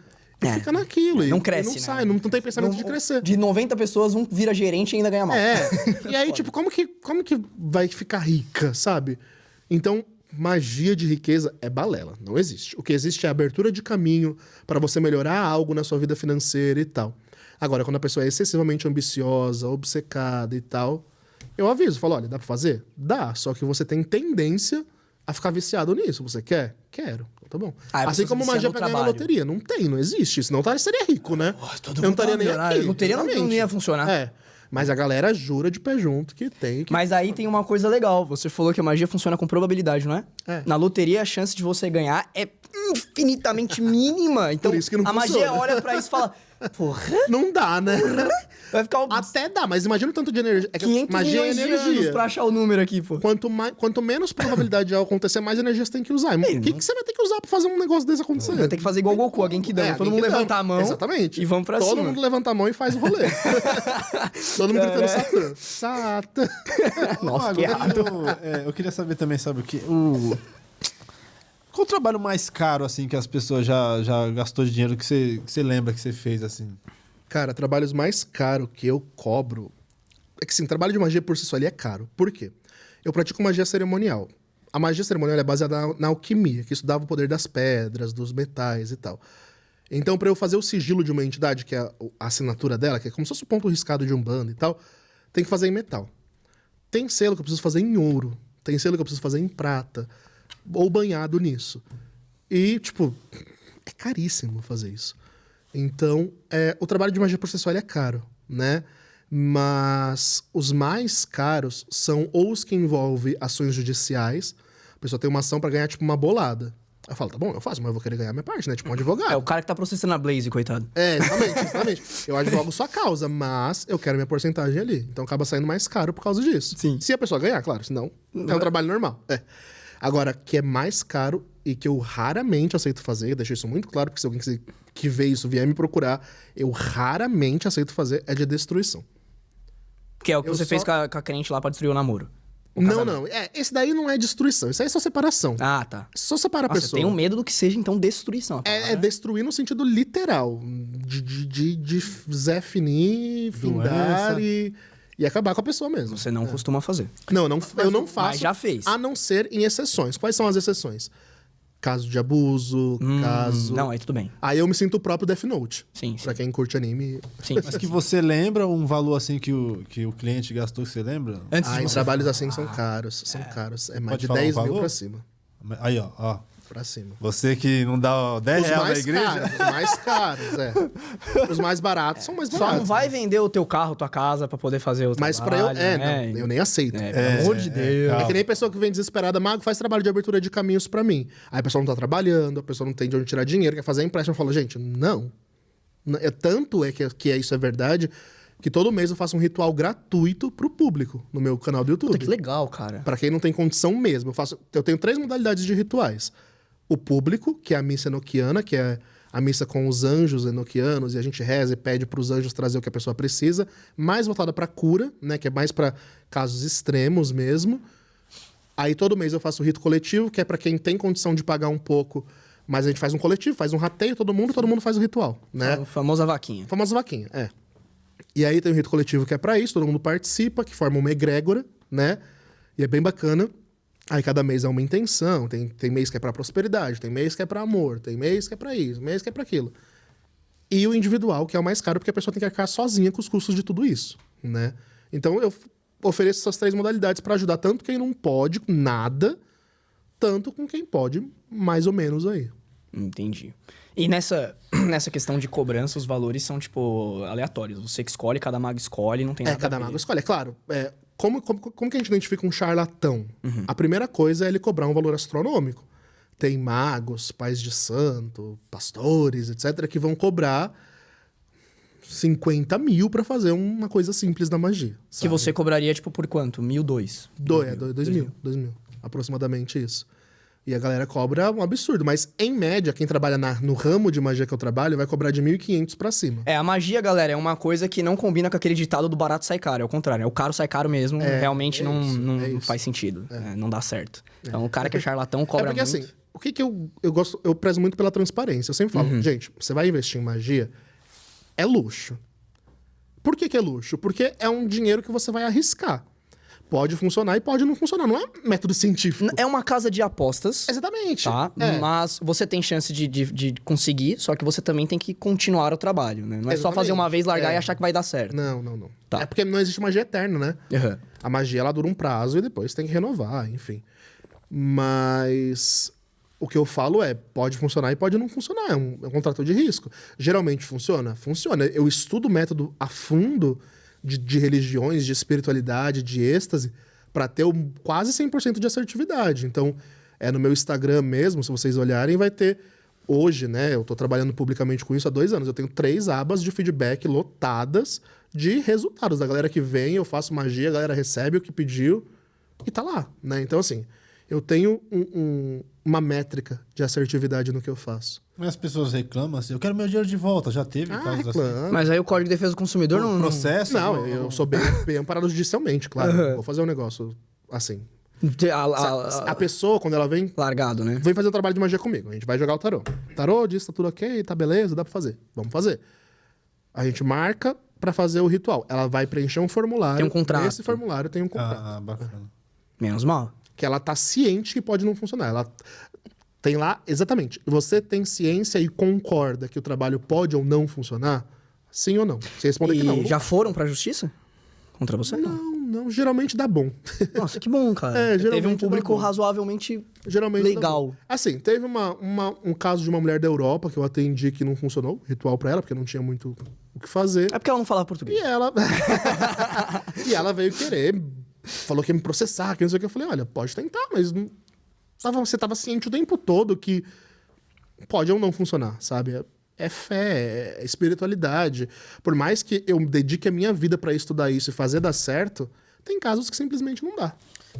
Speaker 2: E fica naquilo.
Speaker 1: Não
Speaker 2: e
Speaker 1: cresce,
Speaker 2: não
Speaker 1: né?
Speaker 2: sai, não tem pensamento de crescer.
Speaker 1: De 90 pessoas, um vira gerente e ainda ganha mal.
Speaker 2: E aí, tipo, como que vai ficar rica, sabe? Então, magia de riqueza é balela, não existe. O que existe é abertura de caminho para você melhorar algo na sua vida financeira e tal. Agora, quando a pessoa é excessivamente ambiciosa, obcecada e tal, eu aviso, falo, olha, dá pra fazer? Dá, só que você tem tendência a ficar viciado nisso. Você quer? Quero. Então, tá bom. Assim como magia pra ganhar na loteria. Não tem, não existe. Senão eu seria rico, né?
Speaker 1: Todo
Speaker 2: eu não
Speaker 1: mundo
Speaker 2: estaria nem
Speaker 1: milionário.
Speaker 2: aqui.
Speaker 1: Loteria não
Speaker 2: exatamente.
Speaker 1: ia funcionar.
Speaker 2: Mas a galera jura de pé junto que tem que...
Speaker 1: Mas aí tem uma coisa legal. Você falou que a magia funciona com probabilidade, não é?
Speaker 2: Na
Speaker 1: loteria, a chance de você ganhar é infinitamente mínima. Então,
Speaker 2: Por isso que não
Speaker 1: a magia
Speaker 2: funciona.
Speaker 1: olha pra isso e fala... Porra,
Speaker 2: Não dá, né?
Speaker 1: vai ficar
Speaker 2: Até dá, mas imagina o tanto de energia. É que
Speaker 1: 500
Speaker 2: magia é
Speaker 1: milhões de anos
Speaker 2: energia.
Speaker 1: pra achar o número aqui, pô.
Speaker 2: Quanto menos probabilidade de algo acontecer, mais energia você tem que usar. O que você vai ter que usar pra fazer um negócio desse acontecer?
Speaker 1: Vai ter que fazer igual o Goku, alguém que dá. Todo
Speaker 2: alguém
Speaker 1: mundo
Speaker 2: que dá.
Speaker 1: levanta a mão.
Speaker 2: Exatamente.
Speaker 1: E vamos pra cima.
Speaker 2: Todo mundo levanta a mão e faz o rolê. Todo mundo gritando Satã. Satã.
Speaker 1: Nossa,
Speaker 3: Agora
Speaker 1: que errado.
Speaker 3: eu queria saber também, sabe o que? Qual o trabalho mais caro, assim, que as pessoas já gastou de dinheiro que você lembra que você fez, assim?
Speaker 2: Cara, trabalhos mais caros que eu cobro... É que sim, trabalho de magia por si só ali é caro. Por quê? Eu pratico magia cerimonial. a magia cerimonial é baseada na alquimia, que estudava o poder das pedras, dos metais e tal. Então, para eu fazer o sigilo de uma entidade, que é a assinatura dela, que é como se fosse o ponto riscado de Umbanda e tal, tem que fazer em metal. Tem selo que eu preciso fazer em ouro. Tem selo que eu preciso fazer em prata. Ou banhado nisso. E, tipo, é caríssimo fazer isso. Então, o trabalho de magia processual é caro, né? Mas os mais caros são ou os que envolvem ações judiciais. A pessoa tem uma ação para ganhar, tipo, uma bolada. Eu falo, tá bom, eu faço, mas eu vou querer ganhar minha parte, né? Tipo, um advogado.
Speaker 1: É o cara que tá processando a Blaze, coitado.
Speaker 2: Exatamente. Eu advogo sua causa, mas eu quero minha porcentagem ali. Então acaba saindo mais caro por causa disso.
Speaker 1: Sim.
Speaker 2: Se a pessoa ganhar, claro, senão é um trabalho normal. Agora, que é mais caro e que eu raramente aceito fazer, eu deixo isso muito claro, porque se alguém que vê isso vier me procurar, eu raramente aceito fazer, é de destruição.
Speaker 1: Que é o que você fez com a crente lá pra destruir o namoro.
Speaker 2: Não. Esse daí não é destruição, isso aí é só separação.
Speaker 1: Ah, tá.
Speaker 2: Só separa a
Speaker 1: Nossa,
Speaker 2: pessoa.
Speaker 1: eu tenho medo do que seja, então, destruição.
Speaker 2: É destruir no sentido literal. De Zé finir, findar e acabar com a pessoa mesmo.
Speaker 1: Você não costuma fazer.
Speaker 2: Não, eu não faço.
Speaker 1: Mas já fez.
Speaker 2: A não ser em exceções. Quais são as exceções? Caso de abuso, caso...
Speaker 1: Não, aí tudo bem.
Speaker 2: Aí eu me sinto o próprio Death Note.
Speaker 1: Sim.
Speaker 2: Pra quem curte anime.
Speaker 1: Sim.
Speaker 3: Mas que você lembra um valor assim que o cliente gastou, que você lembra?
Speaker 1: Antes de
Speaker 2: Em
Speaker 1: você...
Speaker 2: trabalhos assim são caros. São caros. É mais
Speaker 3: Pode
Speaker 2: de
Speaker 3: falar
Speaker 2: 10
Speaker 3: o
Speaker 2: mil
Speaker 3: valor?
Speaker 2: pra cima.
Speaker 3: Aí, ó.
Speaker 2: Pra cima.
Speaker 3: Você que não dá 10
Speaker 2: Os
Speaker 3: reais na
Speaker 2: mais
Speaker 3: igreja.
Speaker 2: caros, os mais caros, Os mais baratos são mais baratos.
Speaker 1: Só não vai vender o teu carro, tua casa, pra poder fazer o
Speaker 2: Mas pra
Speaker 1: trabalho,
Speaker 2: eu...
Speaker 1: né?
Speaker 2: Não, eu nem aceito.
Speaker 1: Pelo amor de Deus.
Speaker 3: calma.
Speaker 2: É que nem pessoa que vem desesperada, Mago, faz trabalho de abertura de caminhos pra mim. Aí a pessoa não tá trabalhando, a pessoa não tem de onde tirar dinheiro, quer fazer empréstimo. Eu falo, gente, não. Tanto é que isso é verdade, que todo mês eu faço um ritual gratuito pro público no meu canal do YouTube.
Speaker 1: Puta, que legal, cara.
Speaker 2: Pra quem não tem condição mesmo. Eu tenho 3 modalidades de rituais. O público, que é a missa enoquiana, que é a missa com os anjos enoquianos, e a gente reza e pede pros anjos trazer o que a pessoa precisa. Mais voltada pra cura, né? Que é mais pra casos extremos mesmo. Aí todo mês eu faço o rito coletivo, que é pra quem tem condição de pagar um pouco, mas a gente faz um coletivo, faz um rateio, todo mundo faz o ritual, né?
Speaker 1: A famosa vaquinha.
Speaker 2: Famosa vaquinha, E aí tem o rito coletivo que é pra isso, todo mundo participa, que forma uma egrégora, né? E é bem bacana. Aí cada mês é uma intenção, tem mês que é pra prosperidade, tem mês que é pra amor, tem mês que é pra isso, mês que é pra aquilo. E o individual, que é o mais caro, porque a pessoa tem que arcar sozinha com os custos de tudo isso, né? Então eu ofereço essas 3 modalidades pra ajudar tanto quem não pode nada, tanto com quem pode mais ou menos aí.
Speaker 1: Entendi. E nessa questão de cobrança, os valores são, tipo, aleatórios. Você que escolhe, cada mago escolhe, não tem nada
Speaker 2: Cada
Speaker 1: a ver.
Speaker 2: mago escolhe. É claro, como que a gente identifica um charlatão? A primeira coisa é ele cobrar um valor astronômico. Tem magos, pais de santo, pastores, etc., que vão cobrar 50 mil pra fazer uma coisa simples da magia.
Speaker 1: Que
Speaker 2: sabe?
Speaker 1: você cobraria, tipo, por quanto? 1.002?
Speaker 2: 2 mil, aproximadamente isso. E a galera cobra um absurdo. Mas, em média, quem trabalha no ramo de magia que eu trabalho vai cobrar de 1.500 pra cima.
Speaker 1: A magia, galera, é uma coisa que não combina com aquele ditado do barato sai caro. É o contrário. É o caro sai caro mesmo. Realmente não faz sentido. Não dá certo. Então, o cara que é charlatão cobra
Speaker 2: porque,
Speaker 1: muito.
Speaker 2: assim, o que eu gosto... Eu prezo muito pela transparência. Eu sempre falo, gente, você vai investir em magia, é luxo. Por que é luxo? Porque é um dinheiro que você vai arriscar. Pode funcionar e pode não funcionar. Não é método científico.
Speaker 1: É uma casa de apostas.
Speaker 2: Exatamente.
Speaker 1: Tá? Mas você tem chance de conseguir, só que você também tem que continuar o trabalho, né? Não é só fazer uma vez, largar e achar que vai dar certo.
Speaker 2: Não.
Speaker 1: Tá.
Speaker 2: É porque não existe magia eterna, né?
Speaker 1: Uhum.
Speaker 2: A magia, ela dura um prazo e depois tem que renovar, enfim. Mas o que eu falo pode funcionar e pode não funcionar. É um contrato de risco. Geralmente funciona? Funciona. Eu estudo o método a fundo de religiões, de espiritualidade, de êxtase, para ter quase 100% de assertividade. Então, no meu Instagram mesmo, se vocês olharem, vai ter... Hoje, né, eu tô trabalhando publicamente com isso há 2 anos. Eu tenho 3 abas de feedback lotadas de resultados. Da galera que vem, eu faço magia, a galera recebe o que pediu e tá lá, né? Então, assim, eu tenho uma métrica de assertividade no que eu faço.
Speaker 3: Mas as pessoas reclamam assim, eu quero meu dinheiro de volta. Já teve casos assim.
Speaker 2: Reclama.
Speaker 1: Mas aí o Código de Defesa do Consumidor não...
Speaker 3: Processo?
Speaker 2: Não, eu sou bem amparado judicialmente, claro. Não vou fazer um negócio assim. A pessoa, quando ela vem
Speaker 1: Largado, né?
Speaker 2: fazer o trabalho de magia comigo. A gente vai jogar o tarô. Tarô diz, tá tudo ok, tá beleza, dá pra fazer. Vamos fazer. A gente marca pra fazer o ritual. Ela vai preencher um formulário.
Speaker 1: Tem um contrato.
Speaker 2: Nesse formulário tem um contrato.
Speaker 3: Bacana.
Speaker 1: Menos mal.
Speaker 2: que ela tá ciente que pode não funcionar. Ela tem lá, exatamente, você tem ciência e concorda que o trabalho pode ou não funcionar? Sim ou não? Você responde que não.
Speaker 1: E já foram pra justiça? Contra você?
Speaker 2: Não, geralmente dá bom.
Speaker 1: Nossa, que bom, cara.
Speaker 2: Geralmente
Speaker 1: Teve um
Speaker 2: dá
Speaker 1: público
Speaker 2: bom.
Speaker 1: razoavelmente
Speaker 2: Geralmente dá
Speaker 1: legal.
Speaker 2: bom. Assim, teve um caso de uma mulher da Europa que eu atendi que não funcionou, ritual pra ela, porque não tinha muito o que fazer.
Speaker 1: É porque ela não falava português.
Speaker 2: E ela... e ela veio querer, falou que ia me processar, que não sei o que. Eu falei, olha, pode tentar, mas você tava ciente o tempo todo que pode ou não funcionar, sabe? É fé, é espiritualidade. Por mais que eu dedique a minha vida pra estudar isso e fazer dar certo, tem casos que simplesmente não dá.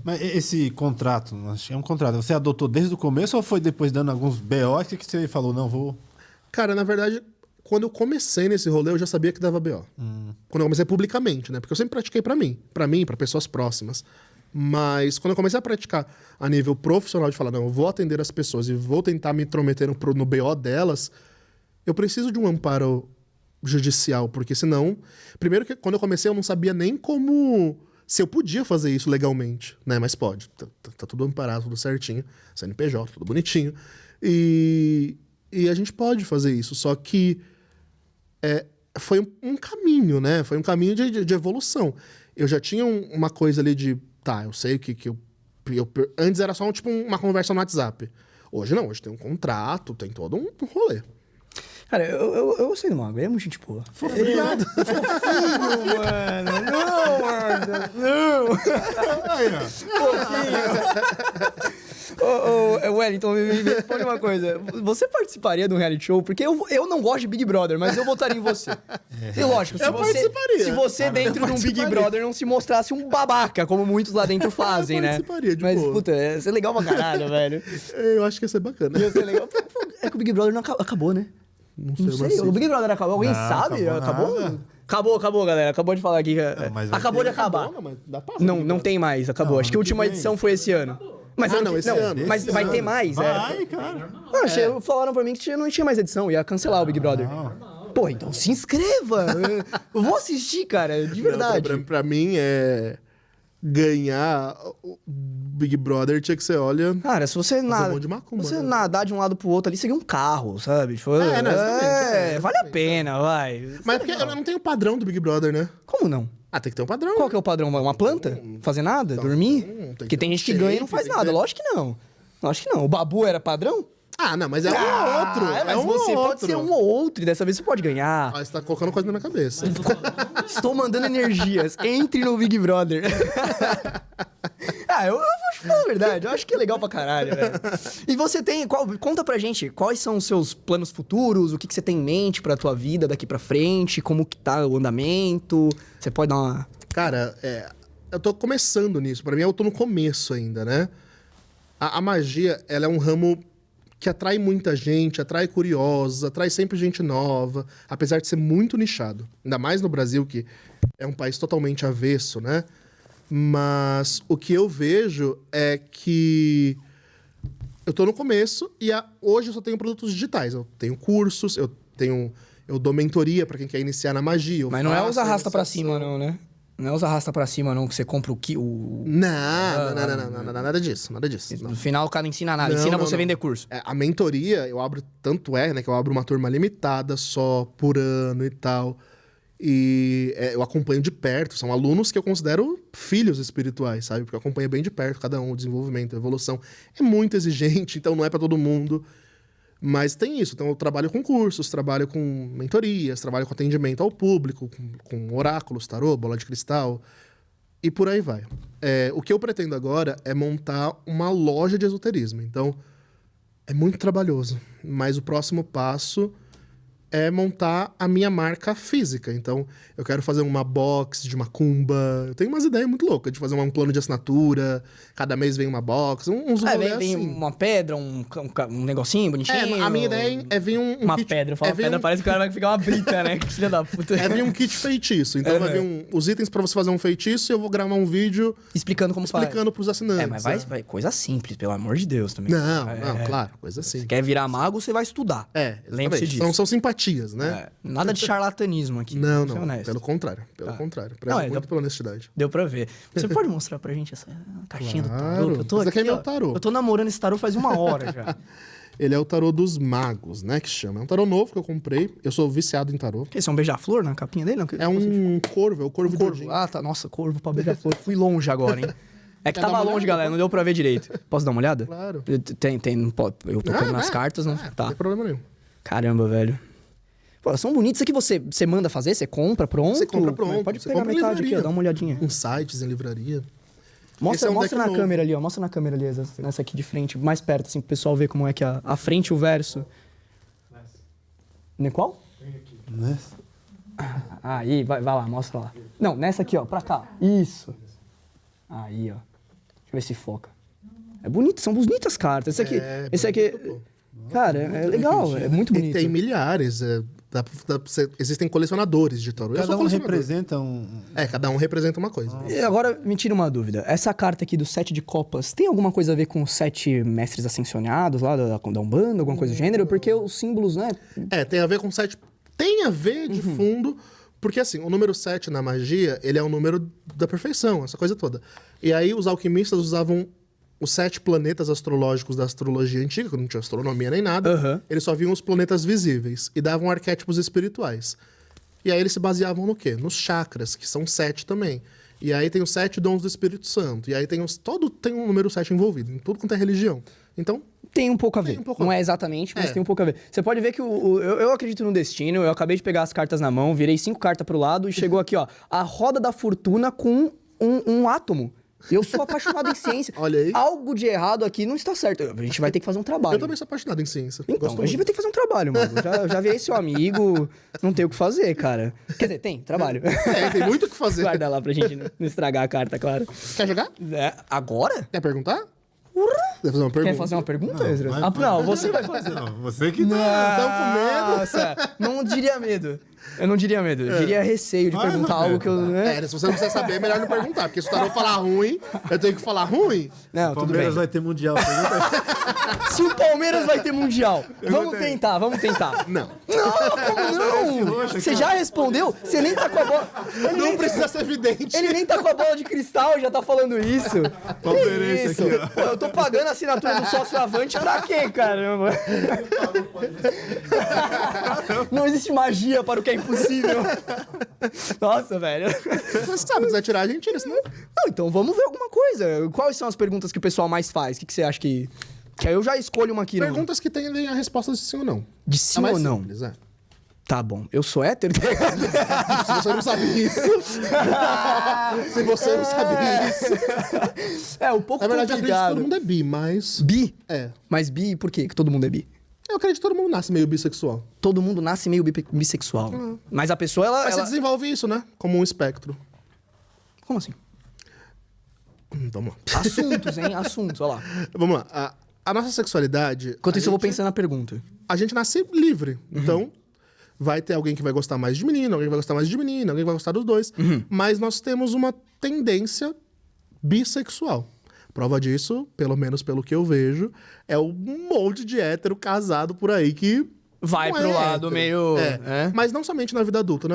Speaker 3: Mas esse contrato, é um contrato, você adotou desde o começo ou foi depois dando alguns BO que você falou, não, vou...
Speaker 2: Cara, na verdade, quando eu comecei nesse rolê, eu já sabia que dava BO. Quando eu comecei publicamente, né? Porque eu sempre pratiquei pra mim, pra pessoas próximas. Mas quando eu comecei a praticar a nível profissional, de falar, não, eu vou atender as pessoas e vou tentar me intrometer no BO delas, eu preciso de um amparo judicial, porque senão... Primeiro que quando eu comecei, eu não sabia nem como... Se eu podia fazer isso legalmente, né? Mas pode. Tá tudo amparado, tudo certinho. CNPJ, tudo bonitinho. E a gente pode fazer isso. Só que foi um caminho, né? Foi um caminho de evolução. Eu já tinha uma coisa ali de... Tá, eu sei que eu antes era só uma conversa no WhatsApp. Hoje não, hoje tem um contrato, tem todo um rolê.
Speaker 1: Cara, eu gostei do Mago, ele é muito gente boa.
Speaker 2: Obrigado.
Speaker 1: Fofinho, mano. Não, mano. Não.
Speaker 3: Aí, ó.
Speaker 1: Ô, Wellington, me responde uma coisa. Você participaria de um reality show? Porque eu não gosto de Big Brother, mas eu votaria em você. E lógico, se você dentro de um Big Brother não se mostrasse um babaca, como muitos lá dentro fazem, né?
Speaker 2: Participaria, de
Speaker 1: Mas,
Speaker 2: boa.
Speaker 1: puta, ia ser legal pra caralho, velho.
Speaker 2: Eu acho que ia ser bacana.
Speaker 1: Ia ser legal. É que o Big Brother não acabou, né?
Speaker 2: Não
Speaker 1: Não sei, o Big Brother acabou. Alguém
Speaker 3: Não,
Speaker 1: sabe?
Speaker 3: acabou nada.
Speaker 1: Acabou, galera. Acabou de falar aqui.
Speaker 3: mas vai
Speaker 1: Acabou de
Speaker 3: ter.
Speaker 1: acabar.
Speaker 2: Não, mas dá pra
Speaker 1: Não tem mais, acabou.
Speaker 3: Não,
Speaker 1: Acho que a
Speaker 3: ano que
Speaker 1: última
Speaker 3: vem.
Speaker 1: edição foi esse ano. Mas
Speaker 2: esse ano.
Speaker 1: Mas
Speaker 3: Esse
Speaker 1: vai ter
Speaker 3: ano.
Speaker 1: mais,
Speaker 3: Vai, cara.
Speaker 1: Não, falaram pra mim que não tinha mais edição, ia cancelar o Big Brother. Pô, então se inscreva! Eu vou assistir, cara, de verdade.
Speaker 2: Pra mim, ganhar o Big Brother tinha que ser, olha...
Speaker 1: Cara, se você
Speaker 2: um monte de macumba,
Speaker 1: você
Speaker 2: né?
Speaker 1: nadar de um lado pro outro ali, seria um carro, sabe? Tipo,
Speaker 2: exatamente,
Speaker 1: vale a pena, vai.
Speaker 2: Mas é porque eu não tenho o padrão do Big Brother, né?
Speaker 1: Como não?
Speaker 2: Tem que ter um padrão.
Speaker 1: Qual que é o padrão? Uma planta? Fazer nada? Dormir?
Speaker 2: tem
Speaker 1: Porque
Speaker 2: que
Speaker 1: tem
Speaker 2: ter
Speaker 1: gente que
Speaker 2: um
Speaker 1: ganha e
Speaker 2: shape,
Speaker 1: não faz
Speaker 2: tem que
Speaker 1: nada.
Speaker 2: ter-
Speaker 1: Lógico que não. Lógico que não. O Babu era padrão?
Speaker 2: Não, mas é um ou outro.
Speaker 1: Mas
Speaker 2: um
Speaker 1: você
Speaker 2: ou
Speaker 1: pode
Speaker 2: outro.
Speaker 1: ser um ou outro, e dessa vez você pode ganhar.
Speaker 2: Você tá colocando coisa na minha cabeça.
Speaker 1: Estou mandando energias. Entre no Big Brother. Eu vou te falar a verdade. Eu acho que é legal pra caralho, velho. E você tem... conta pra gente, quais são os seus planos futuros? O que você tem em mente pra tua vida daqui pra frente? Como que tá o andamento? Você pode dar uma...
Speaker 2: Cara, eu tô começando nisso. Pra mim, eu tô no começo ainda, né? A magia, ela é um ramo que atrai muita gente, atrai curiosos, atrai sempre gente nova, apesar de ser muito nichado. Ainda mais no Brasil, que é um país totalmente avesso, né? Mas o que eu vejo é que eu tô no começo e hoje eu só tenho produtos digitais. Eu tenho cursos, eu dou mentoria pra quem quer iniciar na magia.
Speaker 1: Mas não é os arrasta pra cima, não, né? Não é os arrasta pra cima, não, que você compra o...
Speaker 2: Não, nada disso, nada disso. Não.
Speaker 1: No final o cara não ensina nada,
Speaker 2: Não,
Speaker 1: ensina
Speaker 2: não,
Speaker 1: você a
Speaker 2: não.
Speaker 1: vender curso.
Speaker 2: A mentoria, eu abro, né, que eu abro uma turma limitada só por ano e tal. E eu acompanho de perto, são alunos que eu considero filhos espirituais, sabe? Porque eu acompanho bem de perto cada um, o desenvolvimento, a evolução. É muito exigente, então não é pra todo mundo. Mas tem isso, então eu trabalho com cursos, trabalho com mentorias, trabalho com atendimento ao público, com oráculos, tarô, bola de cristal, e por aí vai. O que eu pretendo agora é montar uma loja de esoterismo. Então, é muito trabalhoso, mas o próximo passo é montar a minha marca física. Então, eu quero fazer uma box de macumba. Eu tenho umas ideias muito loucas de fazer um plano de assinatura. Cada mês vem uma box, uns rolês
Speaker 1: vem
Speaker 2: assim.
Speaker 1: uma pedra, um negocinho bonitinho.
Speaker 2: A minha ideia é vir um
Speaker 1: Uma
Speaker 2: kit...
Speaker 1: pedra, fala
Speaker 2: vir
Speaker 1: pedra,
Speaker 2: um-
Speaker 1: parece que o cara vai ficar uma brita, né? Que filha da puta.
Speaker 2: É vir um kit feitiço. Então vai vir os itens pra você fazer um feitiço e eu vou gravar um vídeo
Speaker 1: Explicando como faz.
Speaker 2: explicando pros assinantes.
Speaker 1: Mas vai coisa simples, pelo amor de Deus também.
Speaker 2: Não, claro, coisa assim.
Speaker 1: Quer virar mago, você vai estudar. Lembre-se
Speaker 2: exatamente.
Speaker 1: disso.
Speaker 2: São simpatias simpatias, né?
Speaker 1: Nada de charlatanismo aqui.
Speaker 2: Não,
Speaker 1: vou ser
Speaker 2: não.
Speaker 1: honesto.
Speaker 2: Pelo contrário. Pelo contrário. Prezo
Speaker 1: Não,
Speaker 2: muito pela honestidade.
Speaker 1: Deu pra ver. Você pode mostrar pra gente essa caixinha
Speaker 2: Claro.
Speaker 1: do tarô? Eu tô
Speaker 2: Esse daqui é meu
Speaker 1: ó,
Speaker 2: tarô.
Speaker 1: Eu tô namorando esse tarô faz 1 hora já.
Speaker 2: Ele é o tarô dos magos, né? Que chama. É um tarô novo que eu comprei. Eu sou viciado em tarô.
Speaker 1: Esse é um beija-flor na capinha dele? Não?
Speaker 2: É um corvo, é o corvo de Odin.
Speaker 1: Ah, tá. Nossa, corvo pra beija-flor. Fui longe agora, hein? É que
Speaker 2: Quer dar
Speaker 1: tava
Speaker 2: uma
Speaker 1: longe,
Speaker 2: olhada?
Speaker 1: galera. Não deu pra ver direito. Posso dar uma olhada?
Speaker 2: Claro.
Speaker 1: Tem. Não pode. Eu tô tocando nas cartas, não.
Speaker 2: Não
Speaker 1: Tá.
Speaker 2: tem problema nenhum.
Speaker 1: Caramba, velho. Pô, são bonitos. Isso aqui você manda fazer? Você compra pronto?
Speaker 2: Você compra pronto.
Speaker 1: Pode
Speaker 2: Você
Speaker 1: pegar
Speaker 2: compra em
Speaker 1: metade aqui, ó.
Speaker 2: livraria.
Speaker 1: Dá uma olhadinha.
Speaker 2: Em sites, em livraria.
Speaker 1: Mostra,
Speaker 2: Esse é um
Speaker 1: mostra
Speaker 2: deck
Speaker 1: na
Speaker 2: novo.
Speaker 1: câmera ali, ó. Mostra na câmera ali, nessa aqui de frente, mais perto, assim, pro pessoal ver como é que a frente e o verso. Qual?
Speaker 3: Nessa.
Speaker 1: Aí, vai lá, mostra lá. Não, nessa aqui, ó, pra cá. Isso. Aí, ó. Deixa eu ver se foca. É bonito, são bonitas cartas. Esse aqui.
Speaker 2: bonito,
Speaker 1: Cara, é legal, é muito
Speaker 2: E
Speaker 1: bonito.
Speaker 2: tem milhares. Existem colecionadores de tarô. Eu
Speaker 3: Cada
Speaker 2: sou
Speaker 3: um
Speaker 2: colecionador.
Speaker 3: representa um...
Speaker 2: Cada um representa uma coisa.
Speaker 1: E agora, me tira uma dúvida. Essa carta aqui do 7 de copas, tem alguma coisa a ver com os 7 mestres ascensionados lá da Umbanda, alguma coisa do gênero? Porque os símbolos, né?
Speaker 2: Tem a ver com 7. Tem a ver de fundo, porque assim, o número 7 na magia, ele é o número da perfeição, essa coisa toda. E aí os alquimistas usavam os 7 planetas astrológicos da astrologia antiga, que não tinha astronomia nem nada,
Speaker 1: Aham.
Speaker 2: eles só viam os planetas visíveis e davam arquétipos espirituais. E aí eles se baseavam no quê? Nos chakras, que são 7 também. E aí tem os 7 dons do Espírito Santo. E aí tem tem um número 7 envolvido, em tudo quanto é religião. Então,
Speaker 1: Tem um pouco a ver.
Speaker 2: Tem um pouco a
Speaker 1: Não
Speaker 2: ver.
Speaker 1: é exatamente, mas
Speaker 2: É.
Speaker 1: tem um pouco a ver. Você pode ver que eu acredito no destino, eu acabei de pegar as cartas na mão, virei 5 cartas pro lado e chegou aqui, ó, a roda da fortuna com um átomo. Eu sou apaixonado em ciência.
Speaker 2: Olha aí.
Speaker 1: Algo de errado aqui não está certo. A gente vai ter que fazer um trabalho.
Speaker 2: eu também sou apaixonado em ciência.
Speaker 1: Então,
Speaker 2: Gosto
Speaker 1: a gente vai
Speaker 2: muito.
Speaker 1: ter que fazer um trabalho, mano. Já virei seu amigo, não tem o que fazer, cara. Quer dizer, tem, trabalho.
Speaker 2: Tem muito o que fazer.
Speaker 1: Guarda lá pra gente não estragar a carta, claro.
Speaker 2: Quer jogar?
Speaker 1: Agora?
Speaker 2: Quer perguntar? Quer fazer uma pergunta?
Speaker 1: Quer fazer uma pergunta, Ezra?
Speaker 3: vai-
Speaker 1: Não, você vai fazer.
Speaker 3: Não, você que tá...
Speaker 2: Tão com medo?
Speaker 1: Nossa, não diria medo. Eu não diria medo, eu diria receio de
Speaker 3: Mais
Speaker 1: perguntar
Speaker 3: ou
Speaker 1: algo que eu... Né?
Speaker 2: Se você não quiser saber, é melhor não perguntar. Porque se o tarô falar ruim, eu tenho que falar ruim.
Speaker 1: Não, tudo
Speaker 3: Palmeiras
Speaker 1: bem.
Speaker 3: vai ter mundial. Pergunta
Speaker 1: Se o Palmeiras vai ter Mundial, vamos tentar.
Speaker 2: Não.
Speaker 1: Não, como não? Você já respondeu? Você nem tá com a bola...
Speaker 2: Não precisa ser evidente.
Speaker 1: Ele nem tá com a bola de cristal, já tá falando isso.
Speaker 3: Palmeirense
Speaker 1: Que
Speaker 3: aqui,
Speaker 1: isso?
Speaker 3: ó.
Speaker 1: Pô, eu tô pagando a assinatura do sócio avante pra quê, caramba? Não existe magia para o que é impossível. Nossa, velho.
Speaker 2: Você sabe, se quiser tirar, a gente tira. Senão...
Speaker 1: Não, então vamos ver alguma coisa. Quais são as perguntas que o pessoal mais faz? O que você acha que... Que aí eu já escolho uma aqui. no-
Speaker 2: Perguntas que tendem a resposta de sim ou não.
Speaker 1: De
Speaker 2: É
Speaker 1: sim
Speaker 2: mais
Speaker 1: ou não?
Speaker 2: simples, é.
Speaker 1: Tá bom. Eu sou hétero?
Speaker 2: Se você não sabe isso... se você não sabe isso...
Speaker 1: É um pouco
Speaker 2: Na verdade, eu acredito que
Speaker 1: complicado.
Speaker 2: todo mundo é bi, mas...
Speaker 1: Bi?
Speaker 2: É.
Speaker 1: Mas bi, por quê que todo mundo é bi?
Speaker 2: Eu acredito que todo mundo nasce meio bissexual.
Speaker 1: Todo mundo nasce meio bissexual. Mas a pessoa, ela...
Speaker 2: Mas você desenvolve isso, né? Como um espectro.
Speaker 1: Como assim?
Speaker 2: Vamos lá.
Speaker 1: Assuntos, hein? Assuntos, olha lá.
Speaker 2: Vamos lá. A nossa sexualidade...
Speaker 1: Enquanto
Speaker 2: a
Speaker 1: isso, eu vou
Speaker 2: gente-
Speaker 1: pensando na pergunta.
Speaker 2: A gente nasce livre. Então, vai ter alguém que vai gostar mais de menino, alguém que vai gostar mais de menina, alguém que vai gostar dos dois. Mas nós temos uma tendência bissexual. Prova disso, pelo menos pelo que eu vejo, é um monte de hétero casado por aí que...
Speaker 1: Vai
Speaker 2: não
Speaker 1: pro
Speaker 2: é
Speaker 1: lado
Speaker 2: hétero.
Speaker 1: meio...
Speaker 2: É. Mas não somente na vida adulta,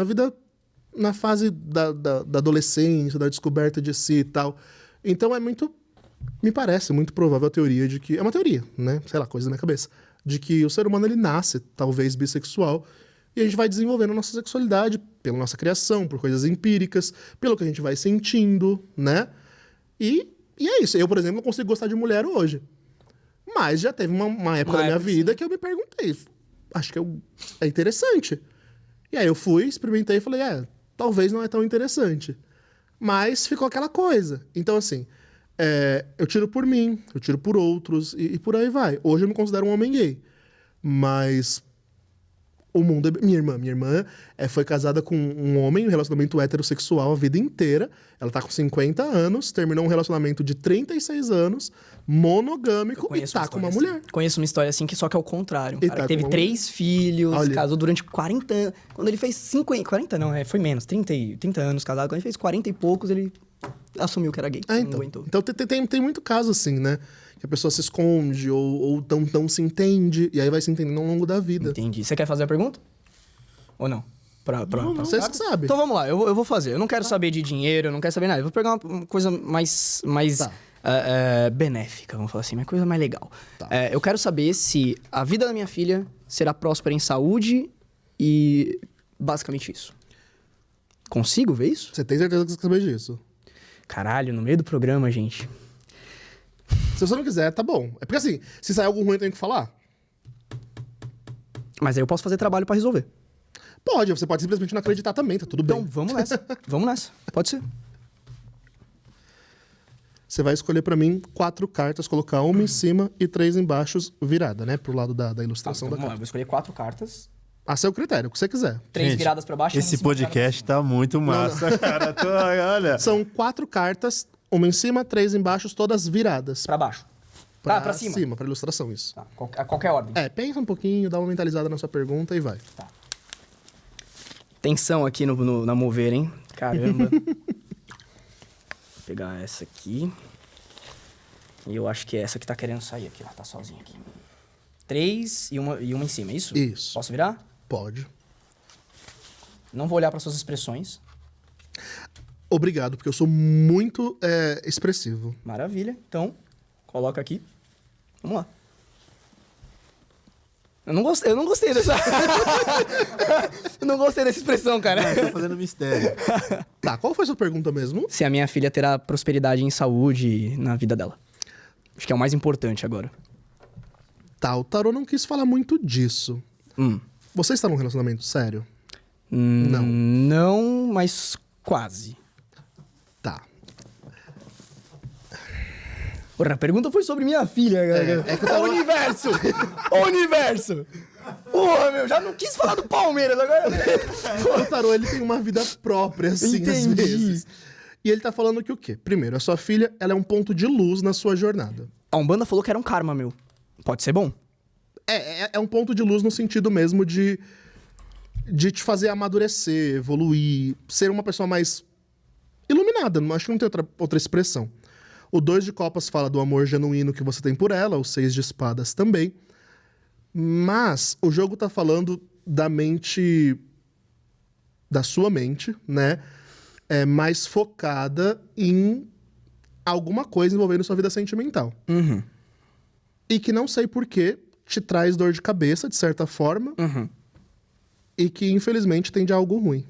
Speaker 2: na fase da adolescência, da descoberta de si e tal. Então é muito... Me parece muito provável a teoria de que... É uma teoria, né? Sei lá, coisa na minha cabeça. De que o ser humano, ele nasce, talvez, bissexual. E a gente vai desenvolvendo a nossa sexualidade pela nossa criação, por coisas empíricas, pelo que a gente vai sentindo, né? E é isso. Eu, por exemplo, não consigo gostar de mulher hoje. Mas já teve uma época da minha vida que eu me perguntei. Acho que é interessante. E aí eu fui, experimentei e falei, talvez não é tão interessante. Mas ficou aquela coisa. Então, assim, eu tiro por mim, eu tiro por outros e por aí vai. Hoje eu me considero um homem gay. Mas o mundo é... Minha irmã foi casada com um homem, um relacionamento heterossexual a vida inteira. Ela tá com 50 anos, terminou um relacionamento de 36 anos, monogâmico, e tá com uma mulher.
Speaker 1: Conheço uma história assim, que só que é o contrário. Um
Speaker 2: E
Speaker 1: cara
Speaker 2: tá
Speaker 1: que teve
Speaker 2: com uma
Speaker 1: 3 filhos,
Speaker 2: Olha.
Speaker 1: casou durante 40 anos. Quando ele fez 50... 40 não, foi menos. 30 anos casado. Quando ele fez 40 e poucos, ele assumiu que era gay. Não
Speaker 2: Então.
Speaker 1: aguentou.
Speaker 2: Então tem muito caso assim, né? Que a pessoa se esconde ou não se entende, e aí vai se entendendo ao longo da vida.
Speaker 1: Entendi. Você quer fazer a pergunta? Ou não?
Speaker 2: Vocês que sabem.
Speaker 1: Então vamos lá, eu vou fazer. Eu não quero saber de dinheiro, eu não quero saber nada. Eu vou pegar uma coisa mais
Speaker 2: Tá.
Speaker 1: benéfica, vamos falar assim, uma coisa mais legal.
Speaker 2: Tá.
Speaker 1: Eu quero saber se a vida da minha filha será próspera em saúde e basicamente isso. Consigo ver isso?
Speaker 2: Você tem certeza que você quer saber disso?
Speaker 1: Caralho, no meio do programa, gente.
Speaker 2: Se você não quiser, tá bom. É porque assim, se sair algo ruim, eu tenho que falar.
Speaker 1: Mas aí eu posso fazer trabalho pra resolver.
Speaker 2: Pode, você pode simplesmente não acreditar também, tá tudo bem.
Speaker 1: Então, vamos nessa. Vamos nessa. Pode ser.
Speaker 2: Você vai escolher pra mim 4 cartas, colocar uma em cima e 3 embaixo, virada, né? Pro lado da ilustração
Speaker 1: Então,
Speaker 2: da
Speaker 1: vamos lá, eu
Speaker 2: carta.
Speaker 1: vou escolher 4 cartas,
Speaker 2: A seu critério, o que você quiser.
Speaker 1: 3
Speaker 3: Gente,
Speaker 1: viradas pra baixo. e uma em
Speaker 3: Esse
Speaker 1: cima de cada
Speaker 3: podcast tá muito massa, cara. Olha.
Speaker 2: São 4 cartas, uma em cima, 3 embaixo, todas viradas.
Speaker 1: Pra baixo. Pra cima.
Speaker 2: Pra ilustração, isso.
Speaker 1: Tá, a qualquer ordem.
Speaker 2: Pensa um pouquinho, dá uma mentalizada na sua pergunta e vai.
Speaker 1: Tensão aqui na mover, hein? Caramba. Vou pegar essa aqui. E eu acho que é essa que tá querendo sair aqui, ó. Tá sozinha aqui. 3 e uma em cima, é isso?
Speaker 2: Isso.
Speaker 1: Posso virar?
Speaker 2: Pode.
Speaker 1: Não vou olhar para suas expressões.
Speaker 2: Obrigado, porque eu sou muito expressivo.
Speaker 1: Maravilha. Então, coloca aqui. Vamos lá. Eu não gostei dessa... eu não gostei dessa expressão, cara.
Speaker 3: Tô fazendo mistério.
Speaker 2: Tá, qual foi a sua pergunta mesmo?
Speaker 1: Se a minha filha terá prosperidade em saúde na vida dela. Acho que é o mais importante agora.
Speaker 2: Tá, o tarô não quis falar muito disso. Você está num relacionamento sério? Não.
Speaker 1: Não, mas quase.
Speaker 2: Tá.
Speaker 1: Porra, a pergunta foi sobre minha filha, cara. O universo! O universo! Porra, meu, já não quis falar do Palmeiras agora.
Speaker 2: O tarô, ele tem uma vida própria, assim, às
Speaker 1: Entendi.
Speaker 2: vezes. E ele tá falando que o quê? Primeiro, a sua filha, ela é um ponto de luz na sua jornada.
Speaker 1: A Umbanda falou que era um karma, meu. Pode ser bom.
Speaker 2: É um ponto de luz no sentido mesmo de te fazer amadurecer, evoluir, ser uma pessoa mais iluminada. Acho que não tem outra expressão. O 2 de copas fala do amor genuíno que você tem por ela, o 6 de espadas também. Mas o jogo tá falando da mente, da sua mente, né? Mais focada em alguma coisa envolvendo sua vida sentimental. E que não sei porquê te traz dor de cabeça, de certa forma, e que infelizmente tende a algo ruim.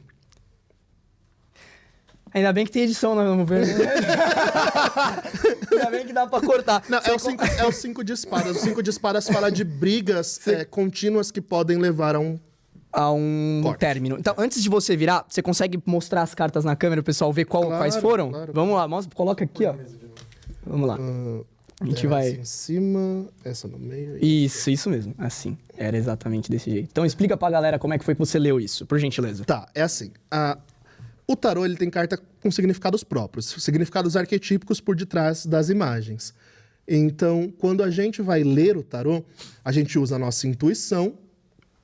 Speaker 1: Ainda bem que tem edição, né? Vamos ver. Ainda bem que dá pra cortar.
Speaker 2: Não, é o 5 de espadas. O 5 de espadas fala de brigas contínuas que podem levar a um...
Speaker 1: A um
Speaker 2: Corte.
Speaker 1: término. Então, antes de você virar, você consegue mostrar as cartas na câmera, o pessoal ver quais foram?
Speaker 2: Claro.
Speaker 1: Vamos lá, coloca aqui, ó. Vamos lá. A gente vai...
Speaker 2: Essa em cima, essa no meio.
Speaker 1: Isso mesmo. Assim. Era exatamente desse jeito. Então, explica pra galera como é que foi que você leu isso, por gentileza.
Speaker 2: Tá, é assim. O tarô, ele tem carta com significados próprios. Significados arquetípicos por detrás das imagens. Então, quando a gente vai ler o tarô, a gente usa a nossa intuição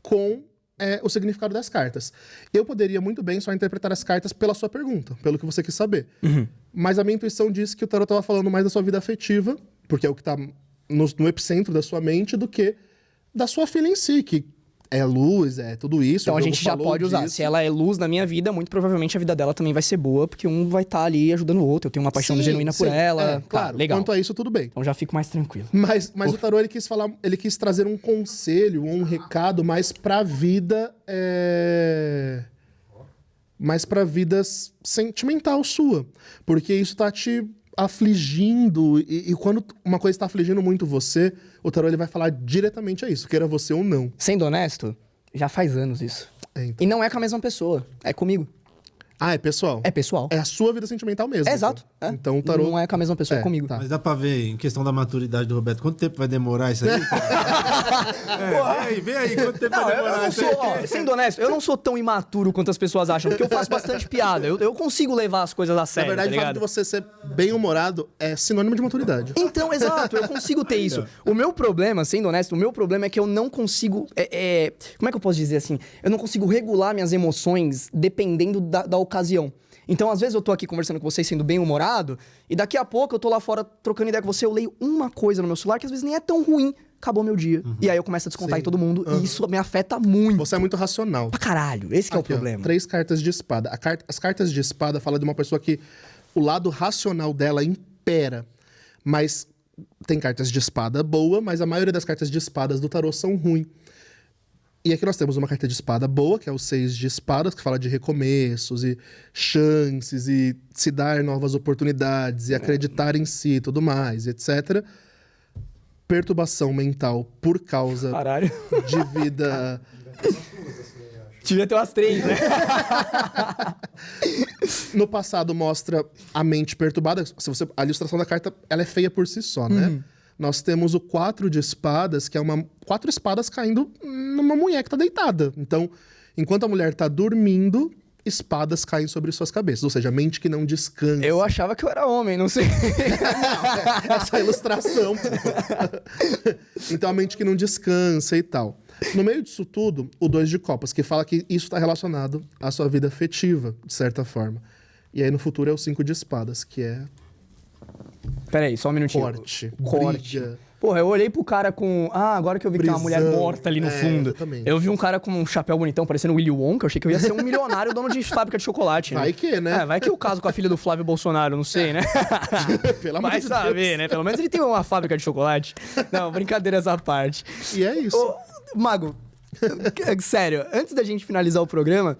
Speaker 2: com o significado das cartas. Eu poderia muito bem só interpretar as cartas pela sua pergunta, pelo que você quis saber. Mas a minha intuição disse que o tarô estava falando mais da sua vida afetiva, porque é o que está no epicentro da sua mente, do que da sua filha em si, que é luz, é tudo isso.
Speaker 1: Então
Speaker 2: o
Speaker 1: a
Speaker 2: jogo
Speaker 1: gente já
Speaker 2: falou
Speaker 1: pode usar.
Speaker 2: disso.
Speaker 1: Se ela é luz na minha vida, muito provavelmente a vida dela também vai ser boa, porque um vai estar ali ajudando o outro. Eu tenho uma paixão
Speaker 2: Sim,
Speaker 1: genuína por
Speaker 2: sim.
Speaker 1: ela. Tá,
Speaker 2: Claro,
Speaker 1: legal.
Speaker 2: quanto a isso, tudo bem.
Speaker 1: Então já fico mais tranquilo.
Speaker 2: Mas o tarô, ele quis trazer um conselho, um recado mais pra vida... mais pra vida sentimental sua. Porque isso tá te afligindo, e quando uma coisa tá afligindo muito você, o tarô ele vai falar diretamente a isso, queira você ou não.
Speaker 1: Sendo honesto, já faz anos isso.
Speaker 2: Então.
Speaker 1: E não é com a mesma pessoa, é comigo.
Speaker 2: É pessoal?
Speaker 1: É pessoal.
Speaker 2: É a sua vida sentimental mesmo.
Speaker 1: É exato.
Speaker 2: Então,
Speaker 1: É.
Speaker 2: Então o tarô...
Speaker 1: Não é com a mesma pessoa, é comigo.
Speaker 2: tá.
Speaker 3: Mas dá pra ver, em questão da maturidade do Roberto, quanto tempo vai demorar isso aí? Vem aí, quanto tempo
Speaker 1: Não,
Speaker 3: vai
Speaker 1: eu
Speaker 3: demorar
Speaker 1: não
Speaker 3: isso
Speaker 1: sou,
Speaker 3: aí?
Speaker 1: ó, sendo honesto, eu não sou tão imaturo quanto as pessoas acham, porque eu faço bastante piada. Eu consigo levar as coisas a
Speaker 2: Na
Speaker 1: sério,
Speaker 2: verdade,
Speaker 1: tá
Speaker 2: o fato
Speaker 1: ligado?
Speaker 2: de você ser bem-humorado é sinônimo de maturidade.
Speaker 1: Então, exato, eu consigo ter isso. O meu problema, sendo honesto, o meu problema é que eu não consigo... como é que eu posso dizer assim? Eu não consigo regular minhas emoções dependendo da ocasião. Então, às vezes eu tô aqui conversando com vocês sendo bem-humorado, e daqui a pouco eu tô lá fora trocando ideia com você, eu leio uma coisa no meu celular que às vezes nem é tão ruim acabou meu dia. E aí eu começo a descontar
Speaker 2: Sim.
Speaker 1: em todo mundo. E isso me afeta muito.
Speaker 2: Você é muito racional.
Speaker 1: Pra caralho. Esse que é o
Speaker 2: Aqui, ó,
Speaker 1: problema.
Speaker 2: 3 cartas de espada. As cartas de espada falam de uma pessoa que o lado racional dela impera. Mas tem cartas de espada boa, mas a maioria das cartas de espadas do tarô são ruins. E aqui nós temos uma carta de espada boa, que é o 6 de espadas, que fala de recomeços e chances e se dar novas oportunidades e acreditar em si e tudo mais, etc. Perturbação mental por causa
Speaker 1: Caralho.
Speaker 2: de vida...
Speaker 1: Devia ter umas 3, né?
Speaker 2: No passado mostra a mente perturbada. A ilustração da carta ela é feia por si só, né? Nós temos o 4 de espadas, que é 4 espadas caindo numa mulher que tá deitada. Então, enquanto a mulher tá dormindo, espadas caem sobre suas cabeças. Ou seja, a mente que não descansa.
Speaker 1: Eu achava que eu era homem, não sei.
Speaker 2: Não, essa é a ilustração. Então, a mente que não descansa e tal. No meio disso tudo, o 2 de copas, que fala que isso está relacionado à sua vida afetiva, de certa forma. E aí, no futuro, é o 5 de espadas, que é
Speaker 1: Peraí, só um minutinho.
Speaker 2: corte,
Speaker 1: Corte.
Speaker 2: briga.
Speaker 1: Porra, eu olhei pro cara com... agora que eu vi que tem uma mulher
Speaker 2: Prisão.
Speaker 1: morta ali no fundo.
Speaker 2: Exatamente.
Speaker 1: Eu vi um cara com um chapéu bonitão, parecendo Willy Wonka. Eu achei que eu ia ser um milionário dono de fábrica de chocolate, né?
Speaker 2: Vai que, né?
Speaker 1: Vai que eu caso com a filha do Flávio Bolsonaro, não sei, né?
Speaker 2: Pelo amor
Speaker 1: Vai
Speaker 2: de
Speaker 1: saber,
Speaker 2: Deus.
Speaker 1: né? Pelo menos ele tem uma fábrica de chocolate. Não, brincadeiras à parte.
Speaker 2: E é isso.
Speaker 1: Ô, Mago, sério, antes da gente finalizar o programa,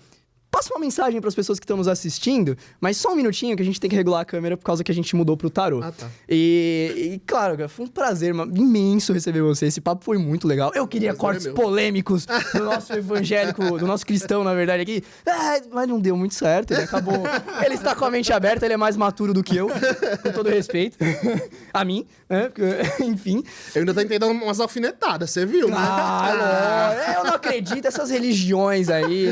Speaker 1: passa uma mensagem para as pessoas que estão nos assistindo, mas só um minutinho que a gente tem que regular a câmera por causa que a gente mudou pro tarô.
Speaker 2: Ah, tá.
Speaker 1: E claro, cara, foi um prazer imenso receber você. Esse papo foi muito legal. Eu queria cortes
Speaker 2: meu.
Speaker 1: polêmicos do nosso evangélico, do nosso cristão, na verdade, aqui. Mas não deu muito certo. Ele acabou. Ele está com a mente aberta, ele é mais maturo do que eu, com todo respeito. A mim, né? Porque, enfim.
Speaker 2: Eu ainda tô entendendo umas alfinetadas, você viu, né?
Speaker 1: Eu não acredito nessas religiões aí.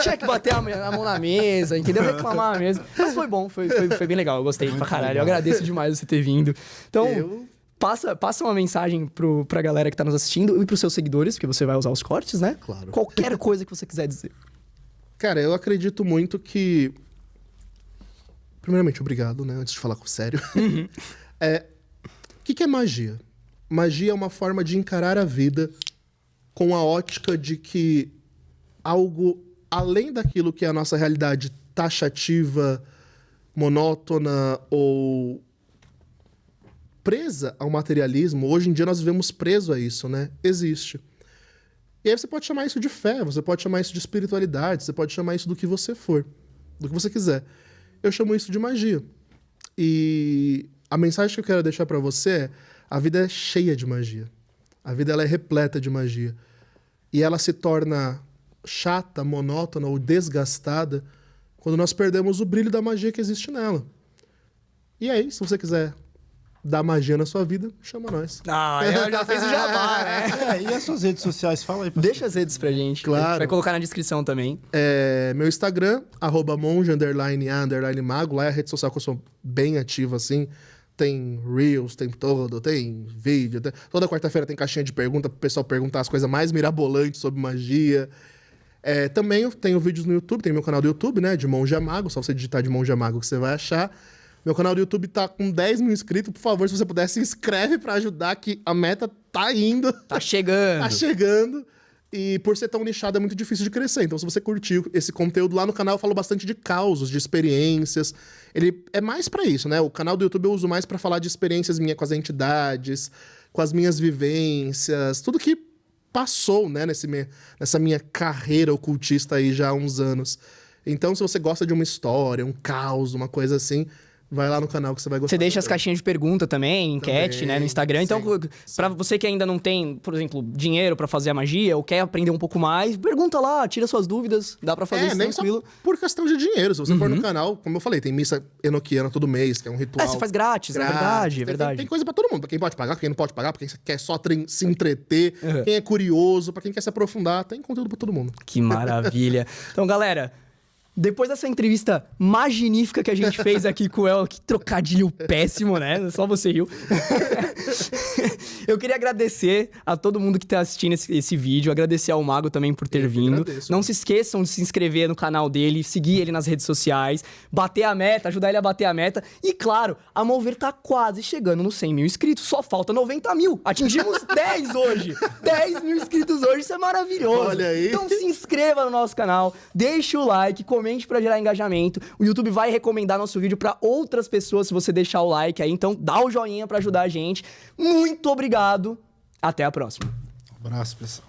Speaker 1: Tinha que bater a mão na mesa, entendeu? Reclamar mesmo. Mas foi bom, foi bem legal. Eu gostei pra caralho. Eu agradeço demais você ter vindo. Então, passa uma mensagem pra galera que tá nos assistindo e pros seus seguidores, porque você vai usar os cortes, né?
Speaker 2: Claro.
Speaker 1: Qualquer coisa que você quiser dizer.
Speaker 2: Cara, eu acredito muito que... Primeiramente, obrigado, né? Antes de falar com sério. O que é magia? Magia é uma forma de encarar a vida com a ótica de que algo além daquilo que é a nossa realidade taxativa, monótona ou presa ao materialismo, hoje em dia nós vivemos preso a isso, né? Existe. E aí você pode chamar isso de fé, você pode chamar isso de espiritualidade, você pode chamar isso do que você for, do que você quiser. Eu chamo isso de magia. E a mensagem que eu quero deixar pra você é: a vida é cheia de magia. A vida ela é repleta de magia. E ela se torna chata, monótona ou desgastada quando nós perdemos o brilho da magia que existe nela. E aí, se você quiser dar magia na sua vida, chama nós.
Speaker 1: Eu já fiz o jabá, né?
Speaker 3: E as suas redes sociais? Fala aí.
Speaker 1: Deixa as redes pra gente.
Speaker 2: Claro.
Speaker 1: A gente vai colocar na descrição também.
Speaker 2: Meu Instagram, @monge_mago. Lá é a rede social que eu sou bem ativo, assim. Tem Reels o tempo todo, tem vídeo. Toda quarta-feira tem caixinha de pergunta pro pessoal perguntar as coisas mais mirabolantes sobre magia. Também eu tenho vídeos no YouTube, tem meu canal do YouTube, né? De Monge Mago. Só você digitar de Monge Mago que você vai achar. Meu canal do YouTube tá com 10 mil inscritos. Por favor, se você puder, se inscreve pra ajudar, que a meta tá indo.
Speaker 1: Tá chegando.
Speaker 2: Tá chegando. E por ser tão nichado, é muito difícil de crescer. Então, se você curtiu esse conteúdo, lá no canal eu falo bastante de causos, de experiências. Ele é mais pra isso, né? O canal do YouTube eu uso mais pra falar de experiências minhas com as entidades, com as minhas vivências, tudo que passou, né, nessa minha carreira ocultista aí já há uns anos. Então, se você gosta de uma história, um caos, uma coisa assim, vai lá no canal que você vai gostar.
Speaker 1: Você deixa as caixinhas de pergunta também, enquete, né, no Instagram. Então, pra você que ainda não tem, por exemplo, dinheiro pra fazer a magia ou quer aprender um pouco mais, pergunta lá, tira suas dúvidas, dá pra fazer isso
Speaker 2: nem
Speaker 1: tranquilo.
Speaker 2: só por questão de dinheiro. Se você for no canal, como eu falei, tem missa enoquiana todo mês, que é um ritual.
Speaker 1: Você faz grátis, é verdade, é verdade.
Speaker 2: Tem coisa pra todo mundo. Pra quem pode pagar, pra quem não pode pagar, pra quem quer só se entreter, quem é curioso, pra quem quer se aprofundar. Tem conteúdo pra todo mundo.
Speaker 1: Que maravilha. Então, galera, depois dessa entrevista magnífica que a gente fez aqui com o El, que trocadilho péssimo, né? Só você riu. Eu queria agradecer a todo mundo que tá assistindo esse vídeo, agradecer ao Mago também por ter vindo.
Speaker 2: agradeço,
Speaker 1: Não se esqueçam de se inscrever no canal dele, seguir ele nas redes sociais, bater a meta, ajudar ele a bater a meta. E claro, a Mover tá quase chegando nos 100 mil inscritos, só falta 90 mil. Atingimos 10 hoje. 10 mil inscritos hoje, isso é maravilhoso.
Speaker 2: Olha aí.
Speaker 1: Então se inscreva no nosso canal, deixe o like, comente pra gerar engajamento. O YouTube vai recomendar nosso vídeo pra outras pessoas se você deixar o like aí. Então dá o joinha pra ajudar a gente. Muito obrigado. Até a próxima.
Speaker 3: Um abraço, pessoal.